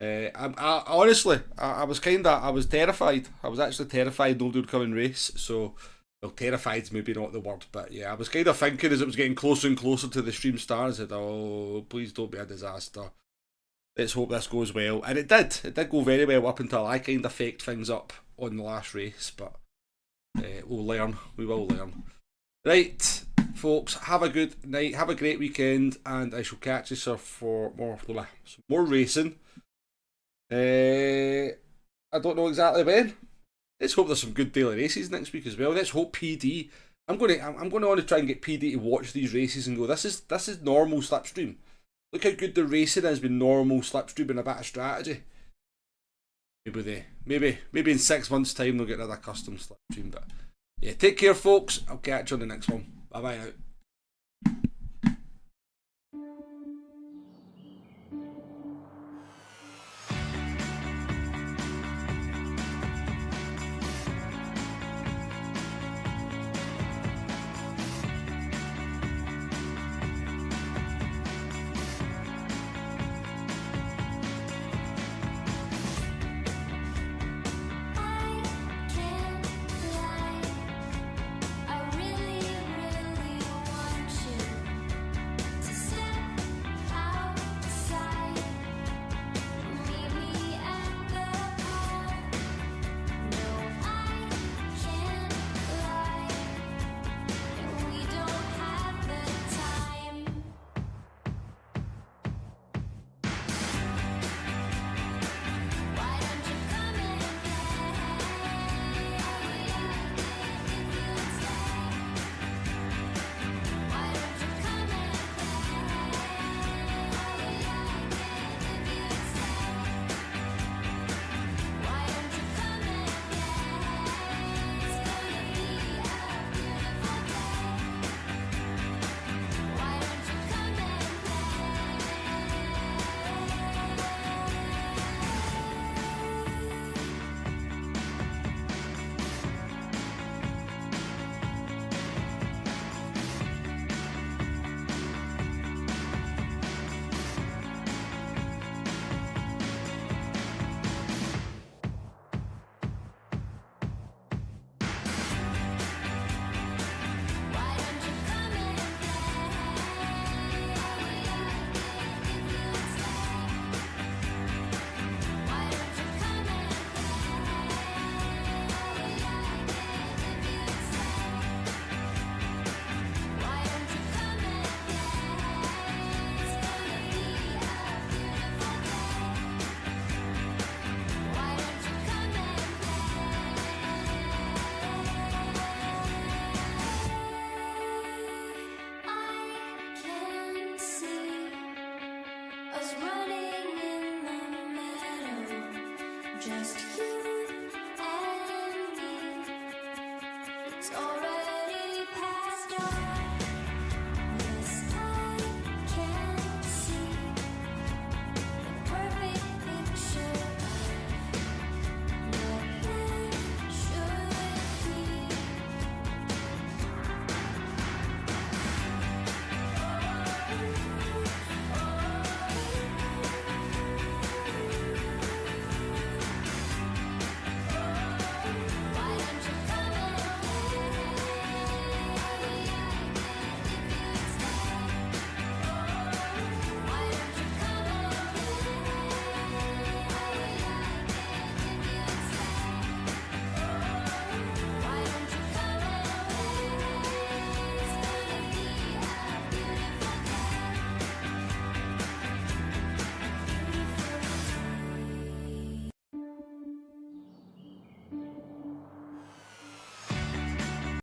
Honestly, I was terrified. I was actually terrified nobody would come and race, so, well, terrified's maybe not the word, but yeah, I was kind of thinking as it was getting closer and closer to the stream start, I said, oh, please don't be a disaster. Let's hope this goes well. And it did. It did go very well up until I kind of faked things up on the last race, but we'll learn. We will learn. Right, folks, have a good night, have a great weekend, and I shall catch you, sir, for more racing. I don't know exactly when. Let's hope there's some good daily races next week as well. Let's hope PD. I'm going to want to try and get PD to watch these races and go, this is normal Slipstream. Look how good the racing is with normal slipstream and a bit of strategy. Maybe in 6 months' time they'll get another custom slipstream. But yeah, take care, folks. I'll catch you on the next one. Bye bye now. Just you.